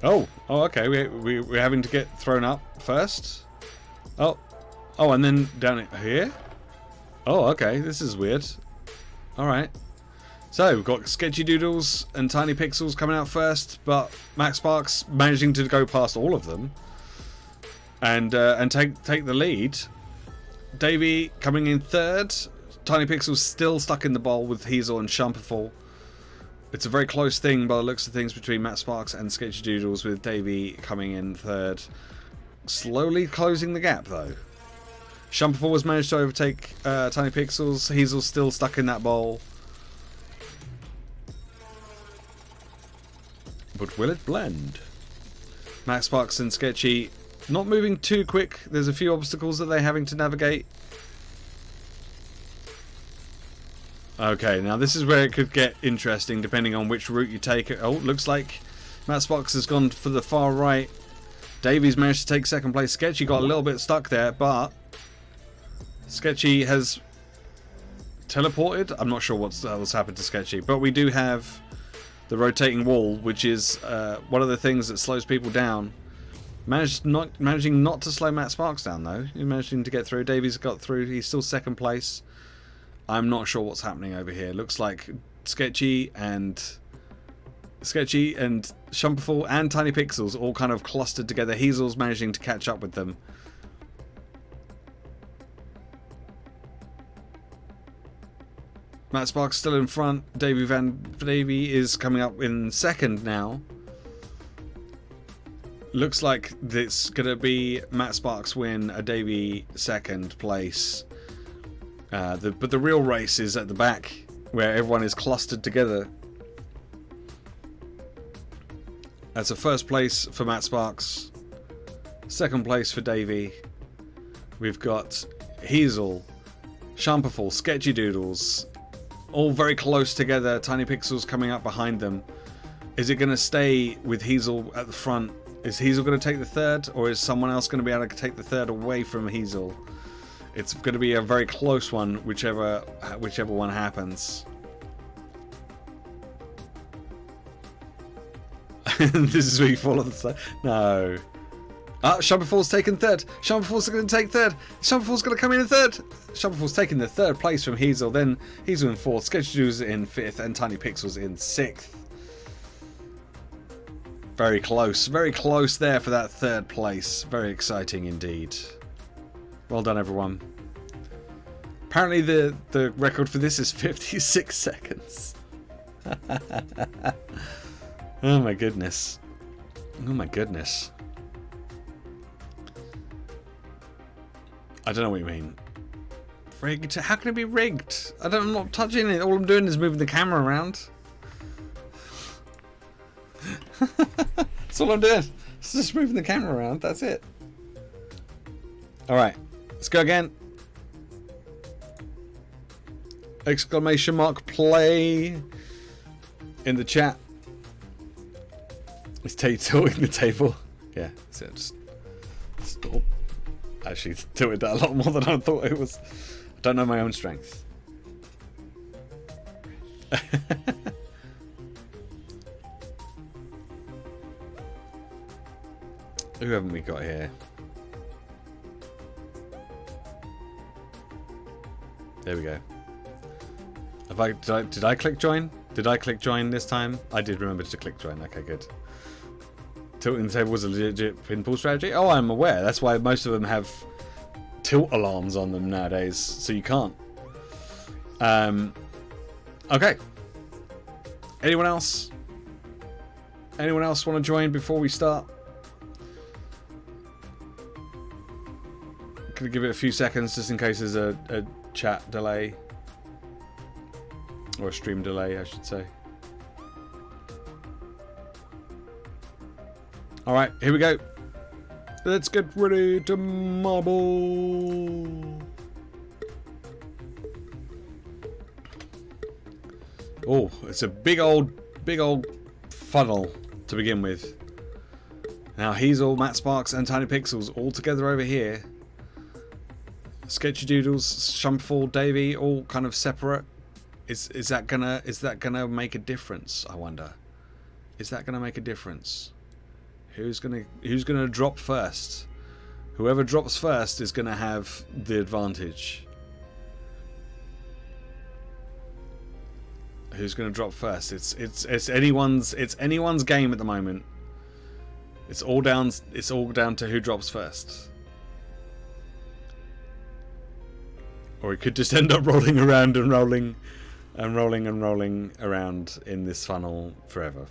S1: Oh, okay. We're having to get thrown up first. Oh, and then down here. Oh, okay. This is weird. All right. So we've got Sketchy Doodles and Tiny Pixels coming out first, but Max Sparks managing to go past all of them and take the lead. Davey coming in third. Tiny Pixels still stuck in the bowl with Hazel and Shumperful. It's a very close thing by the looks of things between Matt Sparks and Sketchy Doodles, with Davey coming in third. Slowly closing the gap though. Shumperful has managed to overtake Tiny Pixels. Hazel's still stuck in that bowl. But will it blend? Max Sparks and Sketchy not moving too quick. There's a few obstacles that they're having to navigate. Okay, now this is where it could get interesting depending on which route you take. Oh, looks like Matt Sparks has gone for the far right. Davey's managed to take second place. Sketchy got a little bit stuck there, but Sketchy has teleported. I'm not sure what's happened to Sketchy, but we do have the rotating wall, which is one of the things that slows people down. Managing not to slow Matt Sparks down though. He's managing to get through. Davey's got through. He's still second place. I'm not sure what's happening over here. Looks like Sketchy and Shumperful and Tiny Pixels all kind of clustered together. Hazel's managing to catch up with them. Matt Sparks still in front. Davey is coming up in second now. Looks like it's going to be Matt Sparks win, a Davey second place. But the real race is at the back, where everyone is clustered together. That's a first place for Matt Sparks. Second place for Davey. We've got Hazel, Shumperful, Sketchy Doodles, all very close together. Tiny Pixels coming up behind them. Is it going to stay with Hazel at the front? Is Hazel going to take the third, or is someone else going to be able to take the third away from Hazel? It's going to be a very close one, whichever one happens. This is where you fall on the side. No. Shumperful's taken third. Shumperful's going to take third. Shumperful's going to come in third. Shumperful's taking the third place from Hazel. Then Hazel in fourth. Sketchy Doodles in fifth. And Tiny Pixels in sixth. Very close. Very close there for that third place. Very exciting indeed. Well done, everyone. Apparently the record for this is 56 seconds. Oh my goodness. Oh my goodness. I don't know what you mean. Rigged? How can it be rigged? I'm not touching it. All I'm doing is moving the camera around. That's all I'm doing. It's just moving the camera around. That's it. Alright. Let's go again. Exclamation mark play in the chat. Is Tate tilting the table? Yeah, that's it. Just stop. Actually, tilted that a lot more than I thought it was. I don't know my own strength. Who haven't we got here? There we go. Did I click join? Did I click join this time? I did remember to click join. Okay, good. Tilting the table was a legit pinball strategy? Oh, I'm aware. That's why most of them have tilt alarms on them nowadays, so you can't. Okay. Anyone else? Anyone else want to join before we start? Gonna give it a few seconds just in case there's a chat delay. Or a stream delay, I should say. Alright, here we go. Let's get ready to marble. Oh, it's a big old funnel to begin with. Now Hazel, Matt Sparks, and Tiny Pixels all together over here. Sketchy Doodles, Shumfall, Davey, all kind of separate. Is that gonna make a difference? I wonder. Is that gonna make a difference? Who's gonna drop first? Whoever drops first is gonna have the advantage. Who's gonna drop first? It's anyone's game at the moment. It's all down to who drops first. Or it could just end up rolling around and rolling and rolling and rolling around in this funnel forever.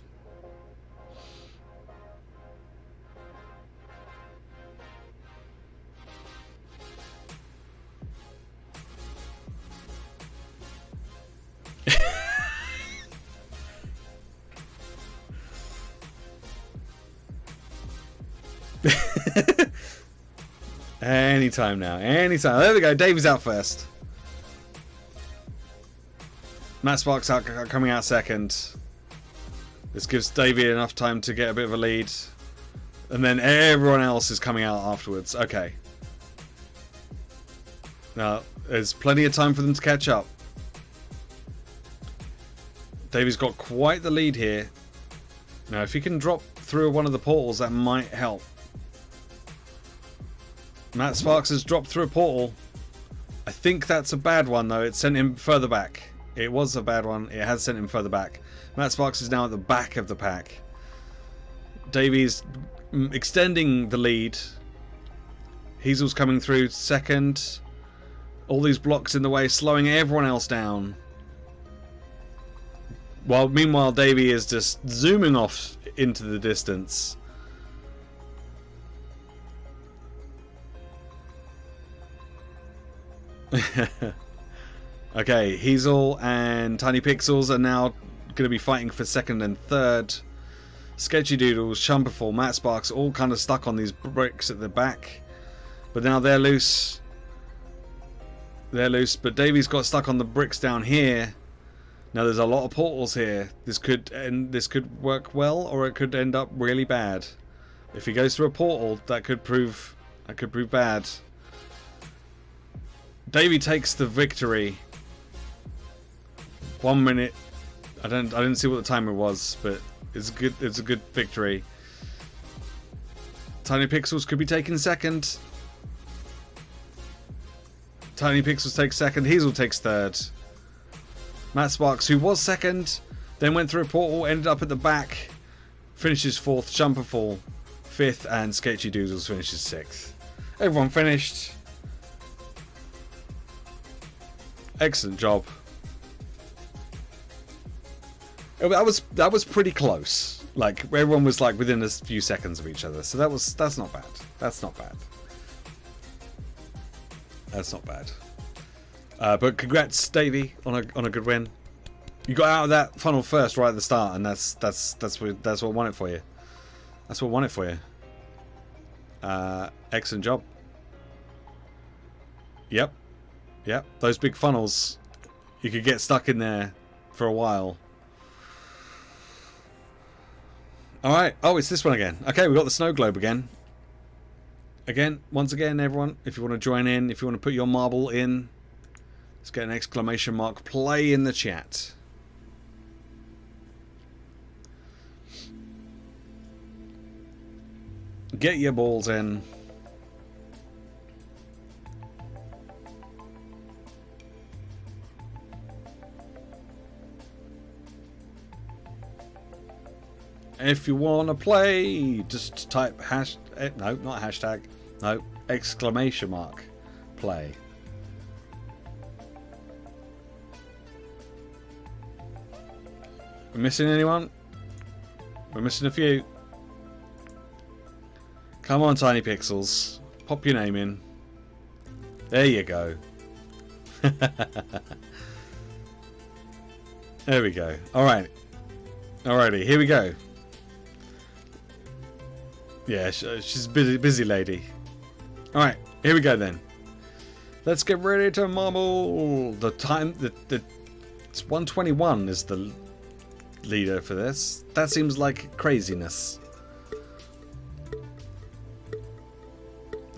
S1: Anytime now. Anytime. There we go. Davey's out first. Matt Sparks coming out second. This gives Davey enough time to get a bit of a lead. And then everyone else is coming out afterwards. Okay. Now, there's plenty of time for them to catch up. Davey's got quite the lead here. Now, if he can drop through one of the portals, that might help. Matt Sparks has dropped through a portal. I think that's a bad one, though. It sent him further back. It was a bad one. It has sent him further back. Matt Sparks is now at the back of the pack. Davey's extending the lead. Hazel's coming through second. All these blocks in the way, slowing everyone else down. While meanwhile, Davey is just zooming off into the distance. Okay, Hazel and Tiny Pixels are now going to be fighting for second and third. Sketchy Doodles, Shumperful, Matt Sparks, all kind of stuck on these bricks at the back. But now they're loose. They're loose, but Davey's got stuck on the bricks down here. Now there's a lot of portals here. This could work well, or it could end up really bad. If he goes through a portal, that could prove bad. Davey takes the victory. 1 minute. I didn't see what the timer was, but it's a good victory. Tiny Pixels could be taking second. Tiny Pixels takes second. Hazel takes third. Matt Sparks, who was second, then went through a portal, ended up at the back, finishes fourth. Shumperfall fifth, and Sketchy Doodles finishes sixth. Everyone finished. Excellent job. That was pretty close. Like everyone was like within a few seconds of each other, so that's not bad. That's not bad. That's not bad. But congrats, Davey, on a good win. You got out of that funnel first right at the start, and that's what won it for you. That's what won it for you. Excellent job. Yep. Those big funnels, you could get stuck in there for a while. Alright, oh, it's this one again. Okay, we've got the snow globe again. Once again, everyone, if you want to join in, if you want to put your marble in, let's get an exclamation mark play in the chat. Get your balls in. If you want to play, just type no, not hashtag. No, exclamation mark play. We're missing anyone? We're missing a few. Come on, Tiny Pixels. Pop your name in. There you go. There we go. Alright. Alrighty, here we go. Yeah, she's a busy lady. Alright, here we go then. Let's get ready to marble. The time... it's 121 is the leader for this. That seems like craziness.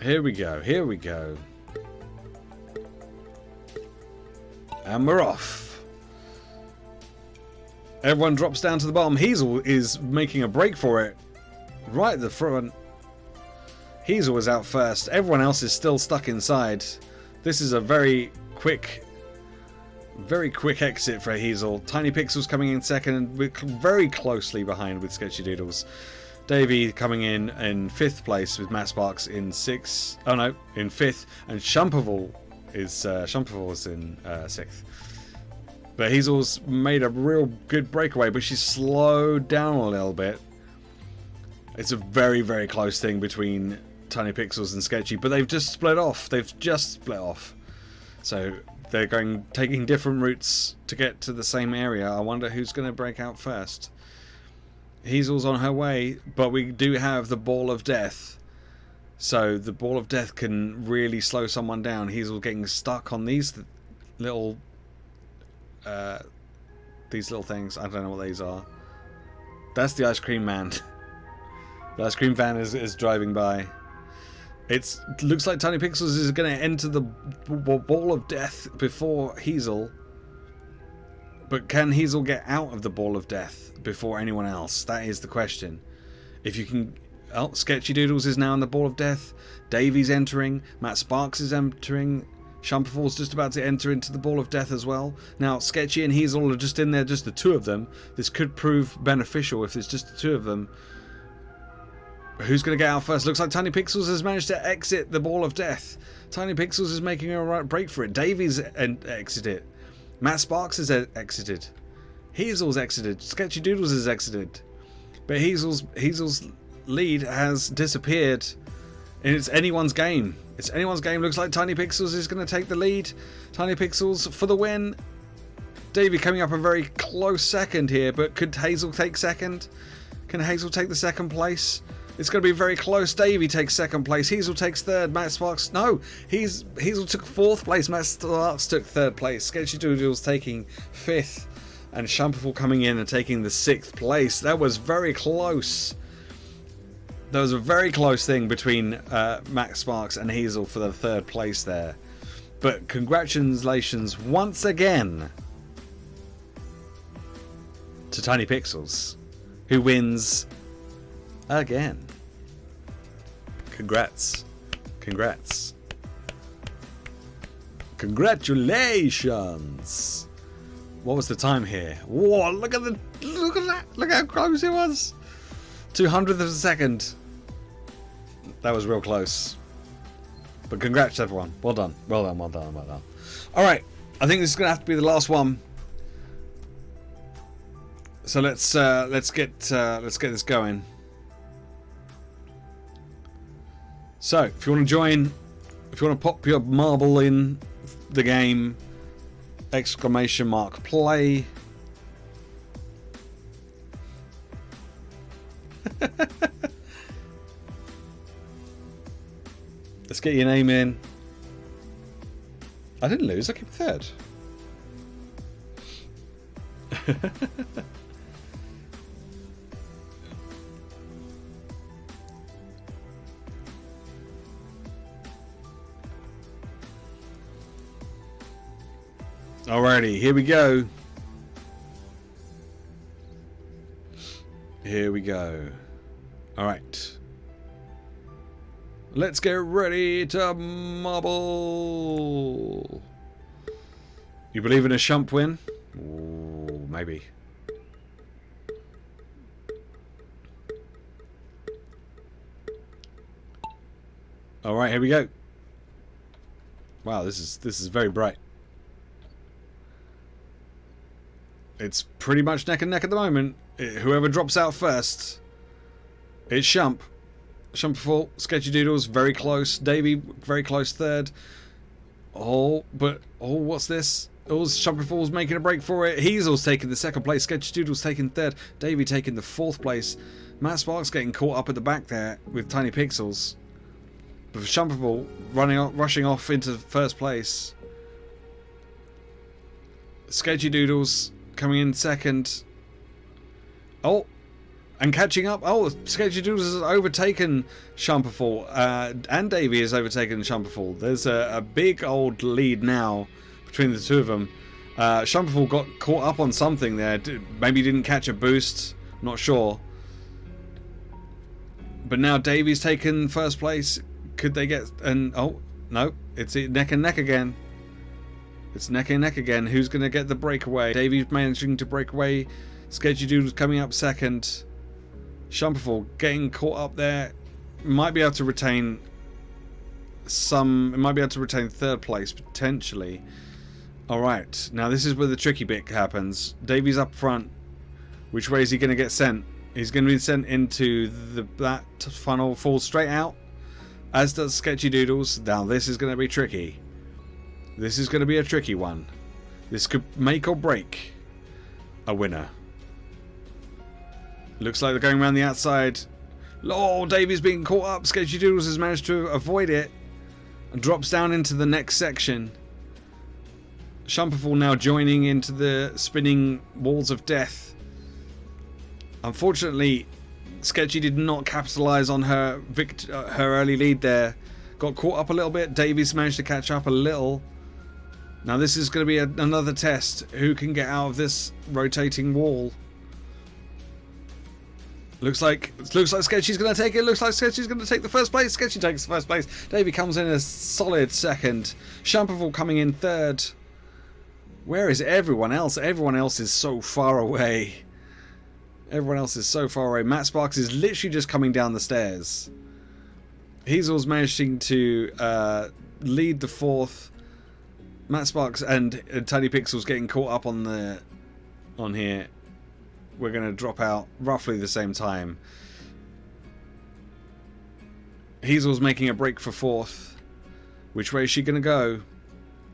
S1: Here we go, here we go. And we're off. Everyone drops down to the bottom. Hazel is making a break for it. Right at the front. Hazel was out first. Everyone else is still stuck inside. This is a very quick exit for Hazel. Tiny Pixels coming in second. We're very closely behind with Sketchy Doodles. Davey coming in 5th place with Matt Sparks in 6th. Oh no, in 5th. And Shumperville is in 6th. But Hazel's made a real good breakaway, but she's slowed down a little bit. It's a very, very close thing between Tiny Pixels and Sketchy, but they've just split off. So they're taking different routes to get to the same area. I wonder who's going to break out first. Hazel's on her way, but we do have the Ball of Death. So the Ball of Death can really slow someone down. Hazel getting stuck on these little things. I don't know what these are. That's the ice cream man. The ice cream van is driving by. It looks like Tiny Pixels is going to enter the Ball of Death before Hazel. But can Hazel get out of the Ball of Death before anyone else? That is the question. If you can... Oh, Sketchy Doodles is now in the Ball of Death. Davey's entering. Matt Sparks is entering. Shumperfall's just about to enter into the Ball of Death as well. Now, Sketchy and Hazel are just in there, just the two of them. This could prove beneficial if it's just the two of them. Who's going to get out first? Looks like Tiny Pixels has managed to exit the Ball of Death. Tiny Pixels is making a right break for it. Davey's exited. Matt Sparks has exited. Hazel's exited. Sketchy Doodles has exited. But Hazel's lead has disappeared. And it's anyone's game. It's anyone's game. Looks like Tiny Pixels is going to take the lead. Tiny Pixels for the win. Davey coming up a very close second here. But could Hazel take second? Can Hazel take the second place? It's going to be very close. Davey takes second place. Hazel takes third. Matt Sparks... No! Hazel took 4th place. Matt Sparks took 3rd place. Sketchy Doodles taking 5th. And Shumperfall coming in and taking the 6th place. That was very close. There was a very close thing between Matt Sparks and Hazel for the 3rd place there. But congratulations once again to Tiny Pixels, who wins again. Congrats. Congrats. Congratulations. What was the time here? Whoa, look at that. Look how close it was. 200th of a second. That was real close. But congrats everyone. Well done. Well done, well done, well done. Alright. I think this is gonna have to be the last one. So let's get this going. So, if you want to join, if you want to pop your marble in the game, ! Play. Let's get your name in. I didn't lose, I came 3rd. Alrighty, here we go. Here we go. Alright. Let's get ready to marble. You believe in a Shump win? Ooh, maybe. Alright, here we go. Wow, this is very bright. It's pretty much neck and neck at the moment. Whoever drops out first, it's Shump. Shumperful, Sketchy Doodles, very close. Davey, very close third. Oh, what's this? Oh, Shumperful's making a break for it. Hazel's taking the second place. Sketchy Doodles taking third. Davey taking the fourth place. Matt Sparks getting caught up at the back there with Tiny Pixels. But for Shumperful, rushing off into first place. Sketchy Doodles coming in second. Oh, and catching up. Oh, Sketchy Doodles has overtaken Shumperful. And Davey has overtaken Shumperful. There's a big old lead now between the two of them. Shumperful got caught up on something there. Maybe didn't catch a boost. Not sure. But now Davey's taken first place. Could they get... oh, no. It's neck and neck again. It's neck and neck again. Who's going to get the breakaway? Davey's managing to break away. Sketchy Doodles coming up second. Shumperful getting caught up there. Might be able to retain some... It might be able to retain third place, potentially. Alright. Now this is where the tricky bit happens. Davey's up front. Which way is he going to get sent? He's going to be sent into that funnel, falls straight out. As does Sketchy Doodles. Now this is going to be tricky. This is going to be a tricky one. This could make or break a winner. Looks like they're going around the outside. Oh, Davey's being caught up. Sketchy Doodles has managed to avoid it. And drops down into the next section. Shumperful now joining into the spinning walls of death. Unfortunately, Sketchy did not capitalize on her early lead there. Got caught up a little bit. Davey's managed to catch up a little. Now this is going to be another test. Who can get out of this rotating wall? Looks like Sketchy's going to take it. Looks like Sketchy's going to take the first place. Sketchy takes the first place. Davey comes in a solid second. Shumperful coming in third. Where is everyone else? Everyone else is so far away. Everyone else is so far away. Matt Sparks is literally just coming down the stairs. Hazel's managing to lead the fourth. Matt Sparks and Tiny Pixels getting caught up on here. We're going to drop out roughly the same time. Hazel's making a break for fourth. Which way is she going to go?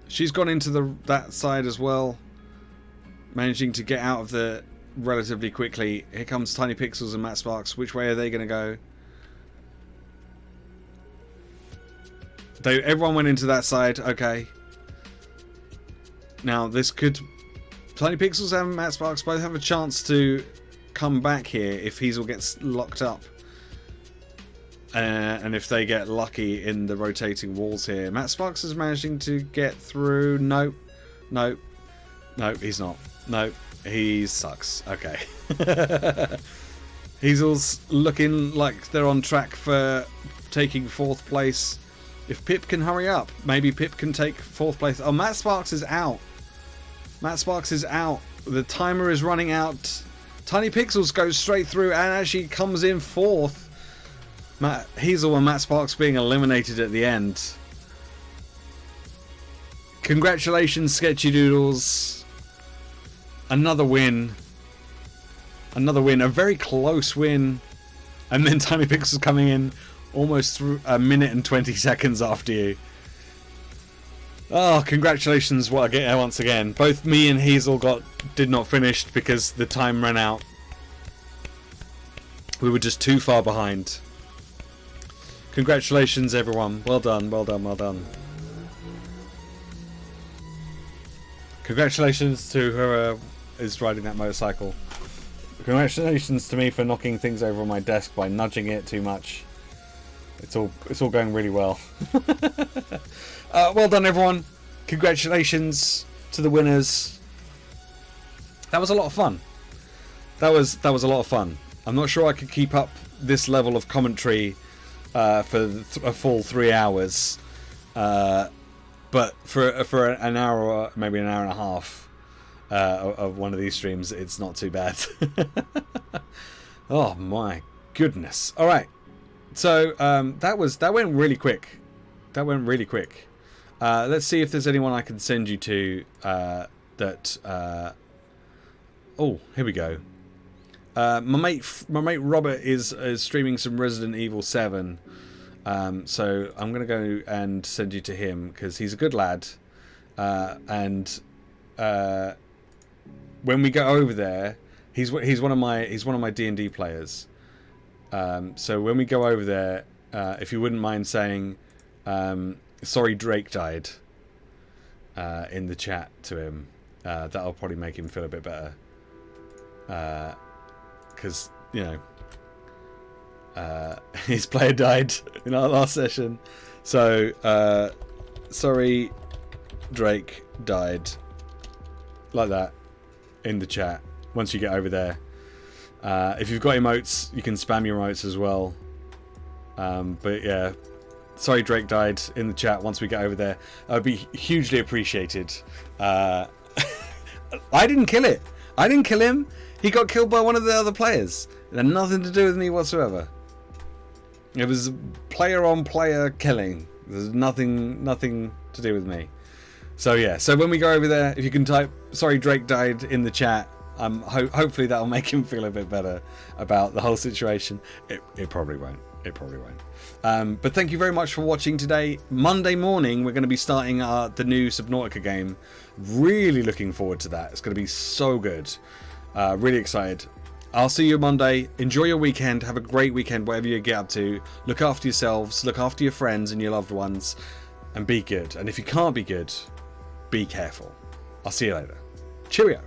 S1: She's gone into that side as well. Managing to get out of the relatively quickly. Here comes Tiny Pixels and Matt Sparks. Which way are they going to go? Everyone went into that side. Okay. Now this could... Tiny Pixels and Matt Sparks both have a chance to come back here if Hazel gets locked up. And if they get lucky in the rotating walls here. Matt Sparks is managing to get through. Nope. Nope. Nope, he's not. Nope. He sucks. Okay. Hazel's looking like they're on track for taking fourth place. If Pip can hurry up, maybe Pip can take fourth place. Oh, Matt Sparks is out. Matt Sparks is out. The timer is running out. Tiny Pixels goes straight through and actually comes in fourth. Hazel and Matt Sparks being eliminated at the end. Congratulations, Sketchy Doodles. Another win. Another win. A very close win. And then Tiny Pixels coming in almost through a minute and 20 seconds after you. Oh, congratulations once again. Both me and Hazel did not finish because the time ran out. We were just too far behind. Congratulations, everyone. Well done, well done, well done. Congratulations to whoever is riding that motorcycle. Congratulations to me for knocking things over on my desk by nudging it too much. It's all going really well. Well done, everyone. Congratulations to the winners. That was a lot of fun. That was a lot of fun. I'm not sure I could keep up this level of commentary for a full 3 hours, but for an hour or maybe an hour and a half of one of these streams, it's not too bad. Oh my goodness! All right. So that went really quick. That went really quick. Let's see if there's anyone I can send you to that Oh, here we go. My mate Robert is streaming some Resident Evil 7. So I'm gonna go and send you to him because he's a good lad. And when we go over there, he's one of my D&D players. So when we go over there, if you wouldn't mind saying, sorry Drake died, in the chat to him, that'll probably make him feel a bit better. Because, you know, his player died in our last session. So, sorry Drake died, like that, in the chat once you get over there. If you've got emotes, you can spam your emotes as well. But yeah, sorry Drake died in the chat once we get over there. That would be hugely appreciated. I didn't kill it. I didn't kill him. He got killed by one of the other players. It had nothing to do with me whatsoever. It was player on player killing. There's nothing to do with me. So yeah, so when we go over there, if you can type sorry Drake died in the chat, hopefully that'll make him feel a bit better about the whole situation. It probably won't. It probably won't. But thank you very much for watching today. Monday morning we're going to be starting the new Subnautica game. Really looking forward to that. It's going to be so good. Really excited. I'll see you Monday. Enjoy your weekend. Have a great weekend whatever you get up to. Look after yourselves. Look after your friends and your loved ones. And be good. And if you can't be good, be careful. I'll see you later. Cheerio.